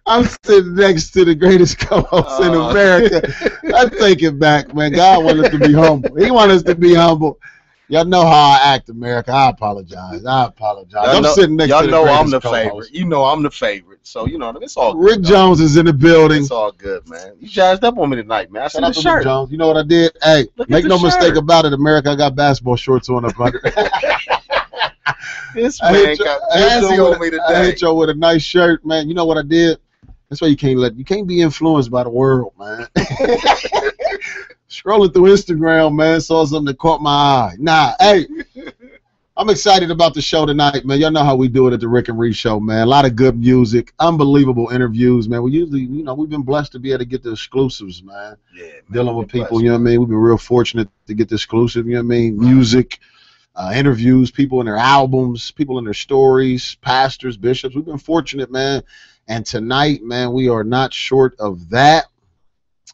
I'm sitting next to the greatest co-host in America. I take it back, man. God wants us to be humble. He wants us to be humble. Y'all know how I act, America. I apologize. I'm sitting next to the greatest I'm the co-host. favorite. You know I'm the favorite. So, you know, it's all good. Rick Jones is in the building. It's all good, man. You jazzed up on me tonight, man. I see the shirt. Rick Jones. You know what I did? Hey, make no mistake about it, America. I got basketball shorts on up under. This man got jazzy on me today. I hit y'all with a nice shirt, man. You know what I did? That's why you can't be influenced by the world, man. Scrolling through Instagram, man, saw something that caught my eye. Nah, hey, I'm excited about the show tonight, man. Y'all know how we do it at the Rick and Reese show, man. A lot of good music, unbelievable interviews, man. We usually, you know, we've been blessed to be able to get the exclusives, man. Yeah, man, dealing with people, you know what I mean? We've been real fortunate to get the exclusive, you know what I mean? Music, interviews, people in their albums, people in their stories, pastors, bishops. We've been fortunate, man. And tonight, man, we are not short of that.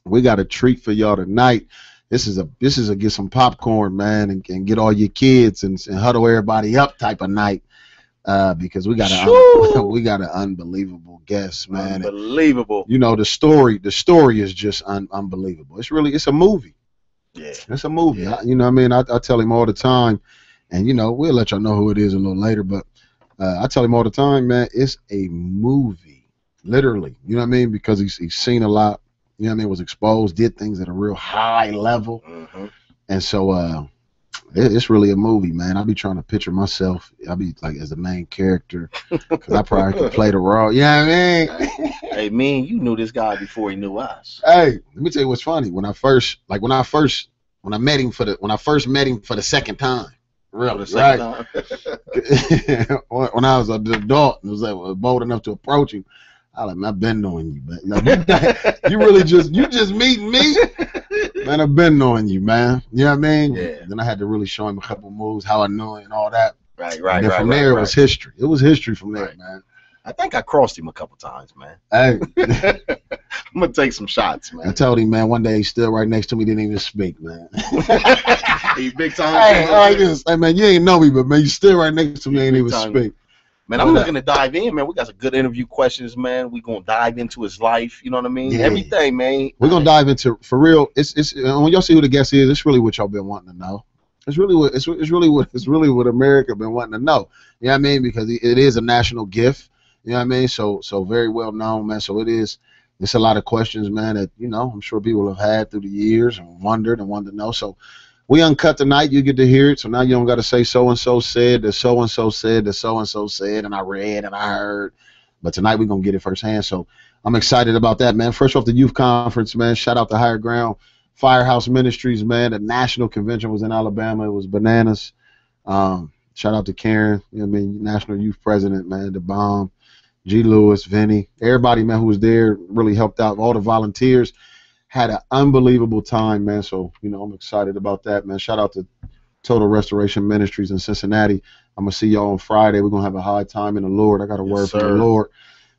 We got a treat for y'all tonight. This is a get some popcorn, man, and get all your kids and huddle everybody up type of night, because we got an unbelievable guest, man. Unbelievable. And, you know, the story is just unbelievable. It's a movie. Yeah, it's a movie. Yeah. You know what I mean? I tell him all the time, and you know we'll let y'all know who it is a little later, but I tell him all the time, man, it's a movie, literally. You know what I mean? Because he's seen a lot. You know what I mean? Was exposed, did things at a real high level. Mm-hmm. And so it's really a movie, man. I be trying to picture myself. I be like as the main character because I probably could play the role. You know what I mean? Hey, man, you knew this guy before he knew us. Hey, let me tell you what's funny. When I first met him for the second time. Really, right? When I was an adult and was bold enough to approach him, I like, man, I've been knowing you, man. You just meeting me, man. I've been knowing you, man. You know what I mean? Yeah. Then I had to really show him a couple moves, how I knew it and all that. Right. And then from there, it was history. It was history from there, man. I think I crossed him a couple times, man. Hey, I'm gonna take some shots, man. I told him, man, one day he stood right next to me, didn't even speak, man. He big time. Hey, man, you ain't know me, but man, you stood right next to me, ain't even speak. Man, I'm looking to dive in, man. We got some good interview questions, man. We're gonna dive into his life, you know what I mean? Yeah. Everything, man. We're gonna dive into, for real, it's when y'all see who the guest is, it's really what y'all been wanting to know. It's really what America been wanting to know. You know what I mean? Because it is a national gift. You know what I mean? So very well known, man. So it's a lot of questions, man, that, you know, I'm sure people have had through the years and wondered and wanted to know. So we uncut tonight, you get to hear it. So now you don't got to say so-and-so said, that so-and-so said, that so-and-so said, and I read and I heard. But tonight we're going to get it firsthand. So I'm excited about that, man. First off, the youth conference, man. Shout out to Higher Ground Firehouse Ministries, man. The national convention was in Alabama. It was bananas. Shout out to Karen, you know what I mean, national youth president, man, the bomb. G. Lewis, Vinny, everybody, man, who was there really helped out. All the volunteers had an unbelievable time, man. So, you know, I'm excited about that, man. Shout out to Total Restoration Ministries in Cincinnati. I'm going to see y'all on Friday. We're going to have a high time in the Lord. I got a word from the Lord.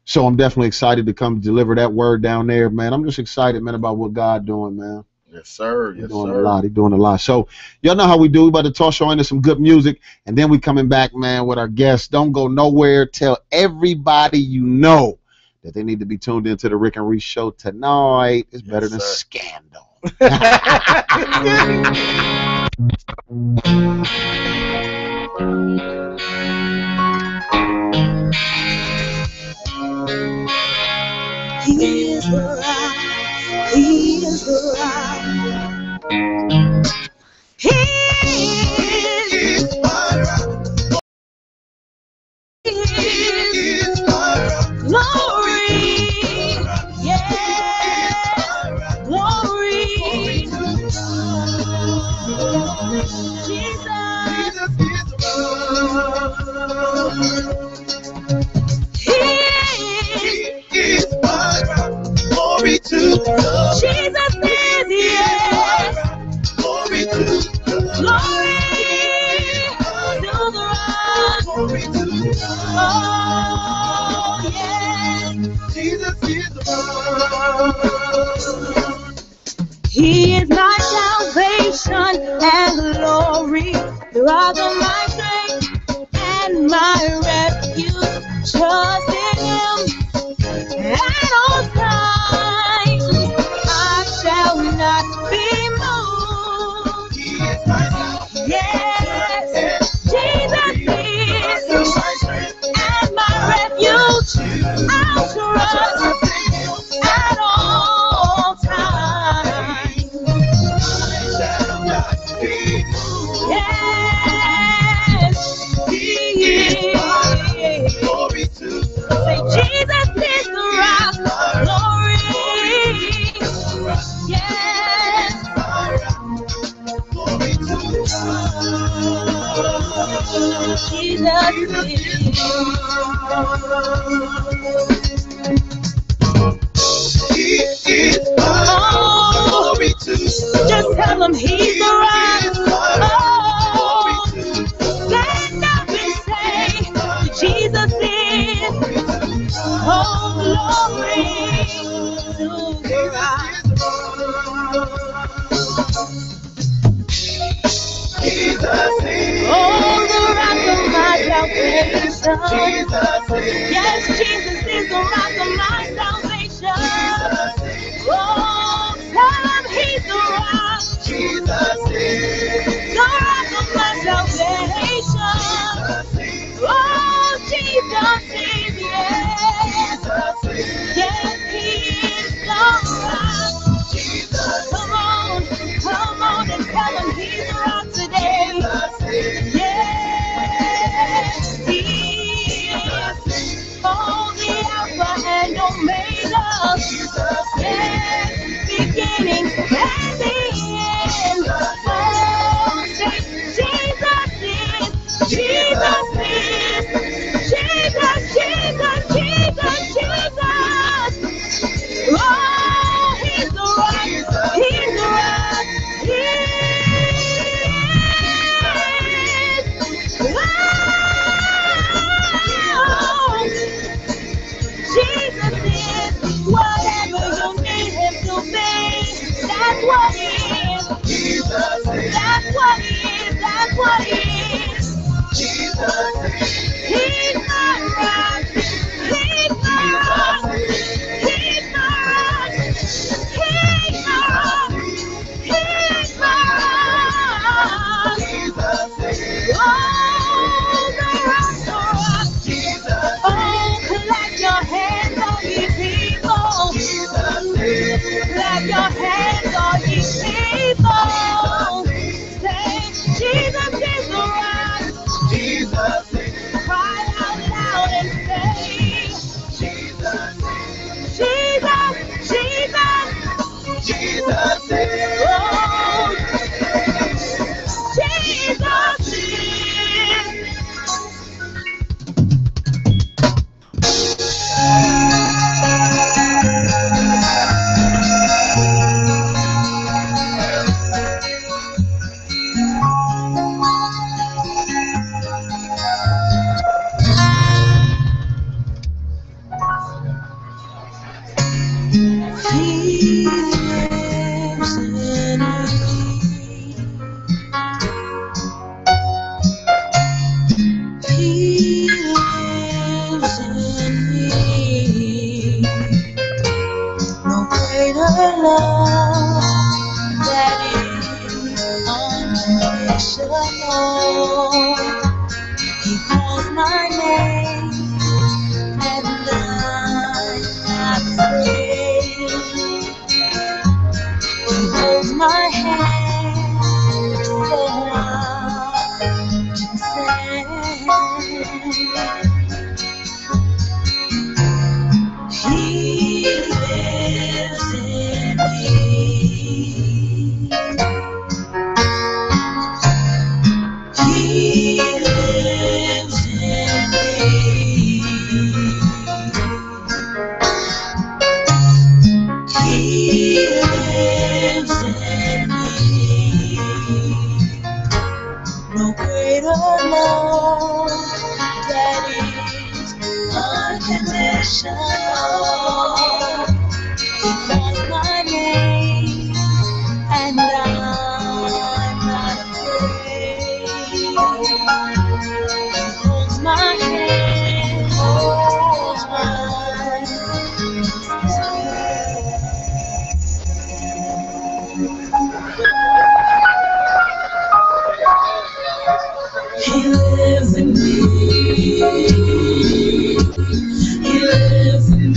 So I'm definitely excited to come deliver that word down there, man. I'm just excited, man, about what God doing, man. Yes, sir. Yes, doing a lot. He's doing a lot. So y'all know how we do. We about to toss y'all into some good music, and then we coming back, man, with our guests. Don't go nowhere. Tell everybody you know that they need to be tuned into the Rick and Reese show tonight. It's better than Scandal. He is the rock. He is the rock. He is my rock. He is my rock. Glory. Yeah. Glory. Jesus is He is my rock. Glory to God. Jesus is yes. Glory to God. Glory to the rock. Glory to God. Oh yes. Jesus is the rock. He is my salvation and glory, the rock of my strength and my refuge. Trust in Oh, just tell him he's the rock. Oh, stand up and say that Jesus is. Oh, glory to the rock. Oh, the rock of my salvation. Yes, Jesus is the rock of my salvation. Oh, tell him he's the rock. The rock of my salvation. Oh, Jesus is, yes. Yes, he is the rock. Come on and tell him he's the rock today. Yes, he is. Oh, the Alpha and Omega. Yes, beginning and the end. Oh, say Jesus is. Jesus is. Jesus, Jesus, Jesus, Jesus. Oh, he's the rock. He's the rock. He is. Oh, Jesus is whatever you need him to be. That's what he is. That's what he is. That's what he is. He's the rock. He's the rock. He's the rock. He's the rock. He's the rock. Oh, the rock, the rock. Oh, clap your hands, all ye people. Clap your hands, all ye people. Say, Jesus is the rock. Cry out loud and say, Jesus, Jesus, Jesus. Oh, Jesus is. He lives in me. He lives in me. No greater love that is unconditional. He calls my name and I'm not afraid. He holds my hand and I can stand. He lives in me. He lives in me. He lives in me. No greater love that is unconditional. He calls my name and I'm not afraid. He holds my hand, holds mine. He lives in me. He lives in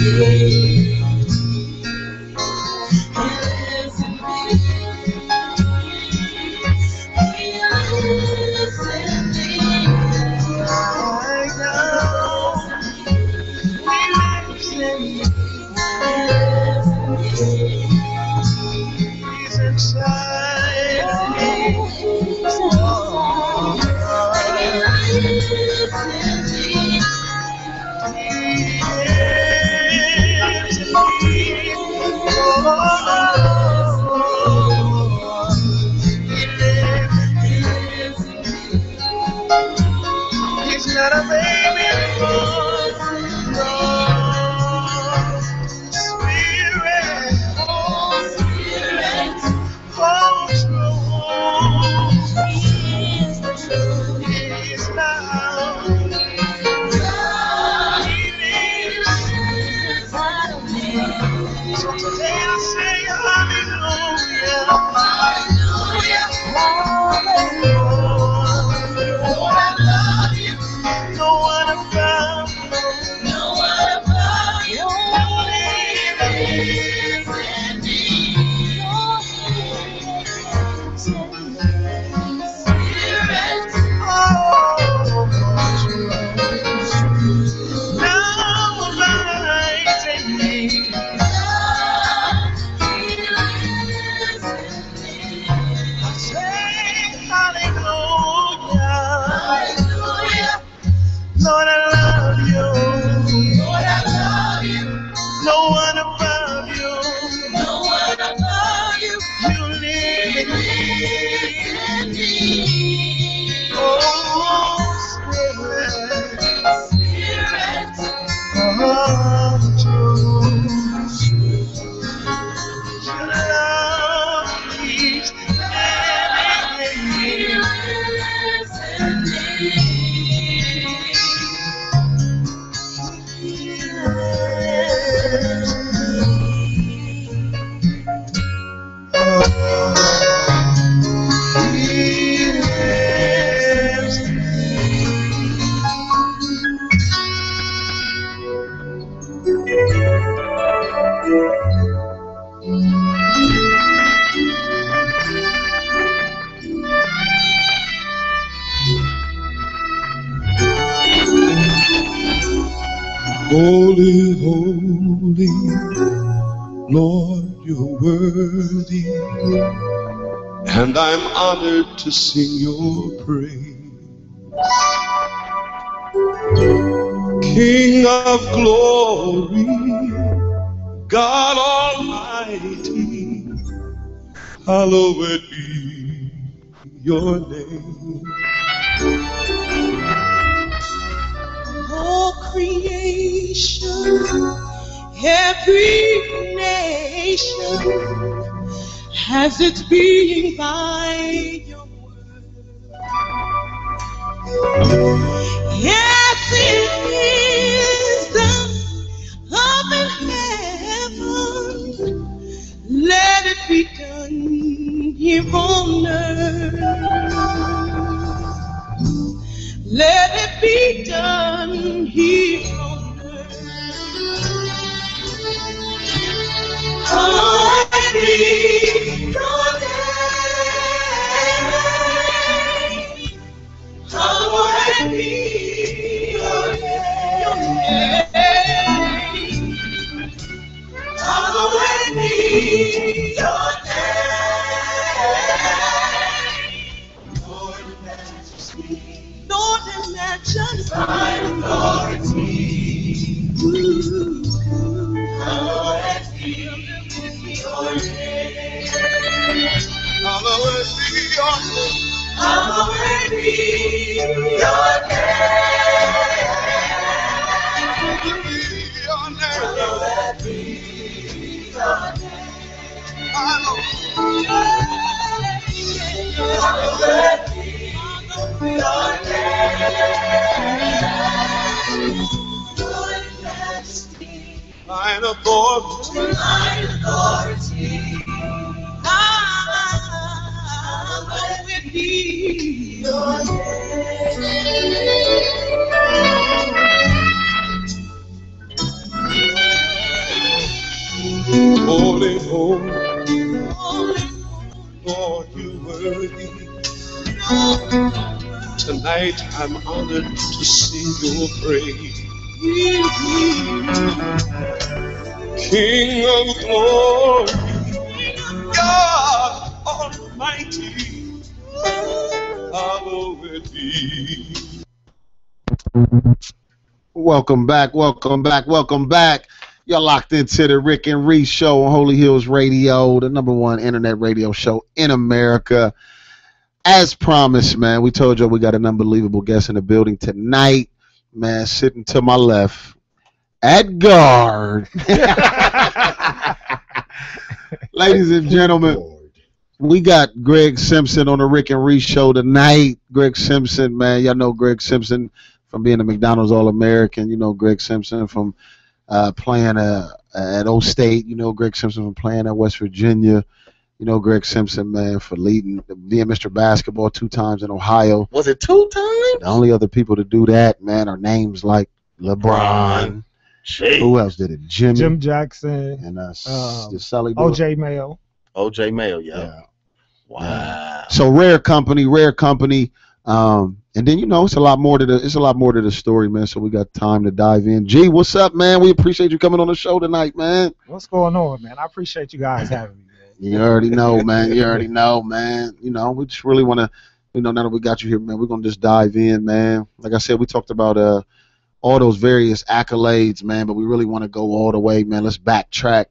Holy, holy, Lord, you're worthy, and I'm honored to sing your praise. King of glory, God Almighty, hallowed be your name. All creation, every nation has its being by your word. Yes, it is the up in heaven. Let it be done here on earth. Let it be done here on earth. Hallowed be your name. Hallowed be your name. Hallowed be your name. Lord Majesty. Lord and Majesty. Thine authority. Hallowed be your name. Hallowed be your name. Hallowed be your name. Hallowed be your name. Hallowed be your name. Lord Majesty. Thine authority. Thine authority. Hallowed be your name. Holy, holy, Lord, you worthy. Tonight I'm honored to sing your praise. King of glory, God Almighty, hallowed be. Welcome back, welcome back, welcome back. Y'all locked into the Rick and Reese show on Holy Hills Radio, the #1 internet radio show in America. As promised, man, we told you we got an unbelievable guest in the building tonight. Man, sitting to my left at guard. Ladies and gentlemen, we got Greg Simpson on the Rick and Reese show tonight. Greg Simpson, man, y'all know Greg Simpson from being a McDonald's All-American. You know Greg Simpson from playing at O State. You know Greg Simpson from playing at West Virginia. You know Greg Simpson, man, for being Mr. Basketball 2 times in Ohio. Was it 2 times? The only other people to do that, man, are names like LeBron. Jeez. Who else did it? Jim Jackson. And Sully O.J. Mayo. O.J. Mayo, yeah. Wow. So rare company. And then it's a lot more to the story, man. So we got time to dive in. G, what's up, man? We appreciate you coming on the show tonight, man. What's going on, man? I appreciate you guys having me, man. You already know, man. We just really want to, now that we got you here, man, we're gonna just dive in, man. Like I said, we talked about all those various accolades, man, but we really want to go all the way, man. Let's backtrack,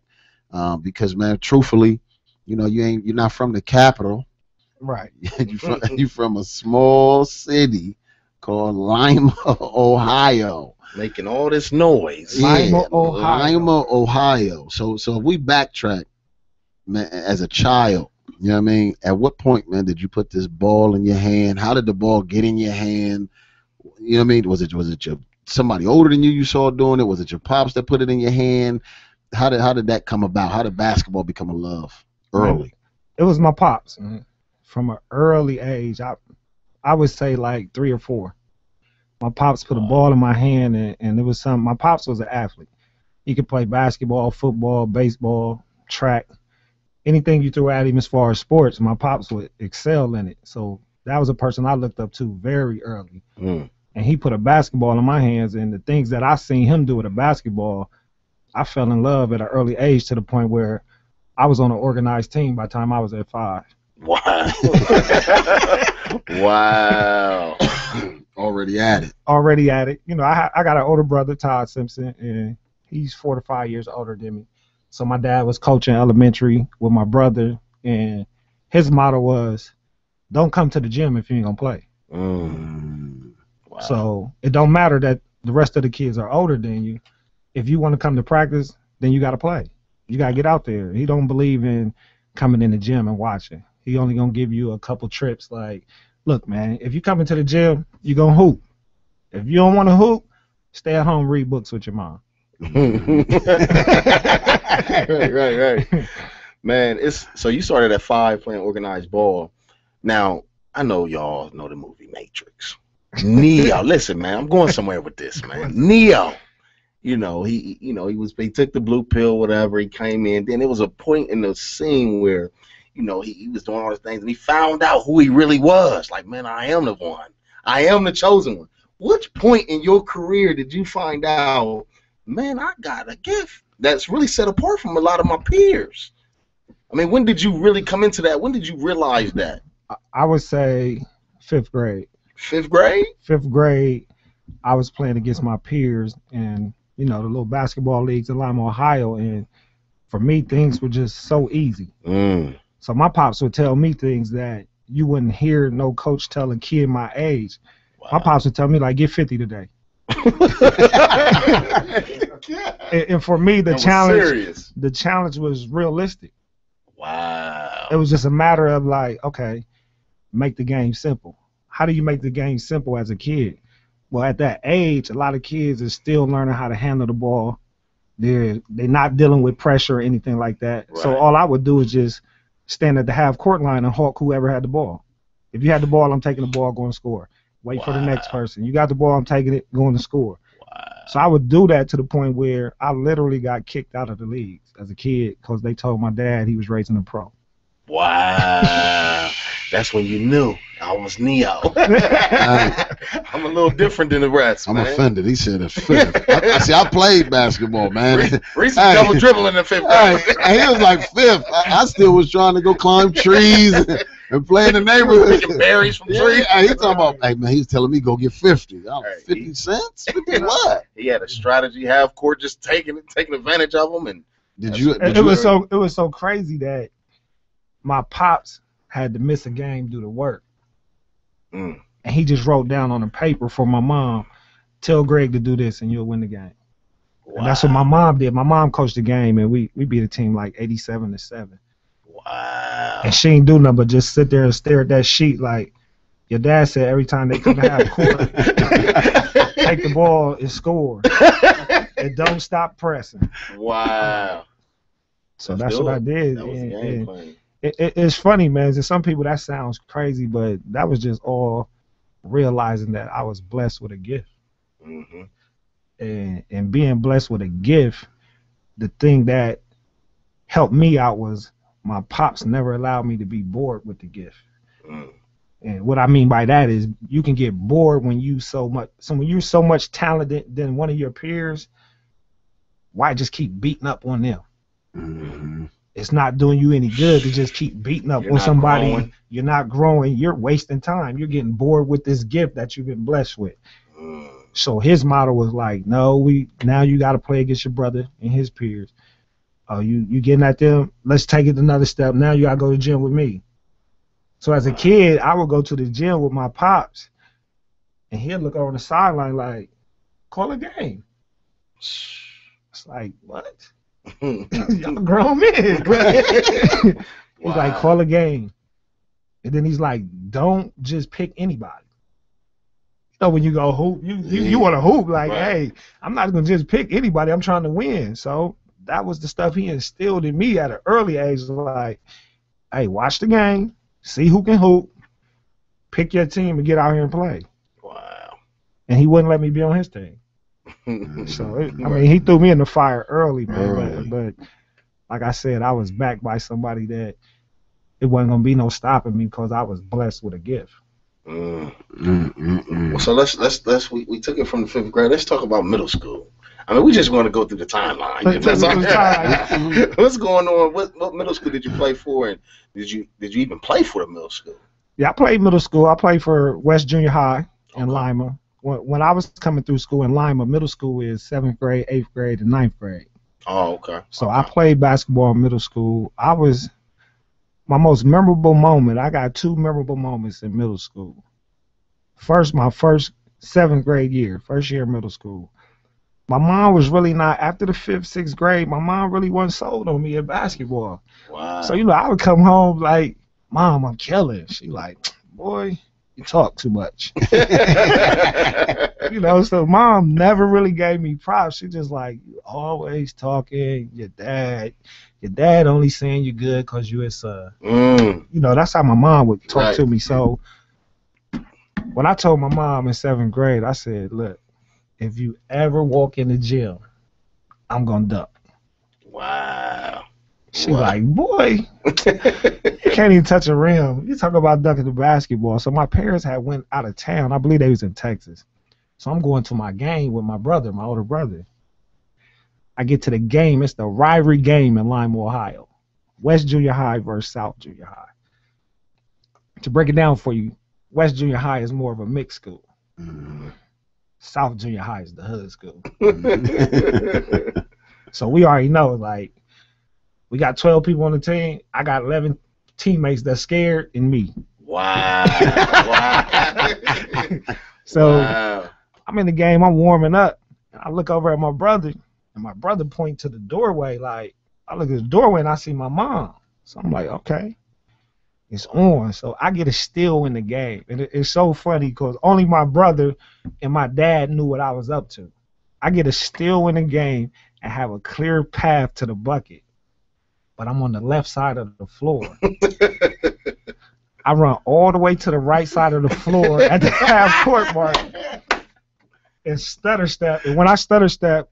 because, man, truthfully, you're not from the capital. Right. you from a small city called Lima, Ohio. Making all this noise. Lima, Ohio. So if we backtrack, man, as a child, you know what I mean? At what point, man, did you put this ball in your hand? How did the ball get in your hand? You know what I mean? Was it somebody older than you saw doing it? Was it your pops that put it in your hand? How did that come about? How did basketball become a love early? It was my pops, man. From an early age, I would say like 3 or 4. My pops put a ball in my hand, and it was something. My pops was an athlete. He could play basketball, football, baseball, track, anything you threw at him as far as sports. My pops would excel in it. So that was a person I looked up to very early. and he put a basketball in my hands, and the things that I seen him do with a basketball, I fell in love at an early age to the point where I was on an organized team by the time I was at 5. Wow. Wow. Already at it. Already at it. You know, I got an older brother, Todd Simpson, and he's 4 to 5 years older than me. So my dad was coaching elementary with my brother, and his motto was, don't come to the gym if you ain't gonna play. Wow. So it don't matter that the rest of the kids are older than you. If you want to come to practice, then you got to play. You got to get out there. He don't believe in coming in the gym and watching. He only going to give you a couple trips like, look, man, if you come into the gym, you going to hoop. If you don't want to hoop, stay at home, read books with your mom. Right. Man, so you started at 5 playing organized ball. Now, I know y'all know the movie Matrix. Neo, listen, man, I'm going somewhere with this, man. Neo. He took the blue pill, whatever. He came in. Then there was a point in the scene where, he was doing all these things, and he found out who he really was. Like, man, I am the one. I am the chosen one. Which point in your career did you find out, man, I got a gift that's really set apart from a lot of my peers? I mean, when did you really come into that? When did you realize that? I would say 5th grade. 5th grade? 5th grade, I was playing against my peers, and the little basketball leagues in Lima, Ohio, and for me, things were just so easy. So my pops would tell me things that you wouldn't hear no coach tell a kid my age. Wow. My pops would tell me, like, get 50 today. and for me, the challenge was realistic. Wow. It was just a matter of, like, okay, make the game simple. How do you make the game simple as a kid? Well, at that age, a lot of kids are still learning how to handle the ball. They're not dealing with pressure or anything like that. Right. So all I would do is just stand at the half court line and hawk whoever had the ball. If you had the ball, I'm taking the ball, going to score. Wait for the next person. You got the ball, I'm taking it, going to score. Wow. So I would do that to the point where I literally got kicked out of the leagues as a kid because they told my dad he was raising a pro. Wow. That's when you knew I was Neo. I'm a little different than the rest, I'm man. offended. He said it's 5th. I played basketball, man. Reese was double dribbling in 5th grade. He was like 5th. I still was trying to go climb trees and play in the neighborhood. Picking berries from trees. He talking about, hey, man, he was telling me go get 50. 50 cents? 50 what? He had a strategy, half court, just taking advantage of them. And it was so crazy that my pops had to miss a game due to work. And he just wrote down on a paper for my mom, tell Greg to do this and you'll win the game. Wow. And that's what my mom did. My mom coached the game, and we beat a team like 87-7. Wow. And she didn't do nothing but just sit there and stare at that sheet like your dad said every time they come to half court, take the ball and score. And don't stop pressing. Wow. So that's what I did. That was the game plan. It's funny, man. To some people that sounds crazy, but that was just all realizing that I was blessed with a gift. Mm-hmm. And being blessed with a gift, the thing that helped me out was my pops never allowed me to be bored with the gift. And what I mean by that is you can get bored when you're so much talented than one of your peers. Why just keep beating up on them? Mm-hmm. It's not doing you any good to just keep beating up on somebody. Growing. You're not growing. You're wasting time. You're getting bored with this gift that you've been blessed with. So his motto was like, no, now you got to play against your brother and his peers. You getting at them? Let's take it another step. Now you got to go to the gym with me. So as a kid, I would go to the gym with my pops, and he'd look over the sideline like, call a game. It's like, what? Y'all grown men. He's like, call a game. And then he's like, don't just pick anybody. You know, when you go hoop, you want to hoop. Like, hey, I'm not going to just pick anybody. I'm trying to win. So that was the stuff he instilled in me at an early age. Like, hey, watch the game. See who can hoop. Pick your team and get out here and play. Wow. And he wouldn't let me be on his team. So, he threw me in the fire early, man. But like I said, I was backed by somebody that it wasn't going to be no stopping me because I was blessed with a gift. Well, so let's we took it from the 5th grade. Let's talk about middle school. I mean, we just want to go through the timeline. That's all. What's going on? What middle school did you play for, and did you even play for the middle school? Yeah, I played middle school. I played for West Junior High in Lima. When I was coming through school in Lima, middle school is 7th grade, 8th grade, and 9th grade. Oh, okay. So I played basketball in middle school. My most memorable moment, I got 2 memorable moments in middle school. First, my first 7th grade year, first year of middle school. My mom was really not, after the 5th, 6th grade, my mom really wasn't sold on me at basketball. Wow. So, I would come home like, Mom, I'm killing. She like, boy, you talk too much. So mom never really gave me props. She just like, you always talking. Your dad only saying you good because you his son. That's how my mom would talk to me. So when I told my mom in 7th grade, I said, look, if you ever walk in the gym, I'm going to duck. Wow. She like, boy, you can't even touch a rim. You talk about ducking the basketball. So my parents had went out of town. I believe they was in Texas. So I'm going to my game with my brother, my older brother. I get to the game. It's the rivalry game in Lima, Ohio. West Junior High versus South Junior High. To break it down for you, West Junior High is more of a mixed school. South Junior High is the hood school. So we already know, like, we got 12 people on the team. I got 11 teammates that's scared and me. Wow. So I'm in the game. I'm warming up. I look over at my brother, and my brother point to the doorway. Like, I look at the doorway, and I see my mom. So I'm like, okay, it's on. So I get a steal in the game. And it's so funny because only my brother and my dad knew what I was up to. I get a steal in the game and have a clear path to the bucket. But I'm on the left side of the floor. I run all the way to the right side of the floor at the half court mark and stutter step. And when I stutter step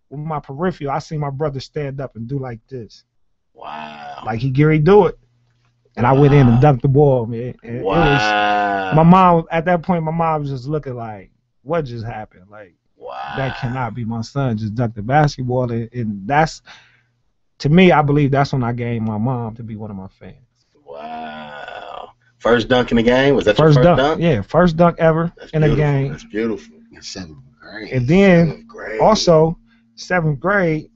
with my peripheral, I see my brother stand up and do like this. Wow. Like he Gary do it. And I went in and dunked the ball, man. And my mom, at that point, my mom was just looking like, what just happened? Like, that cannot be my son. Just dunked the basketball. And that's, to me, I believe that's when I gained my mom to be one of my fans. Wow. First dunk in the game? Was that your first dunk? Yeah, first dunk ever in a game. That's beautiful. In 7th grade. And then, also, 7th grade,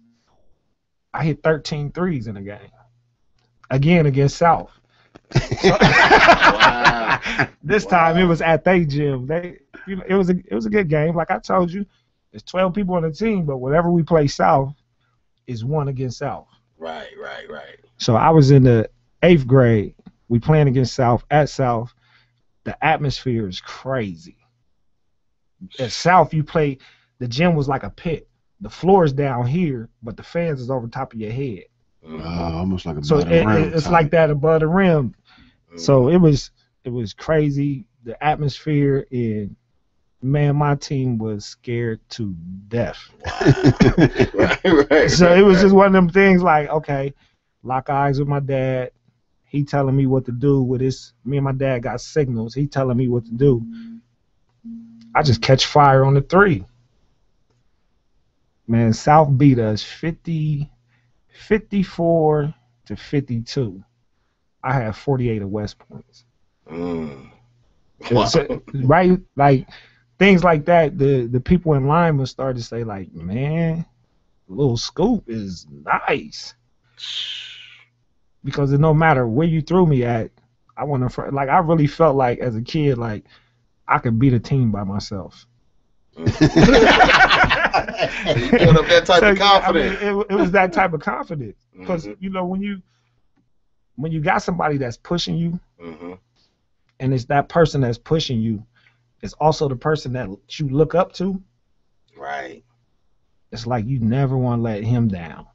I hit 13 threes in a game. Again, against South. This time, it was at their gym. It was a good game. Like I told you, there's 12 people on the team, but whenever we play South, it's 1 against South. Right. So I was in the 8th grade. We playing against South at South. The atmosphere is crazy. At South, you play, the gym was like a pit. The floor is down here, but the fans is over top of your head. Almost like so it's like that above the rim. So it was crazy. The atmosphere, and man, my team was scared to death. Right. So it was just one of them things like, okay, lock eyes with my dad. He telling me what to do with his. Me and my dad got signals. He telling me what to do. I just catch fire on the 3. Man, South beat us 54 to 52. I had 48 of West points. Wow. So, right, like things like that. The people in Lima started to say, like, man, Little Scoop is nice. Because no matter where you threw me at, I really felt like as a kid, like I could beat a team by myself. You put up that type of confidence. I mean, it was that type of confidence. Because when you got somebody that's pushing you, and it's that person that's pushing you, it's also the person that you look up to. Right. It's like you never want to let him down.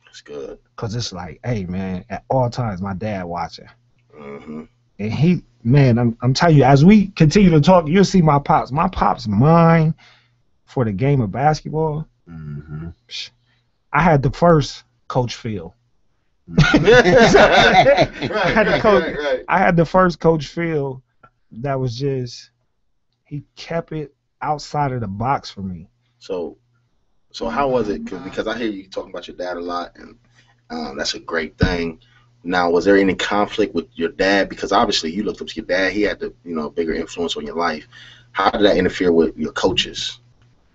That's good. Because it's like, hey, man, at all times, my dad watching. And he, man, I'm telling you, as we continue to talk, you'll see my pops. My pops' mind for the game of basketball. I had the first Coach Phil. I had the first Coach Phil that was just, he kept it outside of the box for me. So how was it? Because I hear you talking about your dad a lot, and that's a great thing. Now, was there any conflict with your dad? Because obviously you looked up to your dad. He had the bigger influence on your life. How did that interfere with your coaches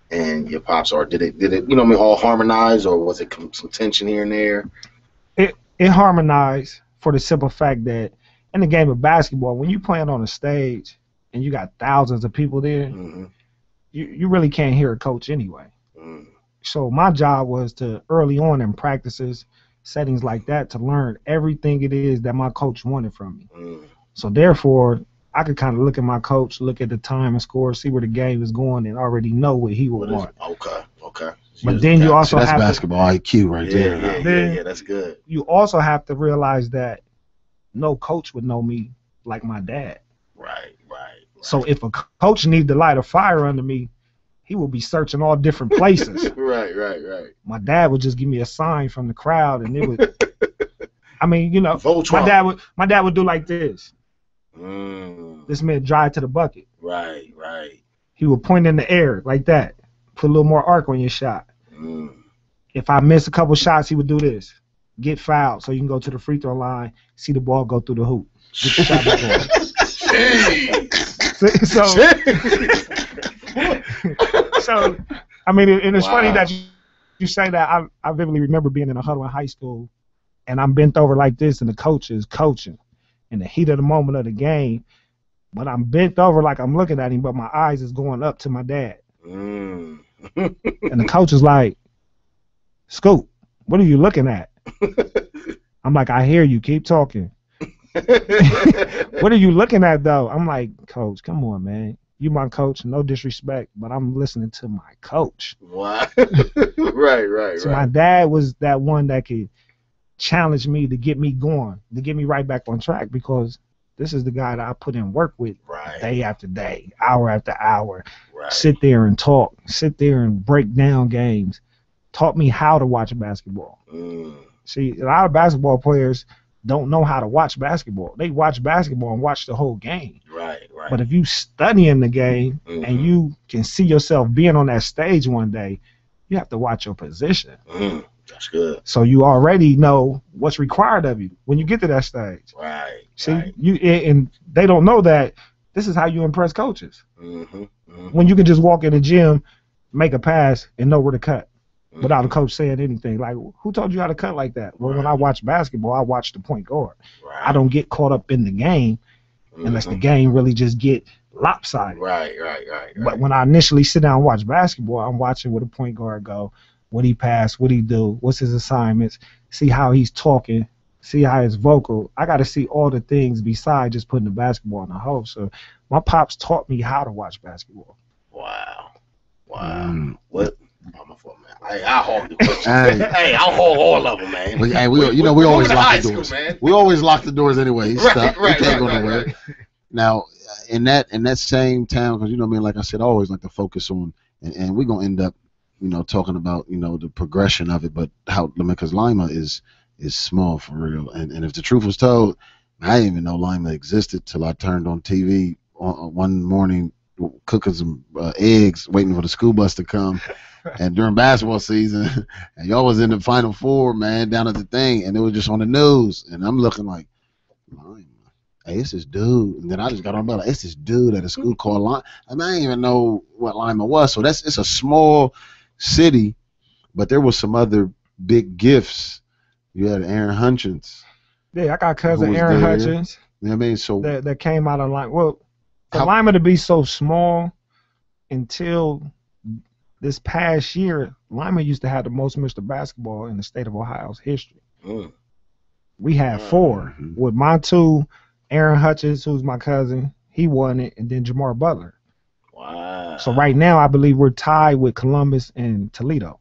and your pops? Or did it all harmonize, or was it some tension here and there? It harmonized for the simple fact that in the game of basketball, when you playing on a stage and you got thousands of people there, Mm-hmm. you really can't hear a coach anyway. Mm. So my job was to early on in practices, settings like that, to learn everything it is that my coach wanted from me. Mm. So therefore, I could kind of look at my coach, look at the time and score, see where the game is going, and already know what he would want. Okay. But then you also that's have basketball IQ right there. Yeah, that's good. You also have to realize that no coach would know me like my dad. Right. So if a coach needs to light a fire under me, he will be searching all different places. Right. My dad would just give me a sign from the crowd, and it would. I mean, Voltron. my dad would do like this. This man drive to the bucket. Right. He would point in the air like that. Put a little more arc on your shot. If I miss a couple shots, he would do this. Get fouled so you can go to the free throw line, see the ball go through the hoop. Get the shot back on. So, I mean, and it's funny that you say that. I vividly remember being in a huddle in high school, and I'm bent over like this, and the coach is coaching in the heat of the moment of the game, but I'm bent over like I'm looking at him, but my eyes is going up to my dad. And the coach is like, Scoop, what are you looking at? I'm like, I hear you. Keep talking. What are you looking at, though? I'm like, Coach, come on, man. You my coach, no disrespect, but I'm listening to my coach. Wow. Right. So my dad was that one that could challenge me to get me going, to get me right back on track, because this is the guy that I put in work with day after day, hour after hour. Right. Sit there and talk, sit there and break down games. Taught me how to watch basketball. See, a lot of basketball players don't know how to watch basketball. They watch basketball and watch the whole game. Right. But if you studying the game and you can see yourself being on that stage one day, you have to watch your position. That's good. So you already know what's required of you when you get to that stage. Right. See, and they don't know that this is how you impress coaches. When you can just walk in the gym, make a pass, and know where to cut without a coach saying anything. Like, who told you how to cut like that? Well, when I watch basketball, I watch the point guard. Right. I don't get caught up in the game unless the game really just get lopsided. Right. But when I initially sit down and watch basketball, I'm watching where the point guard go, what he pass, what he do, what's his assignments, see how he's talking, see how he's vocal. I got to see all the things besides just putting the basketball in the hole. So my pops taught me how to watch basketball. Wow. What? Oh, my fault, man. I hog the questions. Hey, I'll hog all of them, man. We always lock the doors. We always lock the doors anyway. He's stuck. He can't go nowhere. Right. Now, in that same town, because what I mean, like I said, I always like to focus on, and we're gonna end up, talking about the progression of it, but because Lima is small for real, and if the truth was told, I didn't even know Lima existed till I turned on TV one morning, cooking some eggs, waiting for the school bus to come. And during basketball season, and y'all was in the Final Four, man, down at the thing, and it was just on the news, and I'm looking like, Lima, hey, it's this dude, and then I just got on about, it's this dude at a school called Lima. I didn't even know what Lima was, so it's a small city, but there was some other big gifts. You had Aaron Hutchins. Yeah, I got cousin Aaron Hutchins. You know what I mean? So that came out of Lima. Well, for Lima to be so small until this past year, Lima used to have the most Mr. Basketball in the state of Ohio's history. We had 4. With my 2, Aaron Hutchins, who's my cousin, he won it, and then Jamar Butler. Wow. So right now, I believe we're tied with Columbus and Toledo.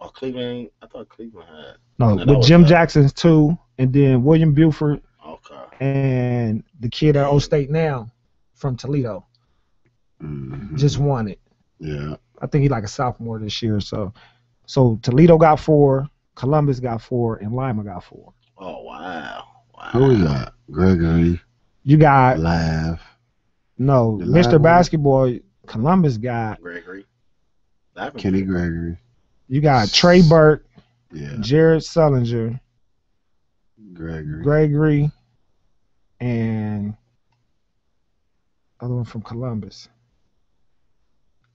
Oh, Cleveland? I thought Cleveland had. No, with Jim Jackson's 2, and then William Buford. Okay. And the kid at O State now from Toledo just won it. Yeah. I think he's like a sophomore this year. So Toledo got 4, Columbus got 4, and Lima got 4. Oh, wow. Who we got? Gregory. You got Lav. No, The Mr. live one? Basketball, Columbus got, Gregory. Kenny Gregory. you got Trey Burke, Yeah, Jared Sullinger, Gregory, and other one from Columbus.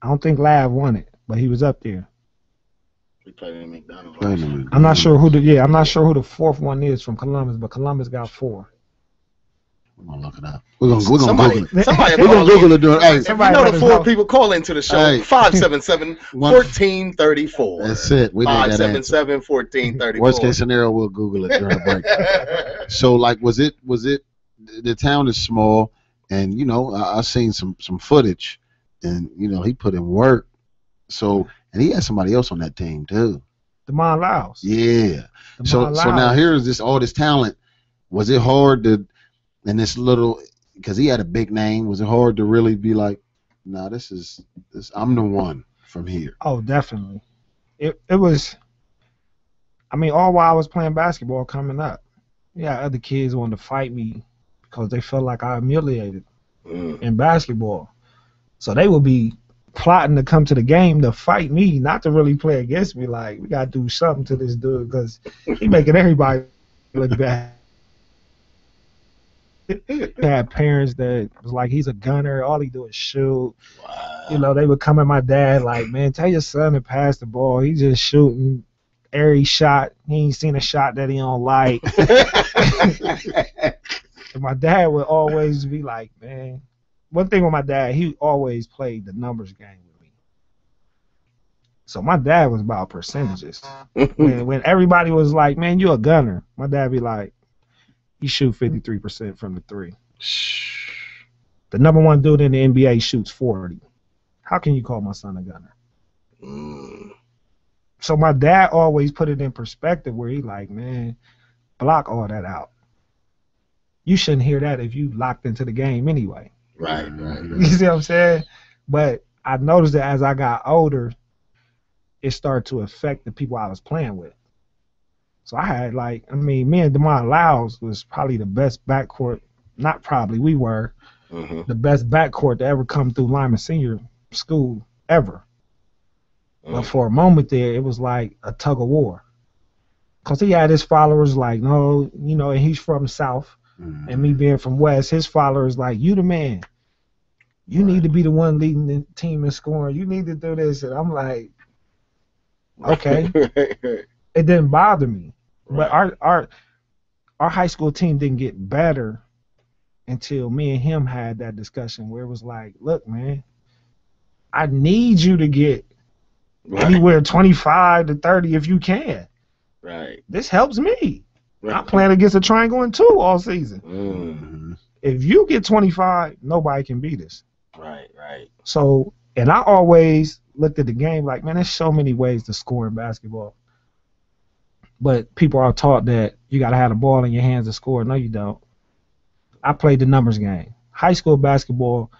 I don't think Lav won it, but he was up there. We played in McDonald's. Playing them. I'm not sure who the fourth one is from Columbus, but Columbus got 4. We're gonna look it up. We're gonna Somebody Google it. somebody We're gonna Google it during. Hey, If you Somebody know let the us 4 know. people, call into the show. Hey. 577-1434. that's it. We need that answer. 577-1434. Worst case scenario, we'll Google it during the break. So, like, was it? The town is small, and I seen some footage, and he put in work. So, and he had somebody else on that team too. DeMond Lyles. Yeah. DeMond So now Lyles. here's all this talent. Was it hard to, in this little, because he had a big name, was it hard to really be like, nah, this I'm the one from here? Oh, definitely. It was. I mean, all while I was playing basketball coming up, other kids wanted to fight me because they felt like I humiliated in basketball. So they would be plotting to come to the game to fight me, not to really play against me. Like, we gotta do something to this dude because he making everybody look bad. Had parents that was like, he's a gunner, all he do is shoot. Wow. They would come at my dad like, man, tell your son to pass the ball. He's just shooting every shot. He ain't seen a shot that he don't like. And my dad would always be like, man, one thing with my dad, he always played the numbers game with me. So my dad was about percentages. When everybody was like, man, you a gunner, my dad be like, you shoot 53% from the 3. The number 1 dude in the NBA shoots 40. How can you call my son a gunner? So my dad always put it in perspective where he like, man, block all that out. You shouldn't hear that if you locked into the game anyway. Right. You see what I'm saying? But I noticed that as I got older, it started to affect the people I was playing with. So I had me and DeMond Lyles was probably the best backcourt. Not probably, we were the best backcourt to ever come through Lyman Senior School ever. But for a moment there, it was like a tug of war. Because he had his followers like, no, and he's from South. And me being from West, his followers like, you the man. You need to be the one leading the team in scoring. You need to do this. And I'm like, okay. It didn't bother me. But our high school team didn't get better until me and him had that discussion where it was like, look, man, I need you to get anywhere 25 to 30 if you can. Right. This helps me. Right. I'm playing against a triangle and 2 all season. If you get 25, nobody can beat us. Right. So, and I always looked at the game like, man, there's so many ways to score in basketball. But people are taught that you got to have the ball in your hands to score. No, you don't. I played the numbers game. High school basketball,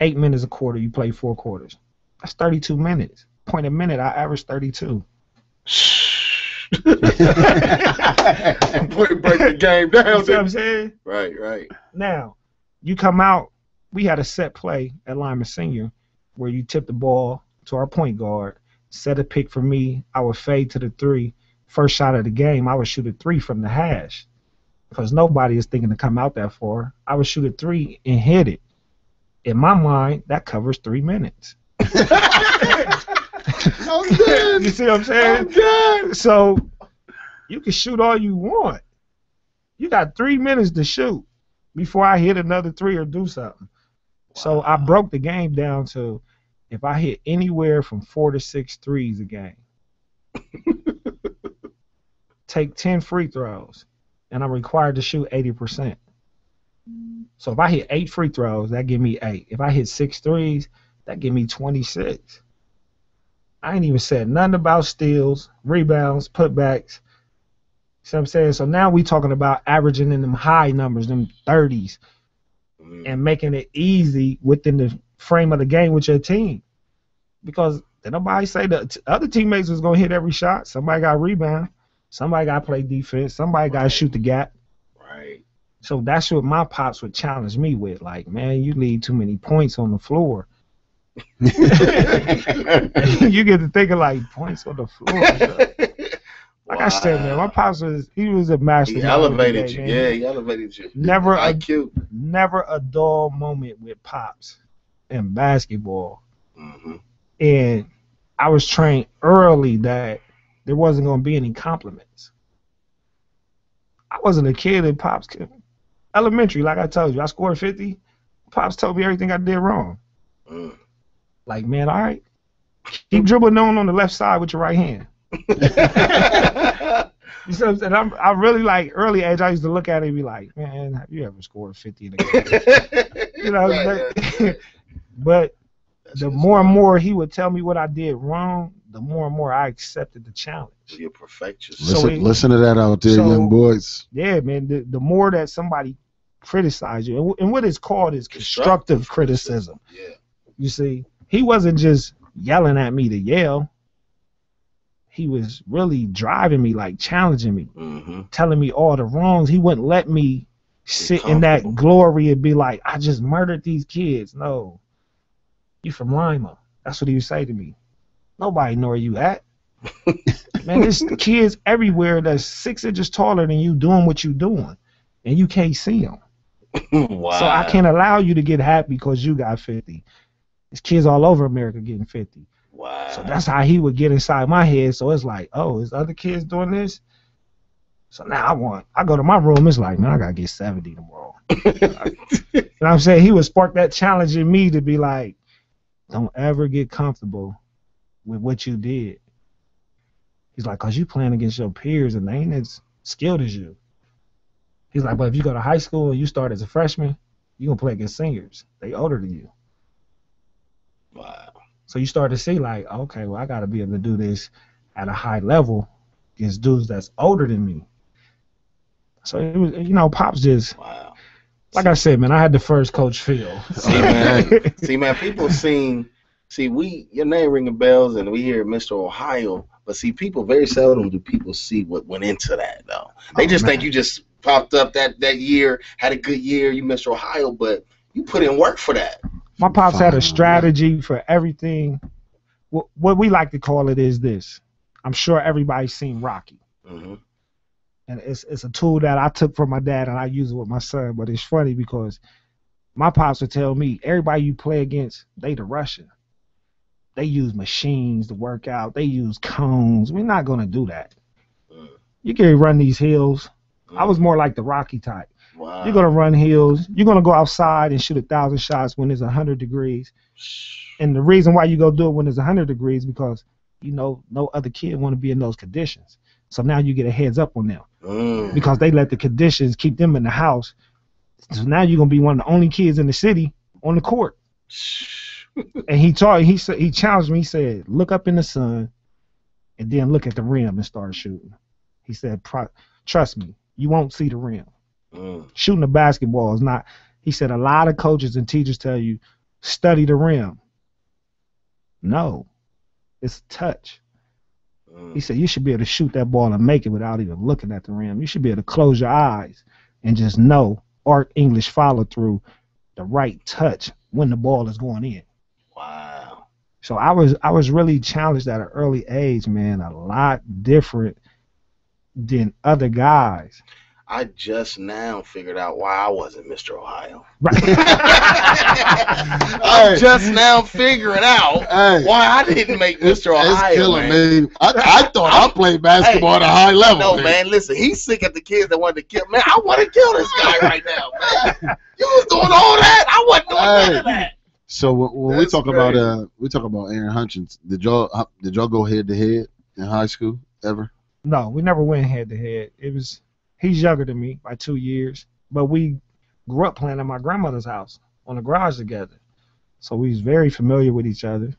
8 minutes a quarter, you play 4 quarters. That's 32 minutes. Point a minute, I average 32. Break the game down. You see what I'm saying? Right. Now, you come out, we had a set play at Lyman Senior where you tip the ball to our point guard, set a pick for me, I would fade to the 3. First shot of the game, I would shoot a 3 from the hash. Because nobody is thinking to come out that far. I would shoot a 3 and hit it. In my mind, that covers 3 minutes. I'm dead. You see what I'm saying? I'm dead. So you can shoot all you want. You got 3 minutes to shoot before I hit another 3 or do something. So I broke the game down to if I hit anywhere from 4 to 6 threes a game, take 10 free throws, and I'm required to shoot 80%. So if I hit 8 free throws, that give me 8. If I hit 6 threes, that give me 26. I ain't even said nothing about steals, rebounds, putbacks. See what I'm saying? So now we talking about averaging in them high numbers, them 30s, and making it easy within the frame of the game with your team. Because did nobody say the other teammates was going to hit every shot? Somebody got to rebound. Somebody got to play defense. Somebody got to shoot the gap. Right. So that's what my pops would challenge me with. Like, man, you leave too many points on the floor. You get to thinking like points on the floor. So, like I said, man, my pops he was a master. He elevated you. Yeah, he elevated you. Never IQ. Never a dull moment with pops in basketball. Mm-hmm. And I was trained early that there wasn't going to be any compliments. I wasn't a kid in pops. Elementary, like I told you, I scored 50. Pops told me everything I did wrong. Mm. Like, man, all right, keep dribbling on the left side with your right hand. You know what I'm saying? I really like early age. I used to look at it and be like, man, have you ever scored 50 in a game? You know, right. But the more and more he would tell me what I did wrong, the more and more I accepted the challenge. You perfect yourself. Listen to that out there, young boys. Yeah, man. The more that somebody criticizes you, and what it's called is constructive criticism. Yeah. You see, he wasn't just yelling at me to yell. He was really driving me, like challenging me, telling me all the wrongs. He wouldn't let me sit in that glory and be like, I just murdered these kids. No, you from Lima. That's what he would say to me. Nobody know where you at. Man, there's kids everywhere that's 6 inches taller than you doing what you doing, and you can't see them. Wow. So I can't allow you to get happy because you got 50. There's kids all over America getting 50. Wow. So that's how he would get inside my head. So it's like, oh, is other kids doing this? So now I go to my room. It's like, man, I gotta get 70 tomorrow. You know what I'm saying? He would spark that challenge in me to be like, don't ever get comfortable with what you did. He's like, cause you playing against your peers and they ain't as skilled as you. He's like, but if you go to high school and you start as a freshman, you gonna play against seniors. They older than you. Wow. So you start to see like, okay, well, I got to be able to do this at a high level against dudes that's older than me. So it was, Pops just, wow. Like I said, man, I had the first Coach Phil. See, man, people your name ringing bells and we hear Mr. Ohio, but see, people very seldom do people see what went into that though. They just think you just popped up that year, had a good year, you Mr. Ohio, but you put in work for that. My pops had a strategy for everything. What we like to call it is this. I'm sure everybody's seen Rocky. Mm-hmm. And it's a tool that I took from my dad and I use it with my son. But it's funny because my pops would tell me, everybody you play against, they the Russian. They use machines to work out. They use cones. We're not going to do that. You can run these hills. I was more like the Rocky type. Wow. You're going to run hills. You're going to go outside and shoot 1,000 shots when it's 100 degrees. And the reason why you go do it when it's 100 degrees because, no other kid want to be in those conditions. So now you get a heads up on them because they let the conditions keep them in the house. So now you're going to be one of the only kids in the city on the court. And he challenged me. He said, look up in the sun and then look at the rim and start shooting. He said, trust me, you won't see the rim. Shooting a basketball is not, he said, a lot of coaches and teachers tell you, study the rim. No, it's touch. He said, you should be able to shoot that ball and make it without even looking at the rim. You should be able to close your eyes and just know Art English follow through the right touch when the ball is going in. Wow. So I was really challenged at an early age, man, a lot different than other guys. I just now figured out why I wasn't Mr. Ohio. Right. I'm just now figuring out why I didn't make Mr. Ohio. It's killing me. I thought I played basketball at a high level. No, man, listen, he's sick at the kids that wanted to kill. Man, I want to kill this guy right now, man. You was doing all that. I wasn't doing none of that. So when we talk about Aaron Hutchins, did y'all go head to head in high school ever? No, we never went head to head. He's younger than me by 2 years, but we grew up playing at my grandmother's house on the garage together. So we was very familiar with each other.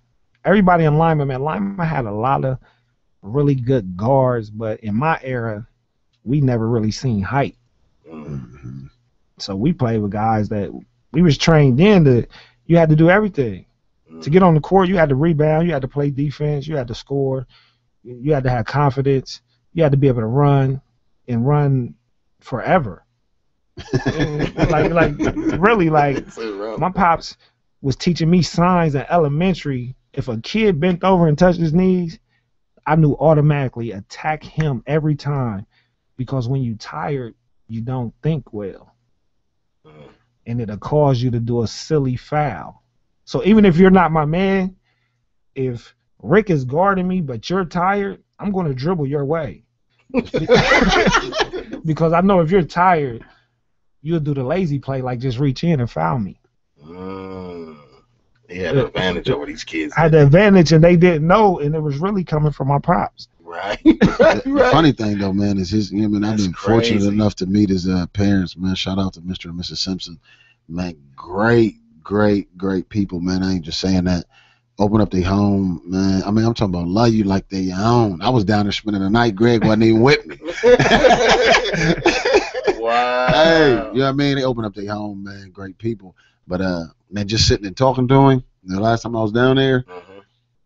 Everybody in Lima, man, Lima had a lot of really good guards, but in my era, we never really seen height. Mm-hmm. So we played with guys that we was trained in you had to do everything. To get on the court, you had to rebound, you had to play defense, you had to score, you had to have confidence, you had to be able to run and run forever. like really, like my pops was teaching me signs in elementary. If a kid bent over and touched his knees, I knew automatically attack him every time, because when you tired, you don't think well, and it'll cause you to do a silly foul. So even if you're not my man, if Rick is guarding me but you're tired, I'm going to dribble your way. Because I know if you're tired, you'll do the lazy play, like just reach in and foul me. He had an advantage over these kids. I had the advantage, and they didn't know, and it was really coming from my pops. Right. The funny thing though, man, is his. You know, I mean, I've That's been fortunate crazy. enough to meet his parents, man. Shout out to Mr. and Mrs. Simpson, man. Great people, man. I ain't just saying that. Open up their home, man. I mean, I'm talking about love you like they own. I was down there spending the night. Greg wasn't even with me. Wow. Hey, you know what I mean? They open up their home, man. Great people. But man, just sitting and talking to him. The last time I was down there,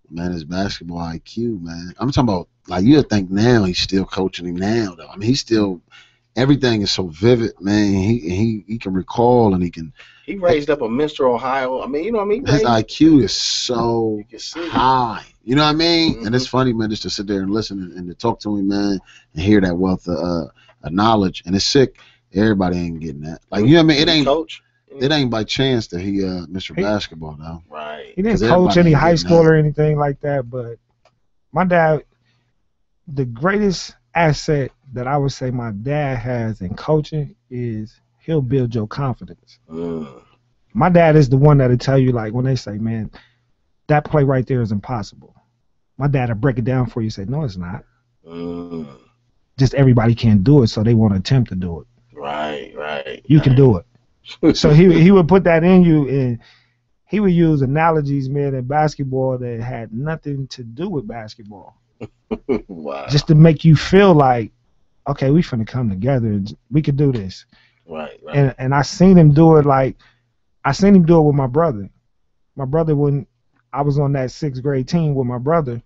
man, his basketball IQ, man. I'm talking about, like, you'd think now he's still coaching him now, though. I mean, he's still, everything is so vivid, man. He can recall, and He raised up a Minster, Ohio. I mean, you know what I mean? his IQ is so You can see. high. You know what I mean? And it's funny, man, just to sit there and listen and to talk to him, man, and hear that wealth of knowledge. And it's sick. Everybody ain't getting that. Like, you know what I mean? Coach. It ain't by chance that he Mr. Basketball now. Right. He didn't 'Cause coach everybody any ain't high getting school that. or anything like that, but my dad, the greatest asset that I would say my dad has in coaching is he'll build your confidence. My dad is the one that'll tell you, like, when they say, man, that play right there is impossible. My dad will break it down for you and say, no, it's not. Just everybody can't do it, so they won't attempt to do it. Right. You can do it. So he would put that in you, and he would use analogies, man, in basketball that had nothing to do with basketball. Wow. Just to make you feel like, okay, we finna come together and we could do this. Right. And I seen him do it, like, I seen him do it with my brother. My brother, when I was on that 6th grade team with my brother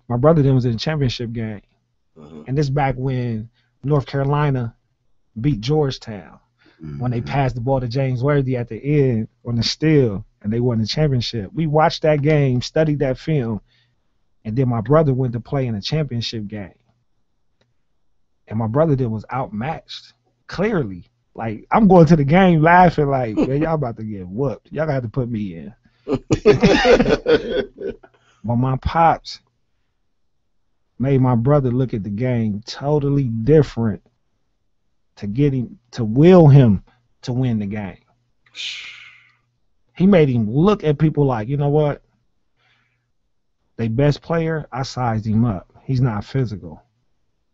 then was in the championship game. And this back when North Carolina beat Georgetown, when they passed the ball to James Worthy at the end on the steal, and they won the championship. We watched that game, studied that film, and then my brother went to play in a championship game. And my brother then was outmatched, clearly. Like, I'm going to the game laughing like, man, y'all about to get whooped. Y'all got to put me in. But my pops made my brother look at the game totally different to get him, to will him to win the game. He made him look at people like, you know what? They best player, I sized him up. He's not physical.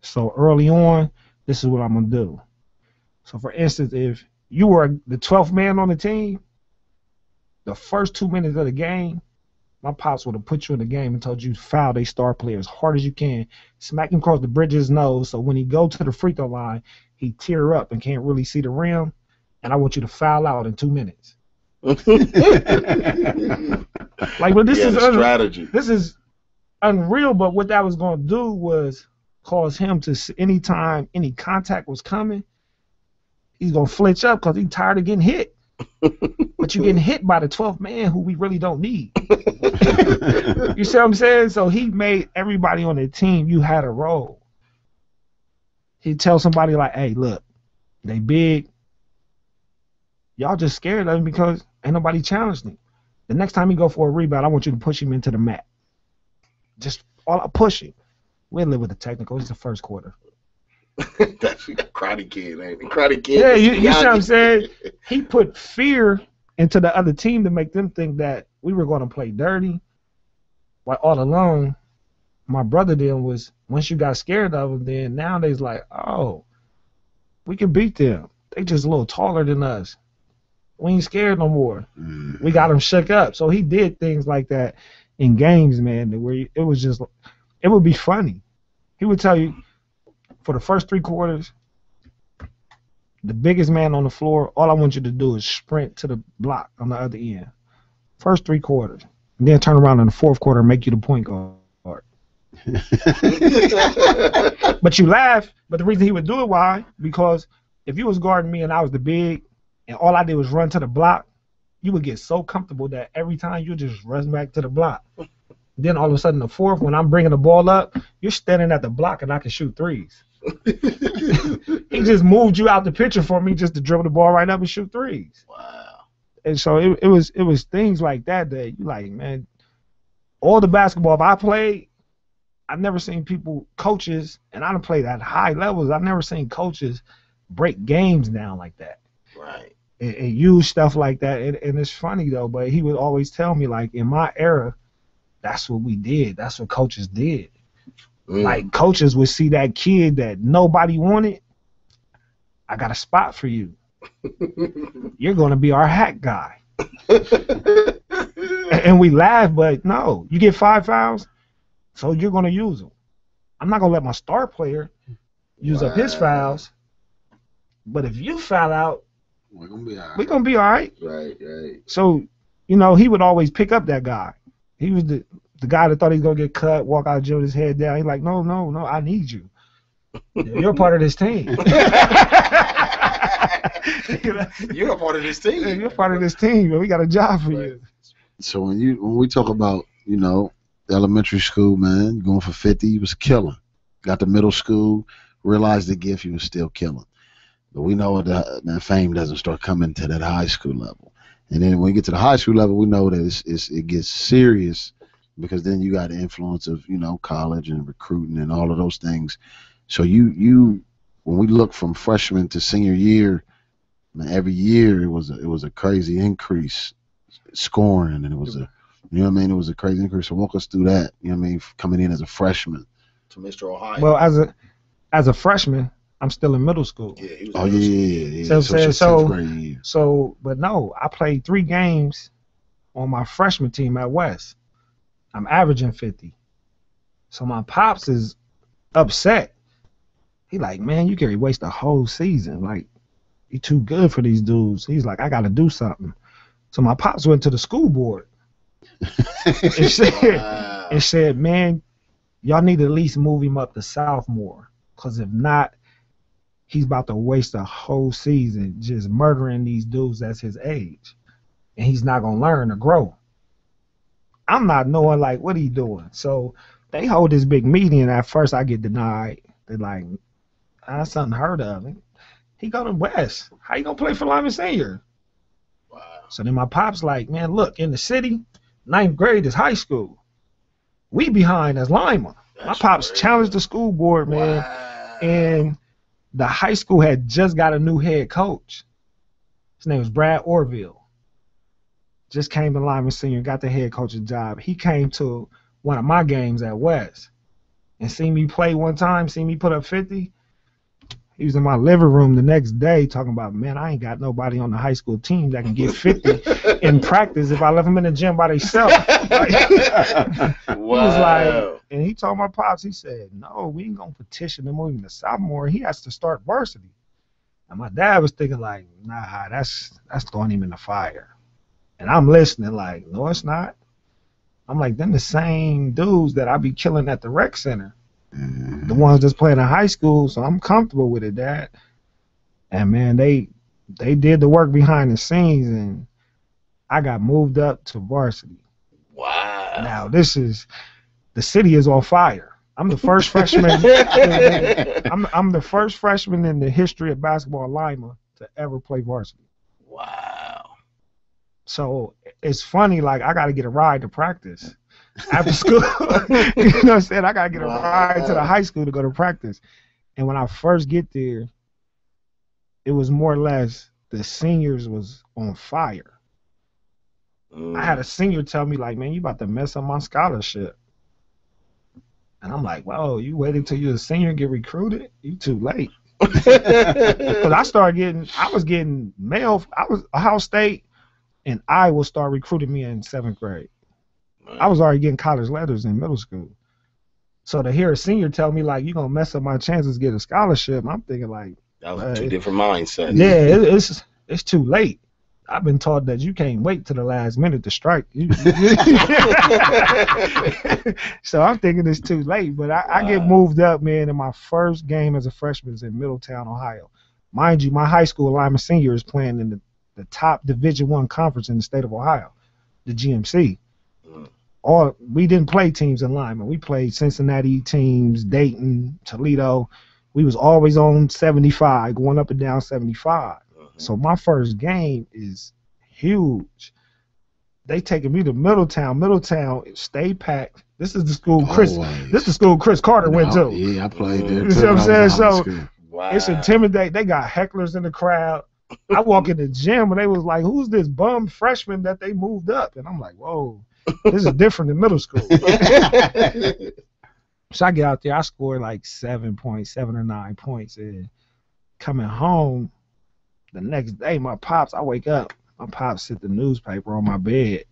So early on, this is what I'm going to do. So, for instance, if you were the 12th man on the team, the first 2 minutes of the game, my pops would have put you in the game and told you to foul they star player as hard as you can, smack him across the bridge of his nose, so when he go to the free throw line, he tear up and can't really see the rim, and I want you to foul out in 2 minutes. Like, but this is strategy. This is unreal, but what that was going to do was cause him to, anytime any contact was coming, he's going to flinch up because he's tired of getting hit. But you're getting hit by the 12th man who we really don't need. You see what I'm saying? So he made everybody on the team, you had a role. He'd tell somebody like, hey, look, they big. Y'all just scared of him because ain't nobody challenged him. The next time he go for a rebound, I want you to push him into the mat. Just all push him. We'll live with the technical. It's the first quarter. That's Karate Kid, ain't it? Karate Kid. Yeah, you see what I'm saying? He put fear into the other team to make them think that we were going to play dirty. While all along, my brother then was, once you got scared of them, then nowadays like, oh, we can beat them. They just a little taller than us. We ain't scared no more. We got them shook up. So he did things like that in games, man, where it was just, it would be funny. He would tell you, for the first 3 quarters, the biggest man on the floor, all I want you to do is sprint to the block on the other end. First 3 quarters. And then turn around in the 4th quarter and make you the point guard. But you laugh, but the reason he would do it, why? Because if you was guarding me and I was the big, and all I did was run to the block, you would get so comfortable that every time you just run back to the block. Then all of a sudden, the fourth, when I'm bringing the ball up, you're standing at the block and I can shoot threes. He just moved you out the picture for me just to dribble the ball right up and shoot threes. Wow. And so it was things like that you like, man, all the basketball I played, I've never seen coaches, and I done played at high levels, I've never seen coaches break games down like that. Right. And use stuff like that. And it's funny though, but he would always tell me, like, in my era, that's what we did. That's what coaches did. Like, coaches would see that kid that nobody wanted. I got a spot for you. You're going to be our hack guy. And we laugh, but no, you get 5 fouls, so you're going to use them. I'm not going to let my star player use up his fouls. But if you foul out, we're going to be all right. Right, right. So, you know, he would always pick up that guy. He was the guy that thought he was going to get cut, walk out of jail with his head down. He's like, no, I need you. You're part of this team. You're a part of this team. You're part of this team. Man. We got a job for you. So when we talk about, you know, elementary school, man, going for 50, he was killing. Got to middle school, realized the gift, he was still killing. But we know that fame doesn't start coming to that high school level. And then when we get to the high school level, we know that it gets serious, because then you got the influence of, you know, college and recruiting and all of those things. So you when we look from freshman to senior year, man, every year it was a crazy increase scoring, and it was you know what I mean, it was a crazy increase. So walk us through that, you know what I mean, coming in as a freshman to Mr. Ohio. Well, as a freshman, I'm still in middle school. Yeah, he was So, but no, I played 3 games on my freshman team at West. I'm averaging 50. So my pops is upset. He like, man, you can't waste a whole season. Like, you too good for these dudes. He's like, I got to do something. So my pops went to the school board and said, man, y'all need to at least move him up to sophomore, because if not, he's about to waste a whole season just murdering these dudes that's his age, and he's not gonna learn or grow. I'm not knowing, like, what he doing. So they hold this big meeting, and at first I get denied. They're like, that's unheard of. He go to West. How you gonna play for Lyman Senior? Wow. So then my pop's like, man, look, in the city, 9th grade is high school. We behind as Lima. My pops challenged the school board, man, and the high school had just got a new head coach. His name was Brad Orville. Just came to Lyman Senior, got the head coach's job. He came to one of my games at West and seen me play one time, seen me put up 50. He was in my living room the next day talking about, man, I ain't got nobody on the high school team that can get 50 in practice if I left them in the gym by themselves. Wow. He was like, and he told my pops, he said, no, we ain't going to petition to move him to sophomore. He has to start varsity. And my dad was thinking like, nah, that's throwing him in the fire. And I'm listening like, no, it's not. I'm like, then the same dudes that I be killing at the rec center, the ones that's playing in high school, so I'm comfortable with it, Dad. And man, they did the work behind the scenes, and I got moved up to varsity. Wow. Now the city is on fire. I'm the first freshman. I'm the first freshman in the history of basketball in Lima to ever play varsity. Wow. So it's funny, like, I got to get a ride to practice after school. You know what I'm saying? I got to get a ride to the high school to go to practice. And when I first get there, it was more or less the seniors was on fire. I had a senior tell me, like, man, you about to mess up my scholarship. And I'm like, whoa, you waited till you're a senior and get recruited? You too late. Because I was getting mail. I was Ohio State, and Iowa started recruiting me in 7th grade. I was already getting college letters in middle school. So to hear a senior tell me, like, you're going to mess up my chances to get a scholarship, I'm thinking, like, that was two different mindsets. Yeah, it's too late. I've been taught that you can't wait to the last minute to strike. So I'm thinking it's too late. But I get moved up, man, and my first game as a freshman is in Middletown, Ohio. Mind you, my high school Lima Senior is playing in the top Division I conference in the state of Ohio, the GMC. We didn't play teams in Lima. We played Cincinnati teams, Dayton, Toledo. We was always on 75, going up and down 75. So my first game is huge. They taking me to Middletown. Middletown stay packed. This is the school Chris. This is the school Chris Carter went to. Yeah, I played there. You see what I'm saying? So Wow. it's intimidating. They got hecklers in the crowd. I walk in the gym and they was like, "Who's this bum freshman that they moved up?" And I'm like, "Whoa, this is different than middle school." So I get out there. I scored like 7 or 9 points. And coming home the next day, I wake up. My pops hit the newspaper on my bed.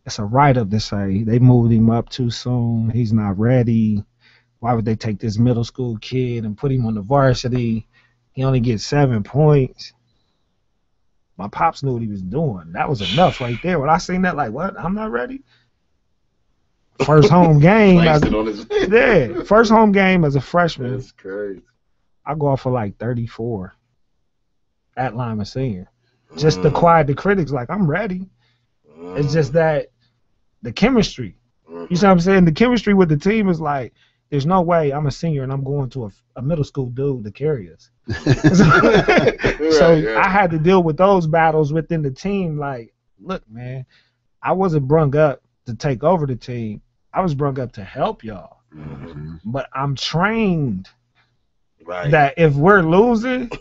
It's a write-up that say they moved him up too soon. He's not ready. Why would they take this middle school kid and put him on the varsity? He only gets 7 points. My pops knew what he was doing. That was enough right there. When I seen that, like, what? I'm not ready? First home game. First home game as a freshman. That's crazy. I go off for like 34 at Lima Senior. Just to quiet the critics, like, I'm ready. It's just that the chemistry. You see what I'm saying? The chemistry with the team is like, there's no way I'm a senior and I'm going to a middle school dude to carry us. So I had to deal with those battles within the team. Like, look, man, I wasn't brung up to take over the team. I was brung up to help y'all. But I'm trained that if we're losing,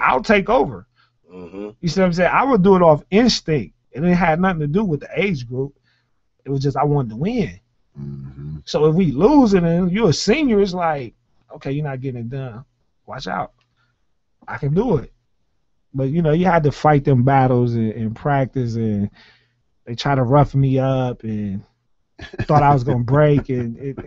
I'll take over. You see what I'm saying? I would do it off instinct. And it had nothing to do with the age group. It was just I wanted to win. So if we losing and you're a senior, it's like, okay, you're not getting it done. Watch out. I can do it. But, you know, you had to fight them battles in practice, and they try to rough me up and thought I was going to break. And it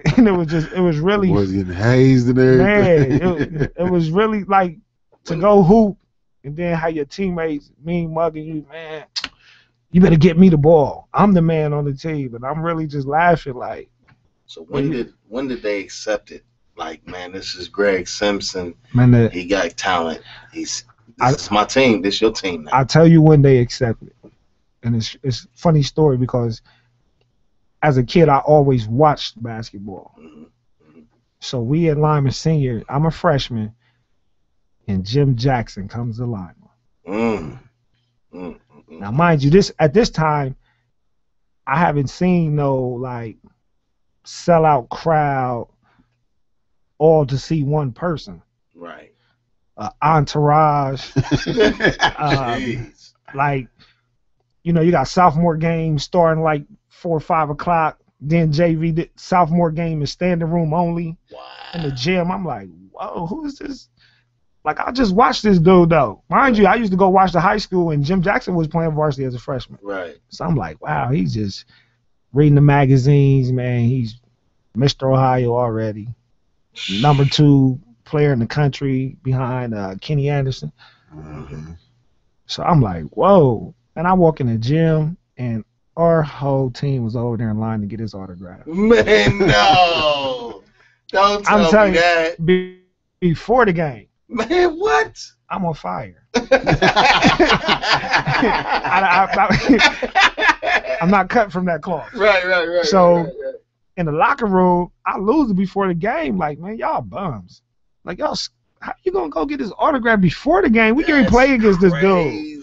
was really. Was getting hazed and everything. Man, it was really like to go hoop and then have your teammates mean mugging you, man. You better get me the ball. I'm the man on the team, and I'm really just laughing like. So when did they accept it? Like, man, this is Greg Simpson. Man, he got talent. This is my team. This your team now. I'll tell you when they accepted it. And it's a funny story because as a kid, I always watched basketball. So we at Lima Senior, I'm a freshman, and Jim Jackson comes to Lima. Now, mind you, at this time, I haven't seen no like sellout crowd all to see one person. Right. Entourage. Like, you know, you got sophomore games starting like 4 or 5 o'clock. Then JV sophomore game is standing room only. Wow. In the gym. I'm like, whoa, who is this? Like, I just watched this dude, though. Mind you, I used to go watch the high school, and Jim Jackson was playing varsity as a freshman. Right. So I'm like, wow, he's just reading the magazines, man. He's Mr. Ohio already. Number 2 player in the country behind Kenny Anderson. So I'm like, whoa. And I walk in the gym, and our whole team was over there in line to get his autograph. Man, no. Don't tell me that. Before the game. Man, what? I'm on fire. I'm not cut from that cloth. Right. So in the locker room, I lose it before the game. Like, man, y'all bums. Like, y'all, how you gonna go get his autograph before the game? We can't play against this dude.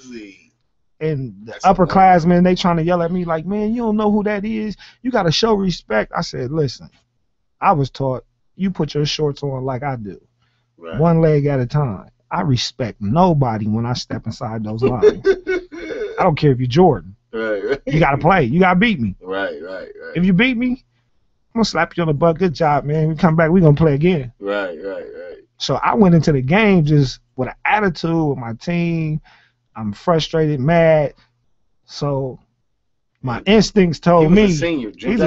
And the upperclassmen, they trying to yell at me like, man, you don't know who that is. You got to show respect. I said, listen, I was taught you put your shorts on like I do. Right. One leg at a time. I respect nobody when I step inside those lines. I don't care if you're Jordan. Right. You got to play. You got to beat me. Right. If you beat me, I'm going to slap you on the butt. Good job, man. We come back, we're going to play again. Right. So I went into the game just with an attitude with my team. I'm frustrated, mad. So my instincts told me. He's a senior. Jim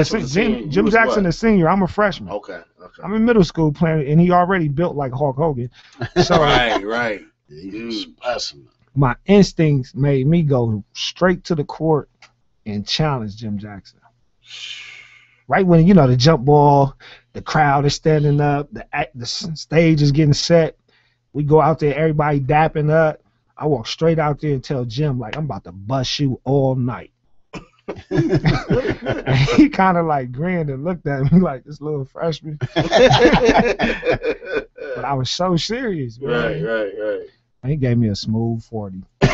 Jackson, a senior. I'm a freshman. Okay. I'm in middle school playing, and he already built like Hulk Hogan. So right. My instincts made me go straight to the court and challenge Jim Jackson. Right when, you know, the jump ball, the crowd is standing up, the stage is getting set. We go out there, everybody dapping up. I walk straight out there and tell Jim, like, I'm about to bust you all night. And he kind of like grinned and looked at me like this little freshman. But I was so serious, man. Right. He gave me a smooth 40. He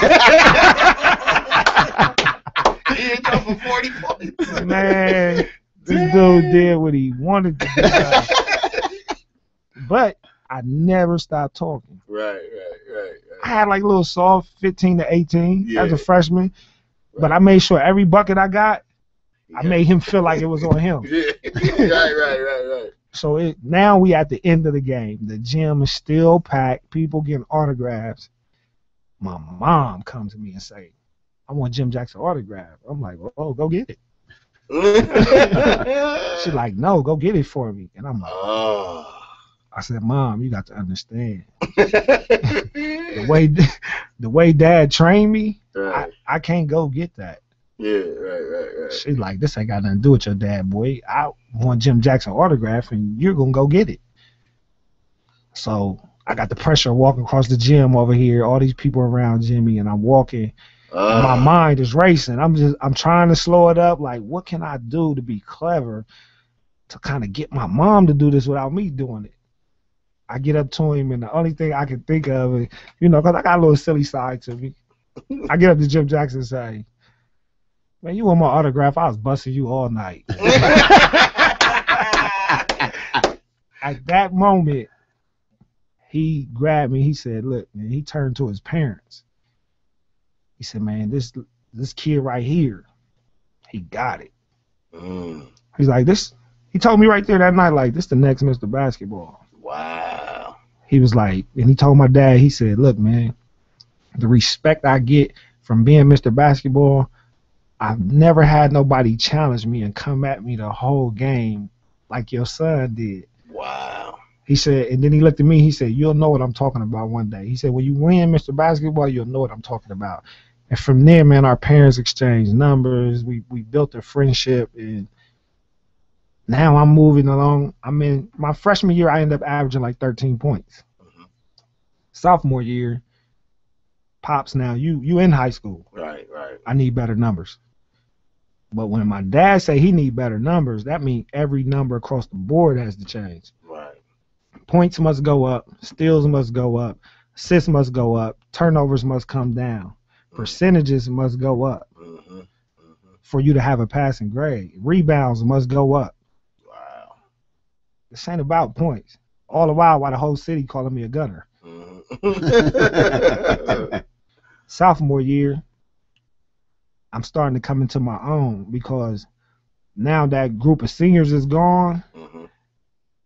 hit you for 40 points. Man, this dude did what he wanted to do. But I never stopped talking. Right. I had like a little soft 15 to 18 as Yeah. a freshman. But I made sure every bucket I got, I made him feel like it was on him. Yeah. Right. So now we at the end of the game. The gym is still packed. People getting autographs. My mom comes to me and say, I want Jim Jackson autograph. I'm like, oh, go get it. She's like, no, go get it for me. And I'm like, Oh. I said, Mom, you got to understand. The way Dad trained me, Right. I can't go get that. Yeah, right. She's like, this ain't got nothing to do with your dad, boy. I want Jim Jackson autograph, and you're going to go get it. So I got the pressure of walking across the gym over here, all these people around Jimmy, and I'm walking. And my mind is racing. I'm trying to slow it up. Like, what can I do to be clever to kind of get my mom to do this without me doing it? I get up to him, and the only thing I can think of is, because I got a little silly side to me. I get up to Jim Jackson and say, man, you want my autograph? I was busting you all night. At that moment, he grabbed me. He said, look, man, he turned to his parents. He said, man, this kid right here, he got it. He's like, he told me right there that night, like, this the next Mr. Basketball. Wow. He was like, and he told my dad, he said, look, man, the respect I get from being Mr. Basketball, I've never had nobody challenge me and come at me the whole game like your son did. Wow. He said, and then he looked at me, he said, you'll know what I'm talking about one day. He said, when you win Mr. Basketball, you'll know what I'm talking about. And from there, man, our parents exchanged numbers. We built a friendship, and now I'm moving along. I mean, my freshman year, I ended up averaging like 13 points. Sophomore year, Pops, now you in high school. Right. I need better numbers. But when my dad say he need better numbers, that means every number across the board has to change. Right. Points must go up, steals must go up, assists must go up, turnovers must come down, percentages must go up for you to have a passing grade. Rebounds must go up. Wow. This ain't about points. All the while the whole city calling me a gunner. Sophomore year, I'm starting to come into my own because now that group of seniors is gone.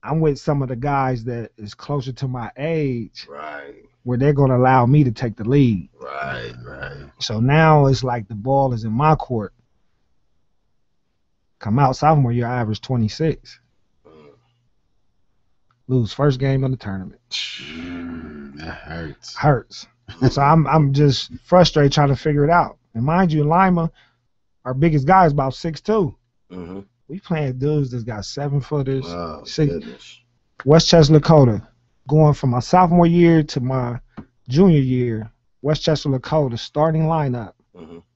I'm with some of the guys that is closer to my age, Right. where they're going to allow me to take the lead. Right. So now it's like the ball is in my court. Come out sophomore year, I averaged 26. Lose first game of the tournament. That hurts. Hurts. So I'm just frustrated trying to figure it out. And mind you, in Lima, our biggest guy is about 6'2". We playing dudes that's got 7-footers. Oh, six. goodness. Westchester, Lakota, going from my sophomore year to my junior year, Westchester, Lakota starting lineup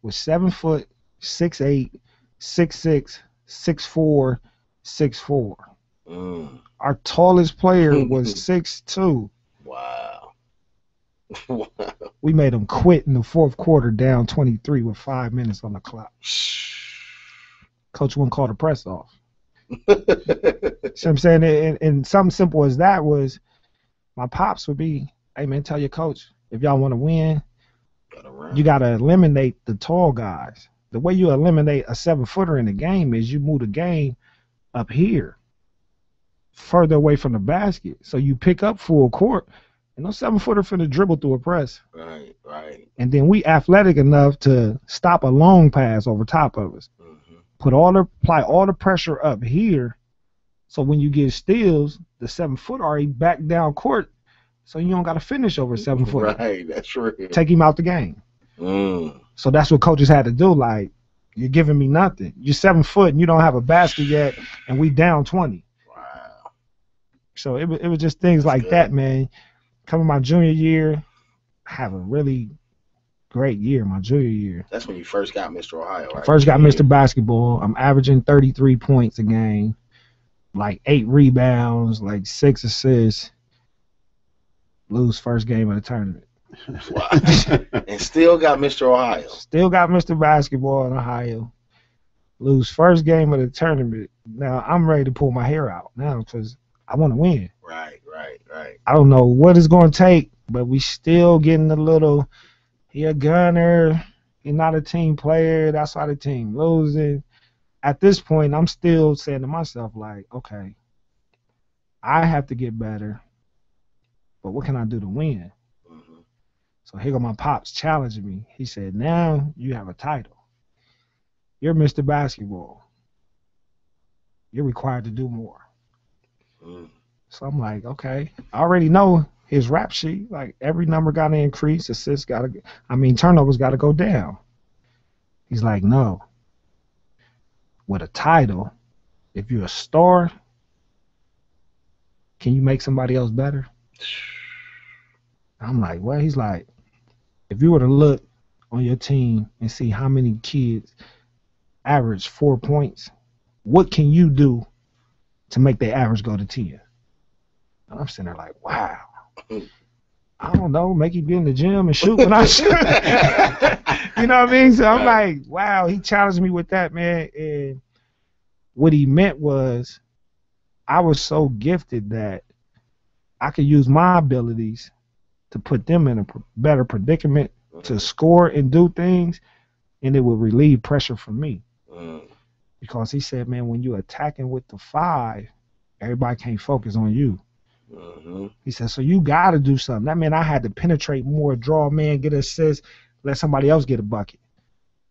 was 7 foot, 6'8", 6'6", 6'4", 6'4". Our tallest player was 6'2". Wow. We made them quit in the fourth quarter down 23 with 5 minutes on the clock. Coach wouldn't call the press off. See what I'm saying? And something simple as that was my pops would be, hey, man, tell your coach, if y'all want to win, you got to eliminate the tall guys. The way you eliminate a 7-footer in the game is you move the game up here, further away from the basket. So you pick up full court, and no 7-footer finna dribble through a press. Right. And then we athletic enough to stop a long pass over top of us. Apply all the pressure up here, so when you get steals, the 7-footer already back down court, so you don't got to finish over a 7-footer. Right, that's right. Take him out the game. So that's what coaches had to do. Like, you're giving me nothing. You're 7 foot and you don't have a basket yet, and we down 20. Wow. So it was just things like that, man. Coming my junior year, I have a really great year. My junior year, That's when you first got Mr. Ohio, right? first got Mr. Basketball. I'm averaging 33 points a game, like 8 rebounds, like 6 assists. Lose first game of the tournament. Wow. And still got Mr. Ohio. Still got Mr. Basketball in Ohio. Lose first game of the tournament. Now I'm ready to pull my hair out now because I want to win. Right. I don't know what it's going to take, but we still getting a little. He a gunner. He not a team player. That's why the team losing. At this point, I'm still saying to myself, like, okay, I have to get better, but what can I do to win? Mm-hmm. So here go my pops challenging me. He said, now you have a title. You're Mr. Basketball. You're required to do more. Mm. So I'm like, okay. I already know his rap sheet. Like every number got to increase. Assists got to, turnovers got to go down. He's like, no. With a title, if you're a star, can you make somebody else better? I'm like, well, he's like, if you were to look on your team and see how many kids average 4 points, what can you do to make their average go to 10? And I'm sitting there like, wow. I don't know, make him get in the gym and shoot when I shoot. You know what I mean? So I'm like, wow, he challenged me with that, man. And what he meant was I was so gifted that I could use my abilities to put them in a better predicament to score and do things, and it would relieve pressure from me. Because he said, man, when you're attacking with the 5, everybody can't focus on you. Mm-hmm. He said, so you got to do something. That meant I had to penetrate more, draw man, get an assist, let somebody else get a bucket.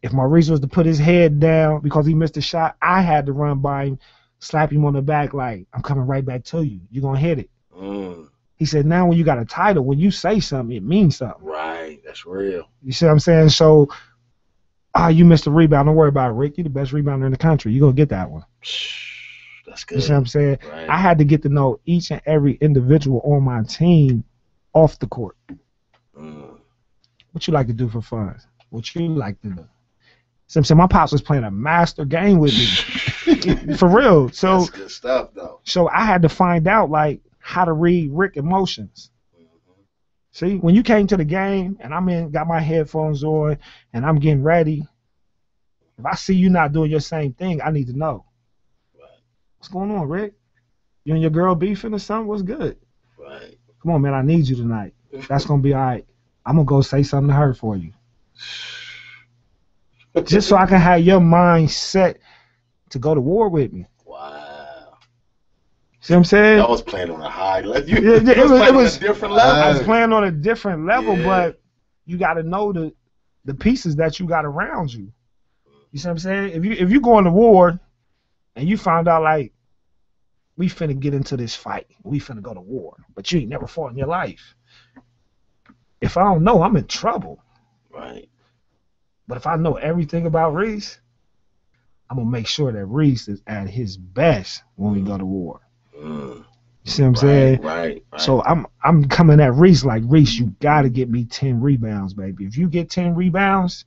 If Reese was to put his head down because he missed a shot, I had to run by him, slap him on the back like, I'm coming right back to you. You're going to hit it. Mm. He said, now when you got a title, when you say something, it means something. Right. That's real. You see what I'm saying? So, you missed a rebound. Don't worry about it, Rick. You're the best rebounder in the country. You're going to get that one. That's good. You see what I'm saying? Right. I had to get to know each and every individual on my team off the court. Mm. What you like to do for fun? What you like to do? So I'm saying my pops was playing a master game with me. For real. So that's good stuff, though. So I had to find out, like, how to read Rick emotions. Mm-hmm. See, when you came to the game and got my headphones on and I'm getting ready, if I see you not doing your same thing, I need to know. Right. What's going on, Rick? You and your girl beefing or something? What's good? Right. Come on, man, I need you tonight. That's going to be all right. I'm going to go say something to her for you. Just so I can have your mind set to go to war with me. Wow. See what I'm saying? I was playing on a high level. It was a different level. I was playing on a different level, Yeah. but you got to know the pieces that you got around you. You see what I'm saying? If you go into war and you found out, like, we finna get into this fight, we finna go to war, but you ain't never fought in your life. If I don't know, I'm in trouble. Right. But if I know everything about Reese, I'm gonna make sure that Reese is at his best when we go to war. Mm. You see what I'm saying? Right. So I'm coming at Reese like, Reese, you gotta get me 10 rebounds, baby. If you get 10 rebounds,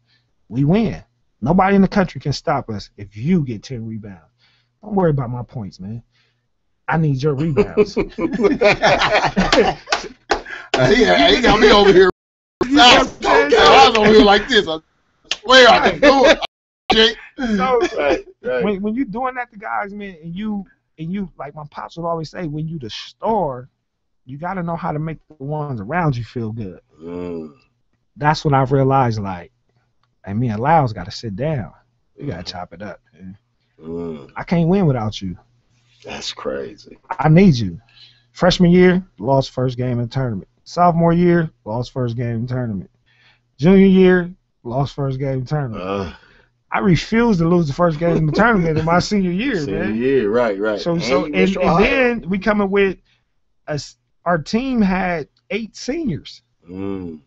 we win. Nobody in the country can stop us if you get 10 rebounds. Don't worry about my points, man. I need your rebounds. He got me over here. I was over here like this. I swear I can do it. So, Right. when you doing that to guys, man, and you like my pops would always say, when you the star, you got to know how to make the ones around you feel good. Mm. That's when I realized, like, hey, me and Lyles got to sit down. We got to chop it up, man. Mm. I can't win without you. That's crazy. I need you. Freshman year, lost first game in the tournament. Sophomore year, lost first game in the tournament. Junior year, lost first game in the tournament. I refused to lose the first game in the tournament in my senior year, man. Senior year, right. So and then we coming with our team had 8 seniors. Mm.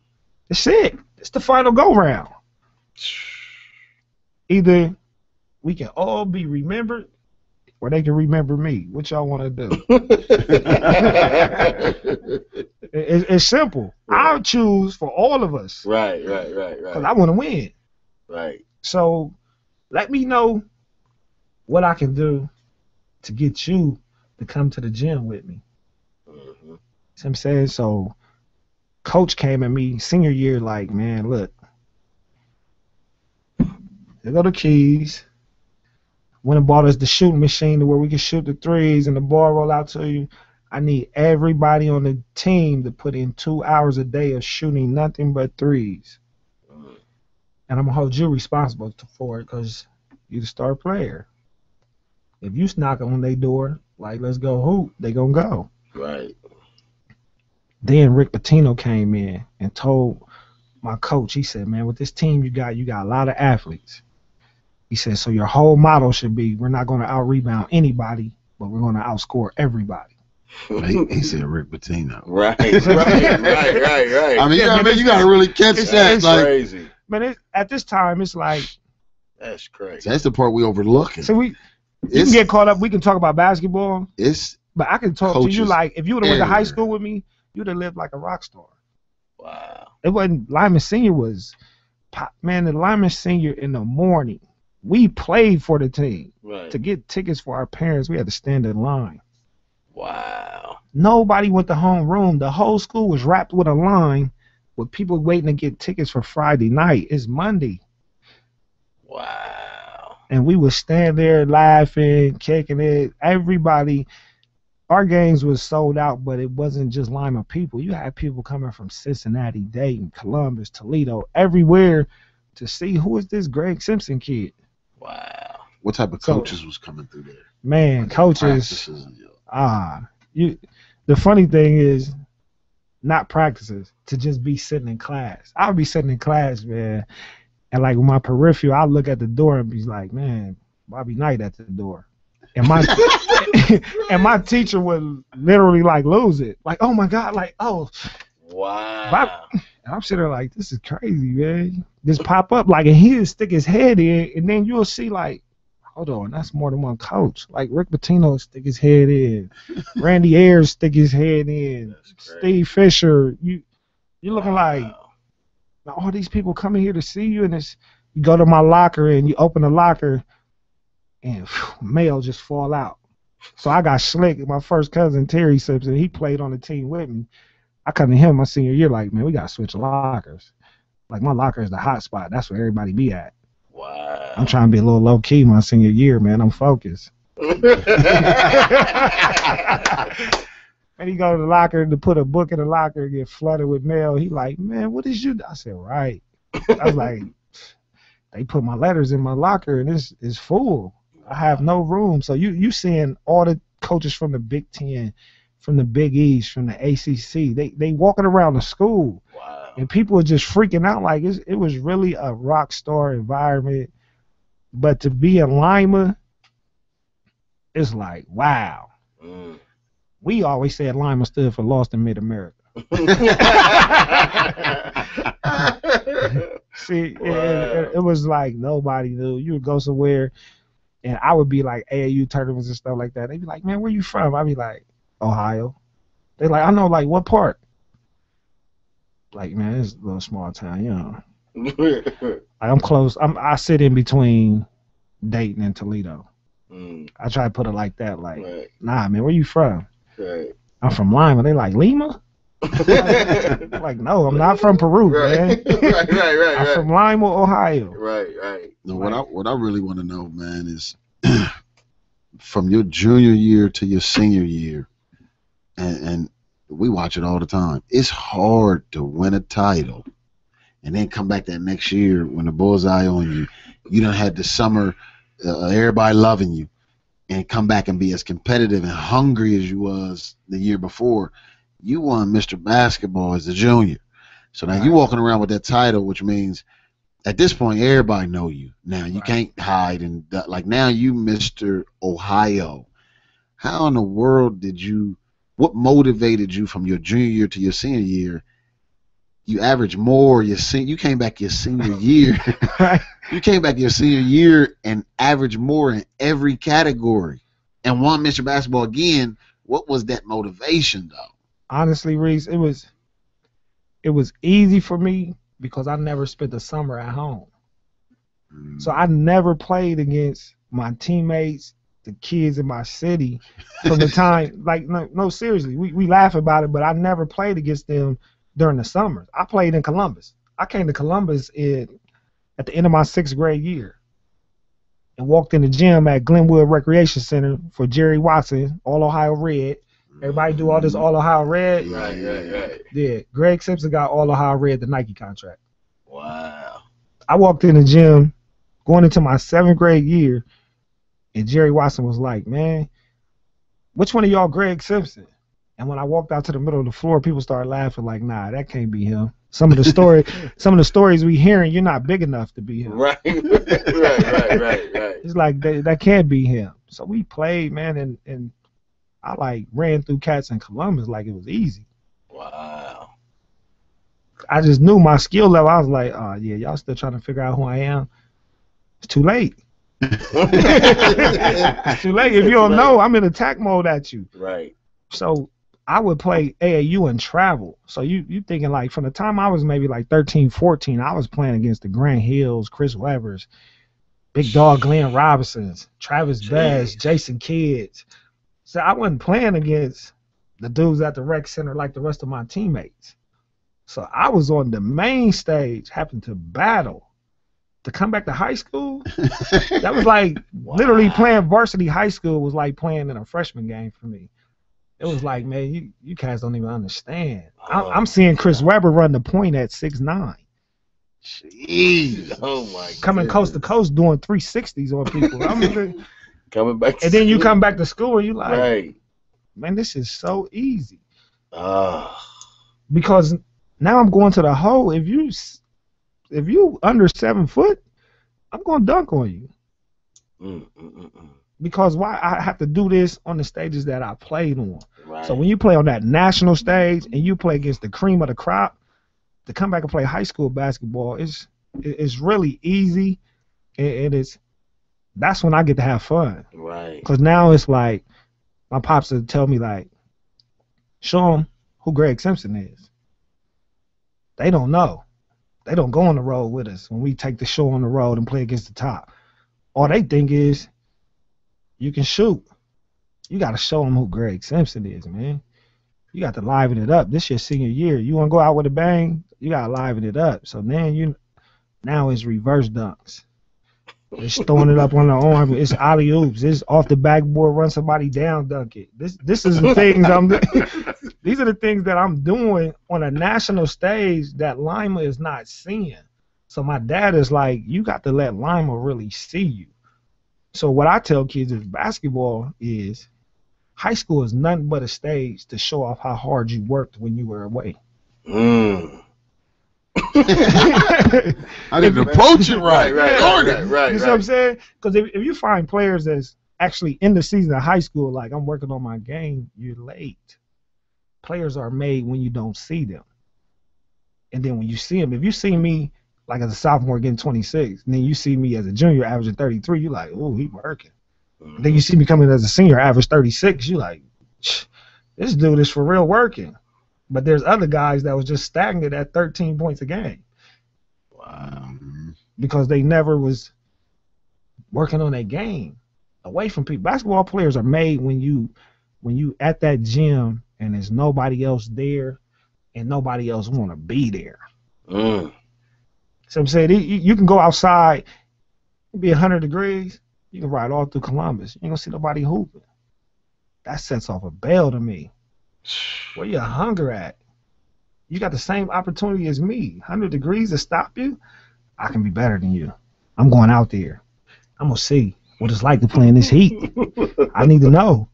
That's it. It's the final go round. Either we can all be remembered or they can remember me. What y'all want to do? It's simple. Right. I'll choose for all of us Right. because I want to win. Right. So let me know what I can do to get you to come to the gym with me. Mhm. See what I'm saying? So coach came at me senior year like, man, look, there go the keys. Went and bought us the shooting machine to where we can shoot the threes and the ball roll out to you. I need everybody on the team to put in 2 hours a day of shooting nothing but threes. Mhm. And I'm going to hold you responsible for it because you're the star player. If you knock on their door, like, let's go hoop, they going to go. Right. Then Rick Pitino came in and told my coach, he said, man, with this team you got a lot of athletes. He said, so your whole motto should be, we're not going to out-rebound anybody, but we're going to outscore everybody. He said Rick Pitino. Right. I mean, Yeah, man, you got to really catch it's- that. it's Like, Crazy. Man, at this time, it's like, That's crazy. that's the part we overlooking. so you can It's get caught up. We can talk about basketball, it's but I can talk to you Coaches like, if you would have went to high everywhere. school with me, you'd have lived like a rock star. Wow. It wasn't, Lyman Senior was, man, the Lyman Senior in the morning, we played for the team. Right. To get tickets for our parents, we had to stand in line. Wow. Nobody went to homeroom. The whole school was wrapped with a line with people waiting to get tickets for Friday night. It's Monday. Wow. And we would stand there laughing, kicking it. Everybody, our games was sold out, but it wasn't just Lima people. You had people coming from Cincinnati, Dayton, Columbus, Toledo, everywhere to see who is this Greg Simpson kid. Wow. what type of So- coaches was coming through there? Man, coaches, Practices and, the funny thing is, not practices, to just be sitting in class. I would be sitting in class, man, and like with my peripheral, I look at the door and be like, man, Bobby Knight at the door. And my and my teacher would literally like lose it. Like, oh my God, like, oh. Wow. And I'm sitting there like, this is crazy, man. Just pop up like, and he'll stick his head in, and then you'll see like, hold on, that's more than one coach. Like Rick Pitino stick his head in, Randy Ayers stick his head in, That's crazy. Steve Fisher. You're looking like, Wow. now all these people coming here to see you, and it's, you go to my locker and you open the locker, and mail just fall out. So I got slick. My first cousin Terry Simpson, he played on the team with me. I come to him my senior year like, man, we gotta switch lockers. Like my locker is the hot spot. That's where everybody be at. Wow. I'm trying to be a little low key my senior year, man. I'm focused. And he go to the locker to put a book in the locker and get flooded with mail. He like, man, what did you do? I said, right. I was like, they put my letters in my locker and it's full. I have no room. So you seeing all the coaches from the Big Ten, from the Big East, from the ACC, they walking around the school. Wow. And people are just freaking out like it was really a rock star environment. But to be in Lima, it's like, wow. Mm. We always said Lima stood for Lost in Mid-America. See, it was like nobody knew. You would go somewhere, and I would be like AAU tournaments and stuff like that. They'd be like, man, where you from? I'd be like, Ohio. They like, I know, like, what part? Like, man, it's a little small town, you know. Like, I'm close. I sit in between Dayton and Toledo. Mm. I try to put it like that. Like, Right. nah, man, where you from? Right. I'm from Lima. They like, Lima? I'm like, no, I'm not from Peru, man. Right. I'm from Lima, Ohio. Right. no, what I really want to know, man, is from your junior year to your senior year, and we watch it all the time. It's hard to win a title and then come back that next year when the bullseye on you. You done had the summer, everybody loving you, and come back and be as competitive and hungry as you was the year before. You won Mr. Basketball as a junior. So now you walking around with that title, which means at this point everybody know you. Now you can't hide, and like now you Mr. Ohio. How in the world what motivated you from your junior year to your senior year? You averaged more you came back your senior year. Right. You came back your senior year and averaged more in every category and won Mr. Basketball again. What was that motivation, though? Honestly, Reese, it was easy for me because I never spent the summer at home. So I never played against my teammates, the kids in my city from the time, like, no, seriously, we laugh about it, but I never played against them during the summers. I played in Columbus. I came to Columbus at the end of my 6th grade year and walked in the gym at Glenwood Recreation Center for Jerry Watson, All Ohio Red. Everybody do all this All Ohio Red. Right. Yeah, Greg Simpson got All Ohio Red, the Nike contract. Wow. I walked in the gym going into my 7th grade year, and Jerry Watson was like, man, which one of y'all Greg Simpson? And when I walked out to the middle of the floor, people started laughing like, nah, that can't be him. Some of the stories we hearing, you're not big enough to be him. Right. It's like that can't be him. So we played, man, and I like ran through cats in Columbus like it was easy. Wow. I just knew my skill level. I was like, oh yeah, y'all still trying to figure out who I am. It's too late. It's too late. If you don't know, I'm in attack mode at you. Right. So I would play AAU and travel. So you thinking like from the time I was maybe like 13, 14, I was playing against the Grant Hills, Chris Webbers, Big Dog Glenn Robinsons, Travis Best, Jason Kidd. So I wasn't playing against the dudes at the rec center like the rest of my teammates. So I was on the main stage, having to battle. To come back to high school, that was like literally playing varsity high school was like playing in a freshman game for me. It was like, man, you guys don't even understand. I'm seeing Chris Webber run the point at 6'9". Jeez. Oh my. Coming coast to coast doing 360s on people. Coming back. And then you come back to school and you like, right. Man, this is so easy. Because now I'm going to the hole. If you under 7 foot, I'm gonna dunk on you. Because why I have to do this on the stages that I played on. Right. So when you play on that national stage and you play against the cream of the crop, to come back and play high school basketball it's really easy, and that's when I get to have fun. Right. Because now it's like my pops would tell me like, show them who Greg Simpson is. They don't know. They don't go on the road with us when we take the show on the road and play against the top. All they think is you can shoot. You got to show them who Greg Simpson is, man. You got to liven it up. This your senior year. You want to go out with a bang? You got to liven it up. So then now it's reverse dunks. It's throwing it up on the arm. It's alley oops. It's off the backboard, run somebody down, dunk it. This is the things these are the things that I'm doing on a national stage that Lima is not seeing. So my dad is like, you got to let Lima really see you. So what I tell kids is basketball is high school is nothing but a stage to show off how hard you worked when you were away. I didn't approach it right. Right. You know what I'm saying? Because if you find players that's actually in the season of high school, like I'm working on my game, you're late. Players are made when you don't see them. And then when you see them, if you see me like as a sophomore getting 26, and then you see me as a junior averaging 33, you're like, oh, he working. Then you see me coming as a senior average 36, you're like, this dude is for real working. But there's other guys that was just stagnant at 13 points a game. Wow. Because they never was working on their game away from people. Basketball players are made when you at that gym and there's nobody else there and nobody else want to be there. So I'm saying you can go outside, it'll be 100 degrees, you can ride all through Columbus. You ain't gonna see nobody hooping. That sets off a bell to me. Where your hunger at? You got the same opportunity as me. 100 degrees to stop you? I can be better than you. I'm going out there. I'm going to see what it's like to play in this heat. I need to know.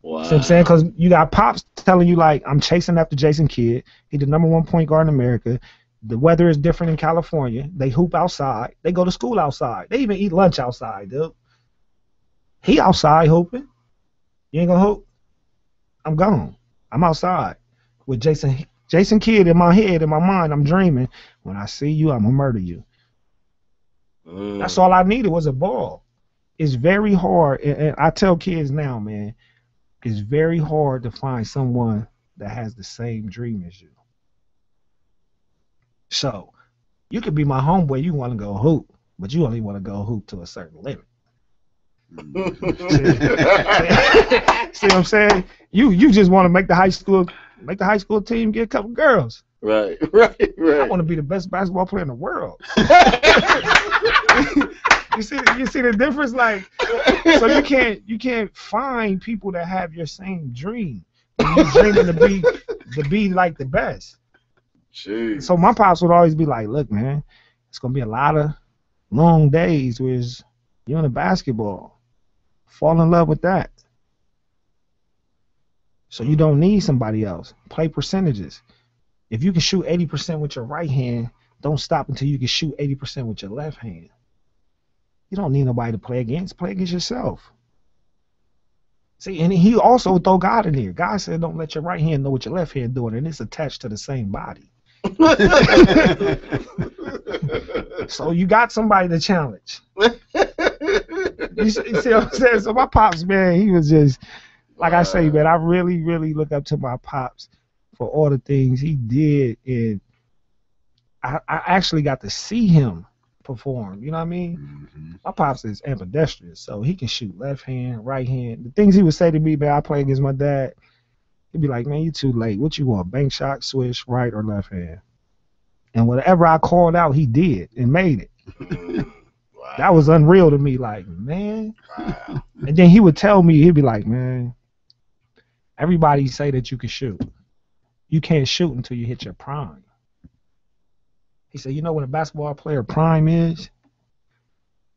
Wow. See what I'm saying? Because you got Pops telling you, like, I'm chasing after Jason Kidd. He's the #1 point guard in America. The weather is different in California. They hoop outside. They go to school outside. They even eat lunch outside, dude. He outside hooping. You ain't going to hoop? I'm gone. I'm outside with Jason Kidd in my head, in my mind. I'm dreaming. When I see you, I'm going to murder you. That's all I needed was a ball. It's very hard. And I tell kids now, man, it's very hard to find someone that has the same dream as you. So you could be my homeboy, you want to go hoop, but you only want to go hoop to a certain limit. See what I'm saying? You just want to make the high school team, get a couple girls. Right. I want to be the best basketball player in the world. You see the difference? Like, so you can't find people that have your same dream. You're dreaming to be like the best. Jeez. So my pops would always be like, look, man, it's gonna be a lot of long days where you're into basketball. Fall in love with that. So you don't need somebody else. Play percentages. If you can shoot 80% with your right hand, don't stop until you can shoot 80% with your left hand. You don't need nobody to play against. Play against yourself. See, and he also throw God in here. God said, don't let your right hand know what your left hand doing, and it's attached to the same body. So you got somebody to challenge. You see what I'm saying? So my pops, man, he was just, like I say, man, I really, really look up to my pops for all the things he did. And I actually got to see him perform. You know what I mean? Mm-hmm. My pops is ambidextrous, so he can shoot left hand, right hand. The things he would say to me, man, I play against my dad. He'd be like, man, you too late. What you want, bank shot, swish, right or left hand? And whatever I called out, he did and made it. Wow. That was unreal to me. Like, man. Wow. And then he would tell me, he'd be like, man, everybody say that you can shoot. You can't shoot until you hit your prime. He said, you know what a basketball player prime is?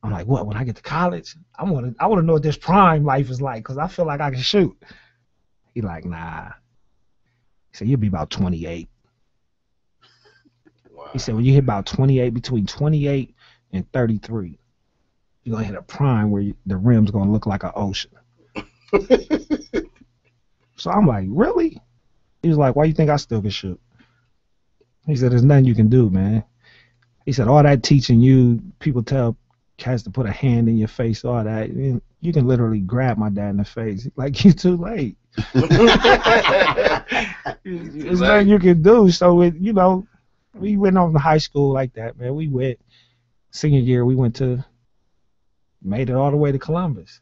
I'm like, what? When I get to college, I want to know what this prime life is like because I feel like I can shoot. He like, nah. He said, you'll be about 28. Wow. He said, when you hit about 28, between 28 and 33, you're going to hit a prime where the rim's going to look like an ocean. So I'm like, really? He was like, why you think I still can shoot? He said, there's nothing you can do, man. He said, all that teaching you, people tell cats to put a hand in your face, all that. You can literally grab my dad in the face. Like, you too late. There's nothing you can do. So, we went on to high school like that, man. We went, senior year, made it all the way to Columbus.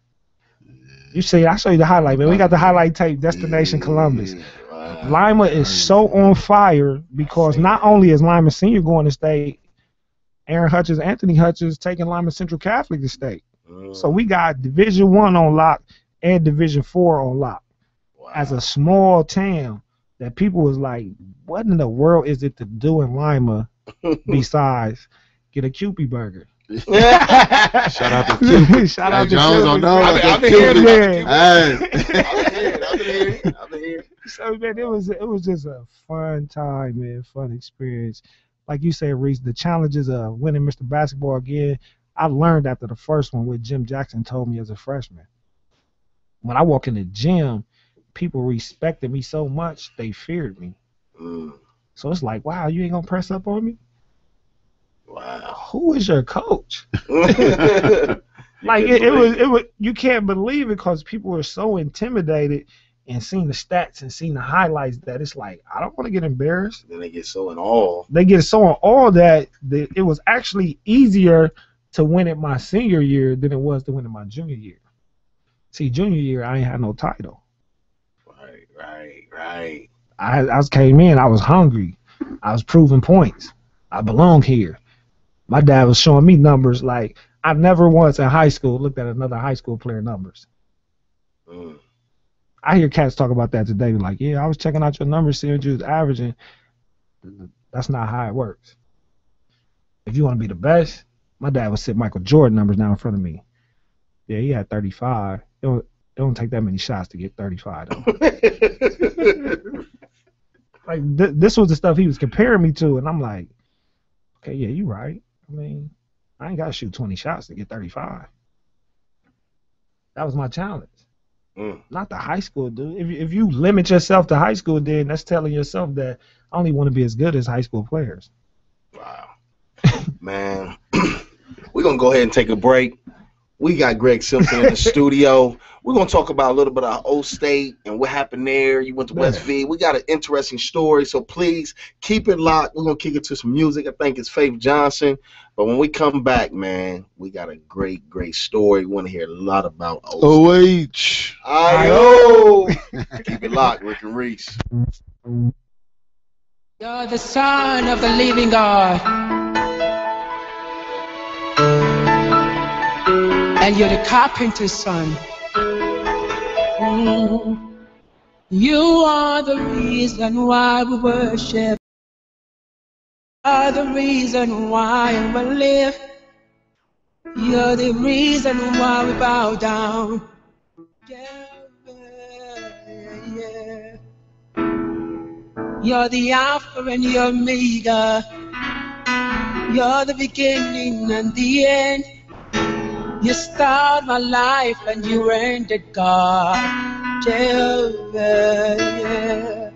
You see, I show you the highlight, man. We got the highlight tape, Destination Columbus. Wow. Lima is so on fire because not only is Lima Senior going to state, Aaron Hutchins, Anthony Hutchins taking Lima Central Catholic to state. So we got Division I on lock and Division IV on lock. Wow. As a small town that people was like, what in the world is it to do in Lima besides get a Cupid burger? Shout out to Cupid. Shout out to Jones Cupid. don't know. I've been Cupid. hearing Hey. I've been hearing. So man, it was just a fun time, man, fun experience. Like you said, Reese, the challenges of winning Mr. Basketball again, I learned after the first one what Jim Jackson told me as a freshman. When I walk in the gym, people respected me so much, they feared me. So it's like, wow, you ain't gonna press up on me? Wow. Who is your coach? Like it was you can't believe it because people are so intimidated and seeing the stats and seeing the highlights that it's like, I don't want to get embarrassed. Then they get so in awe. They get so in awe that it was actually easier to win it my senior year than it was to win it my junior year. See, junior year, I ain't had no title. Right. I came in, I was hungry. I was proving points. I belong here. My dad was showing me numbers like I never once in high school looked at another high school player numbers. I hear cats talk about that today. Like, yeah, I was checking out your numbers, seeing what you was averaging. That's not how it works. If you want to be the best, my dad would sit Michael Jordan numbers down in front of me. Yeah, he had 35. It don't take that many shots to get 35, though. Like, this was the stuff he was comparing me to, and I'm like, okay, yeah, you right. I mean, I ain't got to shoot 20 shots to get 35. That was my challenge. Not the high school dude. If you limit yourself to high school, then that's telling yourself that I only want to be as good as high school players. Wow. Man, we're going to go ahead and take a break. We got Greg Simpson in the studio. We're going to talk about a little bit of O State and what happened there. You went to West V. We got an interesting story, so please keep it locked. We're going to kick it to some music. I think it's Faith Johnson. But when we come back, man, we got a great story. We want to hear a lot about O State. OH. I-O. Keep it locked, Rick and Reese. You're the Son of the living God. And you're the carpenter's son. You are the reason why we worship. You are the reason why we live. You're the reason why we bow down. Yeah. You're the Alpha and the Omega. You're the beginning and the end. You start my life and you ended, God. Jehovah, yeah.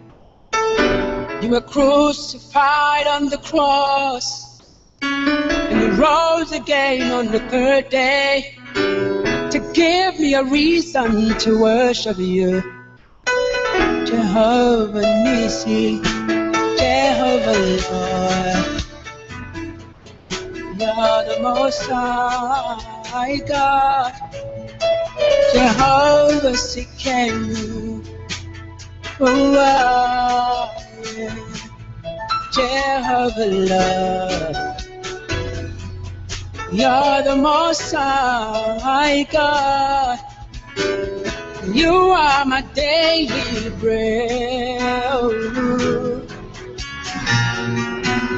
You were crucified on the cross, and you rose again on the third day to give me a reason to worship you. Jehovah Nissi, Jehovah Lord. You're the Most High God, Jehovah Sikenu, oh, yeah. Jehovah Love. You're the Most High God, you are my daily bread.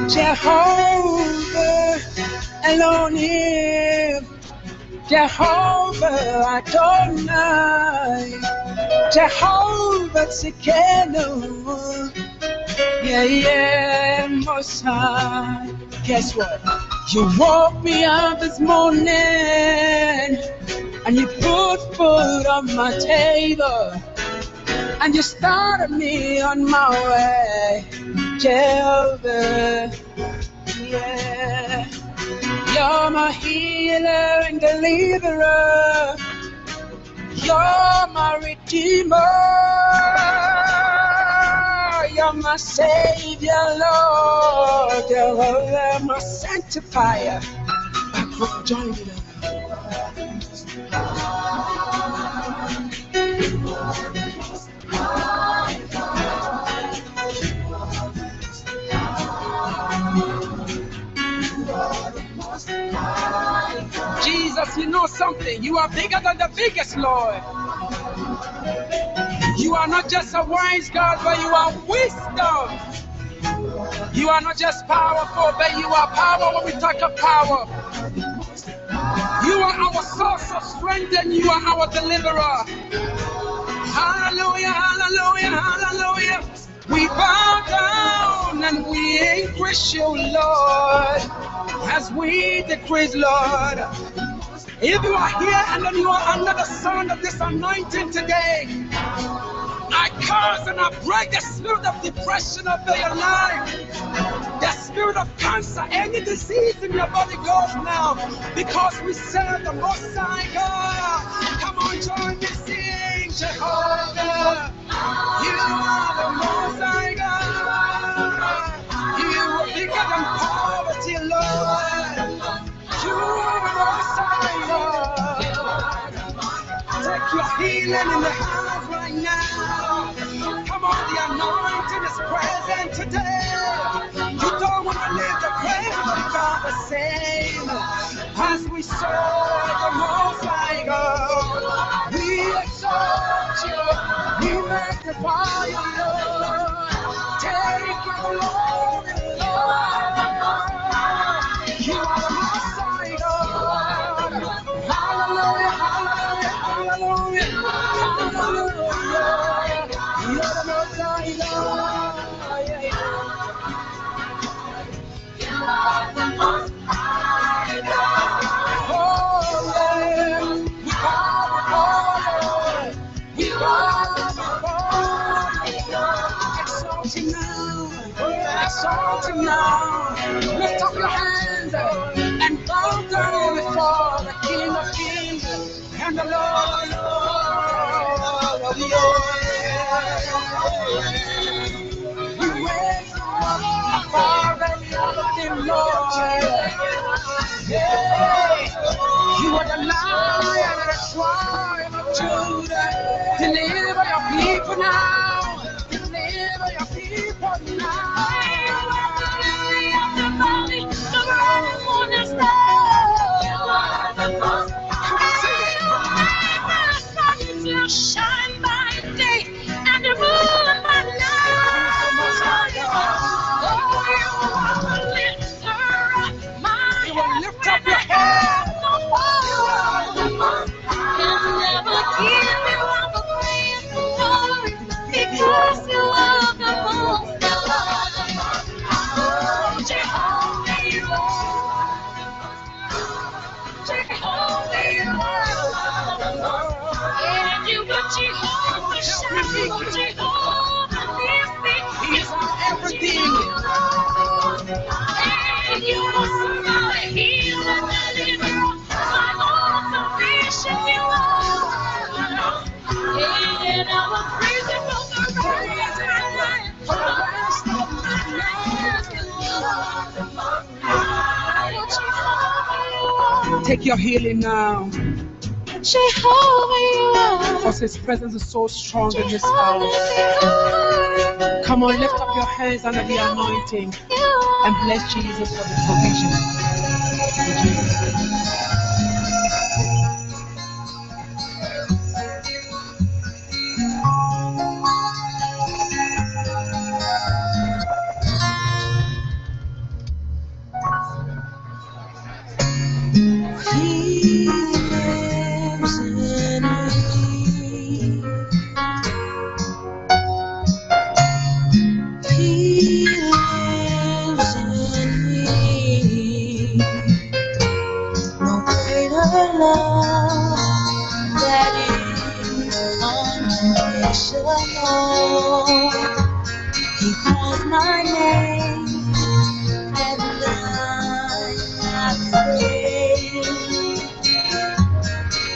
Jehovah Elohim, Jehovah Adonai, Jehovah Tzidkenu, yeah, Most High. Guess what? You woke me up this morning and you put food on my table and you started me on my way, Jehovah, yeah. You're my healer and deliverer. You're my redeemer. You're my savior, Lord. You're my sanctifier. Join me now. Jesus, you know something. You are bigger than the biggest, Lord. You are not just a wise God, but you are wisdom. You are not just powerful, but you are power when we talk of power. You are our source of strength and you are our deliverer. Hallelujah, hallelujah, hallelujah. We bow down and we increase you, Lord, as we decrease, Lord. If you are here and then you are under the sound of this anointing today, I curse and I break the spirit of depression over your life. The spirit of cancer, any disease in your body goes now, because we serve the Most High God. Come on, join me, sing, Jehovah. You are the Most High God. You are bigger than poverty, Lord. You are the Most High God. Take your healing in the house right now. Come on, the anointing is present today. You don't want to live the praise of God the same as we serve the Most High God. We exalt you, we magnify you, Lord. Take your glory, Lord. You are the Most High God. Hallelujah, hallelujah, hallelujah, hallelujah. You are the Most High God. You are the Most High God. Oh, yeah. We bow before you. Exalt him now. Exalt him now. Lift up your hands and bow down before the King of Kings And the Lord of the You raise above every other thing, Lord. Yeah. You are the Lion and the tribe of Judah. Deliver your people now. Deliver your people now. The valley, the bright morning star. You are the most high. You shine by day and the moon by night. Oh, you are the lifter of my head. You will lift up your head. You are the most high. You'll never give me up a praise and glory because you are the most high. Jehovah, you are. Jehovah, you are. And you got Jehovah, Shalom, Jehovah, He's our everything. And you are my healer, deliverer, my all sufficient you are. And I will praise you from the rise of my life, from the rest of my life. Take your healing now. Jehovah, you are. Because His presence is so strong in this house. Come on, lift up your hands under the anointing and bless Jesus for the provision. In Jesus' name. He lives in me. He lives in me. No greater love that is unconditional. He calls my name and I pray.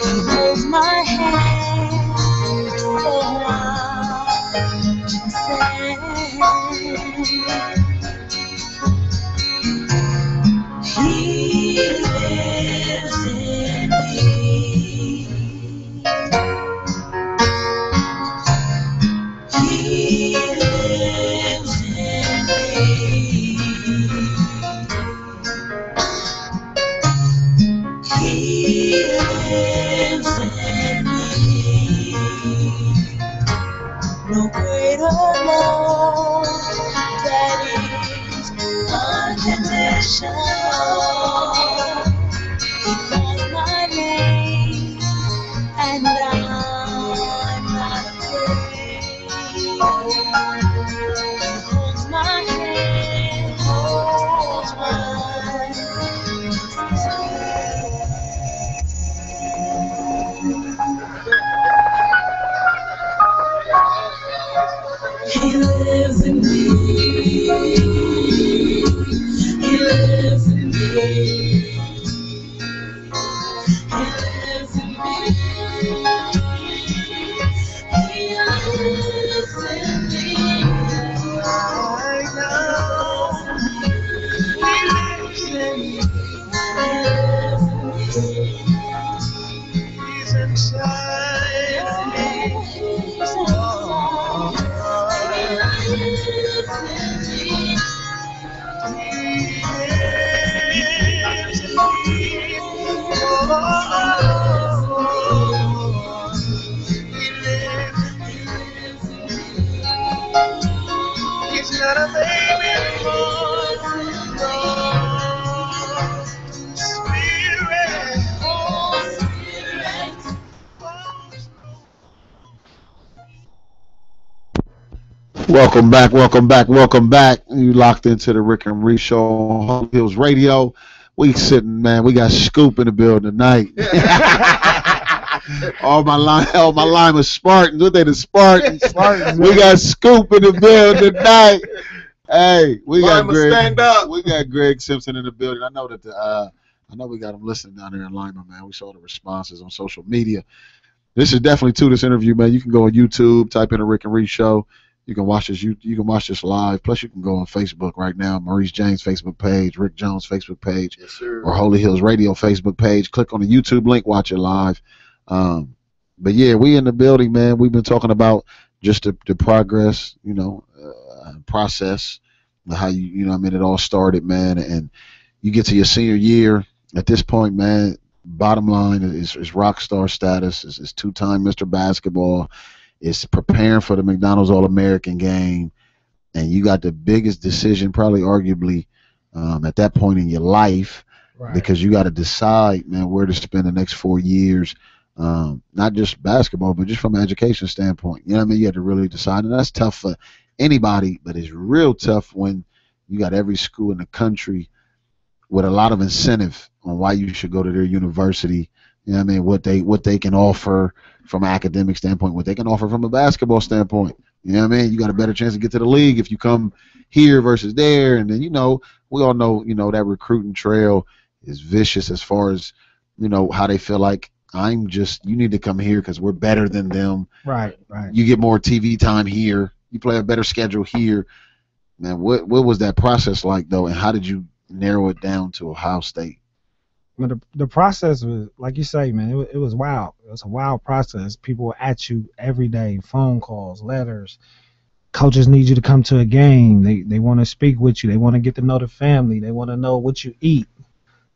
He holds my hand so I can stand. He lives in me. He lives in me. He lives in me. No greater love that is unconditional. He calls my name and I'm not afraid. He holds my hand, holds mine. He lives in me. He lives in me. He lives in me. He lives in me. Right now. He lives in me. He's inside me. He's inside. He's not a baby anymore. Spirit, oh Spirit. Welcome back, welcome back, welcome back. You locked into the Rick and Reese show on Holy Hills Radio. We sitting, man. We got Scoop in the building tonight. all my linemen Spartans. What they the Spartans? We got Scoop in the building tonight. Hey, we got Greg. Stand up. We got Greg Simpson in the building. I know that I know we got them listening down there in Lima, man. We saw the responses on social media. This is definitely to this interview, man. You can go on YouTube, type in the Rick and Reese Show. You can watch this. You can watch this live. Plus, you can go on Facebook right now. Maurice James Facebook page, Rick Jones Facebook page, Yes, sir. or Holy Hills Radio Facebook page. Click on the YouTube link, watch it live. But yeah, we in the building, man. We've been talking about just the progress, process, how it all started, man. And you get to your senior year. At this point, man, bottom line is rock star status. Is two-time Mr. Basketball. It's preparing for the McDonald's All-American game, and you got the biggest decision, probably arguably, at that point in your life, Right. because you got to decide, man, where to spend the next 4 years. Not just basketball, but just from an education standpoint. You know what I mean? You had to really decide, and that's tough for anybody, but it's real tough when you got every school in the country with a lot of incentive on why you should go to their university. You know what I mean? What they can offer from an academic standpoint, what they can offer from a basketball standpoint. You know what I mean? You got a better chance to get to the league if you come here versus there. And then, we all know, that recruiting trail is vicious as far as, how they feel like you need to come here because we're better than them. Right. You get more TV time here. You play a better schedule here. Man, what was that process like, though, and how did you narrow it down to Ohio State? But the process was, like you say, man, it was wild. It was a wild process. People were at you every day, phone calls, letters. Coaches need you to come to a game. They want to speak with you. They want to get to know the family. They want to know what you eat,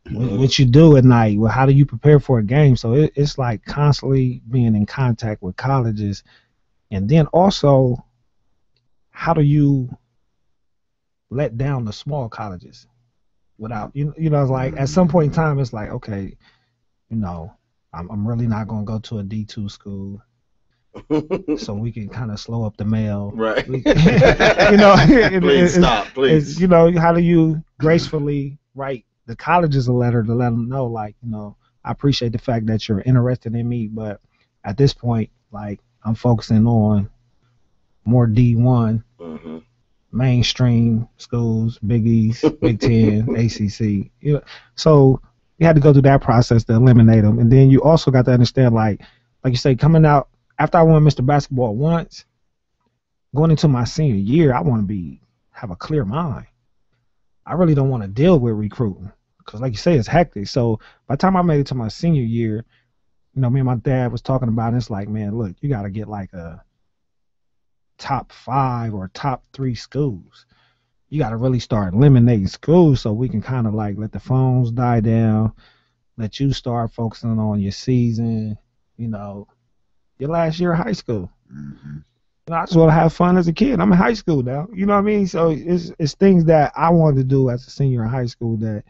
what you do at night. Well, how do you prepare for a game? So it's like constantly being in contact with colleges. And then also, how do you let down the small colleges? Without it's like at some point in time, it's like, okay, I'm really not gonna go to a D2 school, so we can kind of slow up the mail, Right. Please stop, please. How do you gracefully write the colleges a letter to let them know, like, I appreciate the fact that you're interested in me, but at this point, like, I'm focusing on more D1. Mm-hmm. Mainstream schools, Big East, Big Ten, ACC. So you had to go through that process to eliminate them. And then you also got to understand, like you say, coming out, after I won Mr. Basketball once, going into my senior year, I want to have a clear mind. I really don't want to deal with recruiting because, like you say, it's hectic. So by the time I made it to my senior year, me and my dad was talking about it. It's like, man, look, you got to get like a top 5 or top 3 schools. You got to really start eliminating schools so we can kind of like let the phones die down, let you start focusing on your season, your last year of high school. Mm-hmm. I just want to have fun as a kid. I'm in high school now. You know what I mean? So it's things that I wanted to do as a senior in high school that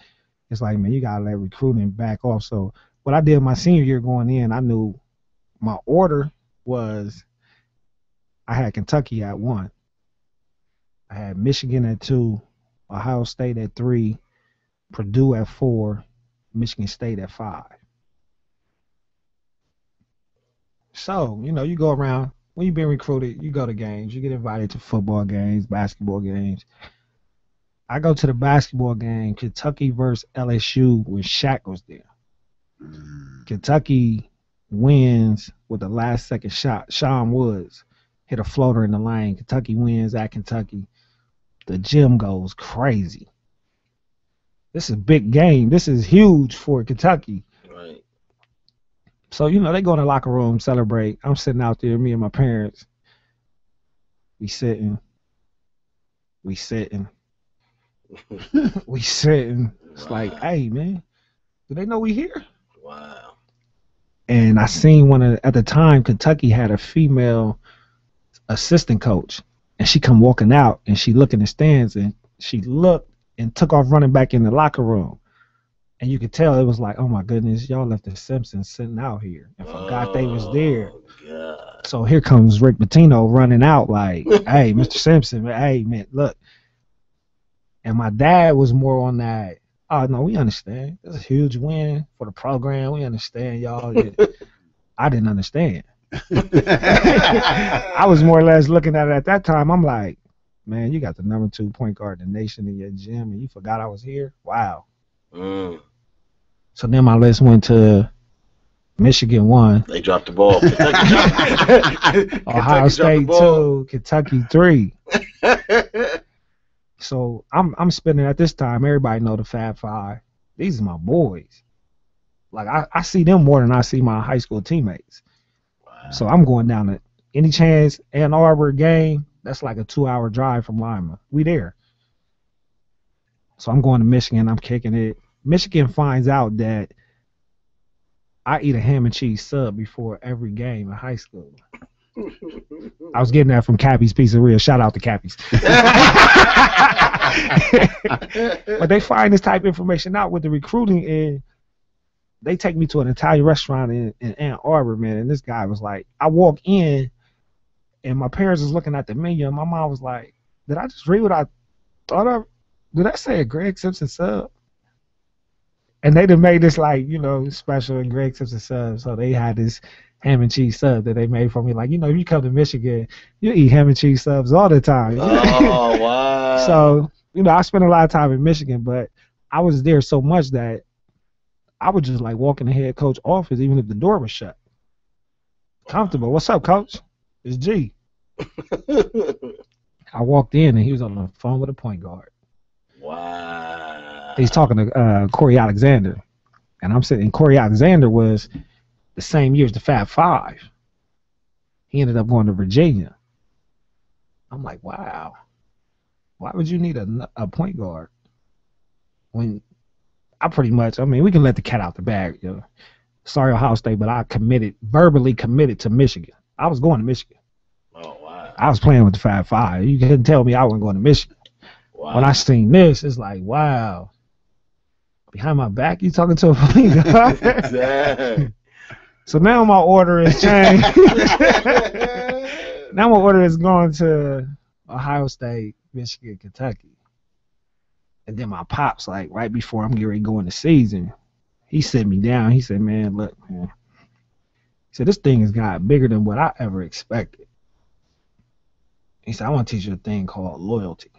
it's like, man, you got to let recruiting back off. So what I did my senior year going in, I knew my order was I had Kentucky at 1. I had Michigan at 2, Ohio State at 3, Purdue at 4, Michigan State at 5. So, you go around, when you've been recruited, you go to games, you get invited to football games, basketball games. I go to the basketball game, Kentucky versus LSU, when Shaq was there. Kentucky wins with the last second shot. Sean Woods hit a floater in the lane. Kentucky wins at Kentucky. The gym goes crazy. This is a big game. This is huge for Kentucky. Right. So, they go in the locker room, celebrate. I'm sitting out there, me and my parents. We sitting. It's like, hey, man, do they know we here? Wow. And I seen at the time, Kentucky had a female assistant coach, and she come walking out, and she looked in the stands, and she looked and took off running back in the locker room. And you could tell it was like, oh my goodness, y'all left the Simpsons sitting out here and forgot they was there. God. So here comes Rick Pitino running out like, hey, Mr. Simpson, hey, man, look. And my dad was more on that, oh, no, we understand. It's a huge win for the program. We understand, y'all. I didn't understand. I was more or less looking at it at that time. I'm like, man, you got the #2 point guard in the nation in your gym, and you forgot I was here? Wow. So then my list went to Michigan 1, They dropped the ball. Ohio State 2, Kentucky 3. So I'm spending at this time. Everybody know the Fab Five. These are my boys. Like I see them more than I see my high school teammates. Wow. So I'm going down to any chance Ann Arbor game. That's like a 2-hour drive from Lima. We there. So I'm going to Michigan. I'm kicking it. Michigan finds out that I eat a ham and cheese sub before every game in high school. I was getting that from Cappy's Pizzeria. Shout out to Cappy's. But they find this type of information out with the recruiting, and they take me to an Italian restaurant in Ann Arbor, man. And this guy was like, I walk in, and my parents was looking at the menu, and my mom was like, did I just read what I thought of? Did I say a Greg Simpson sub? And they done made this like, special in Greg Simpson sub. So they had this ham and cheese sub that they made for me. Like, if you come to Michigan, you eat ham and cheese subs all the time. Oh, wow. So, I spent a lot of time in Michigan, but I was there so much that I would just like walk in the head coach office even if the door was shut. Comfortable. What's up, coach? It's G. I walked in and he was on the phone with a point guard. Wow. He's talking to Corey Alexander. And I'm sitting, Corey Alexander was the same year as the Fab Five. He ended up going to Virginia. I'm like, wow. Why would you need a point guard when I pretty much, we can let the cat out the bag. Sorry, Ohio State, but I verbally committed to Michigan. I was going to Michigan. Oh, wow. I was playing with the Fab Five. You couldn't tell me I wasn't going to Michigan. Wow. When I seen this, it's like, wow. Behind my back, you talking to a point guard? So now my order is changed. Now my order is going to Ohio State, Michigan, Kentucky. And then my pops, like right before I'm getting ready to go in the season, he set me down. He said, man, look, man. He said, this thing has got bigger than what I ever expected. He said, I want to teach you a thing called loyalty.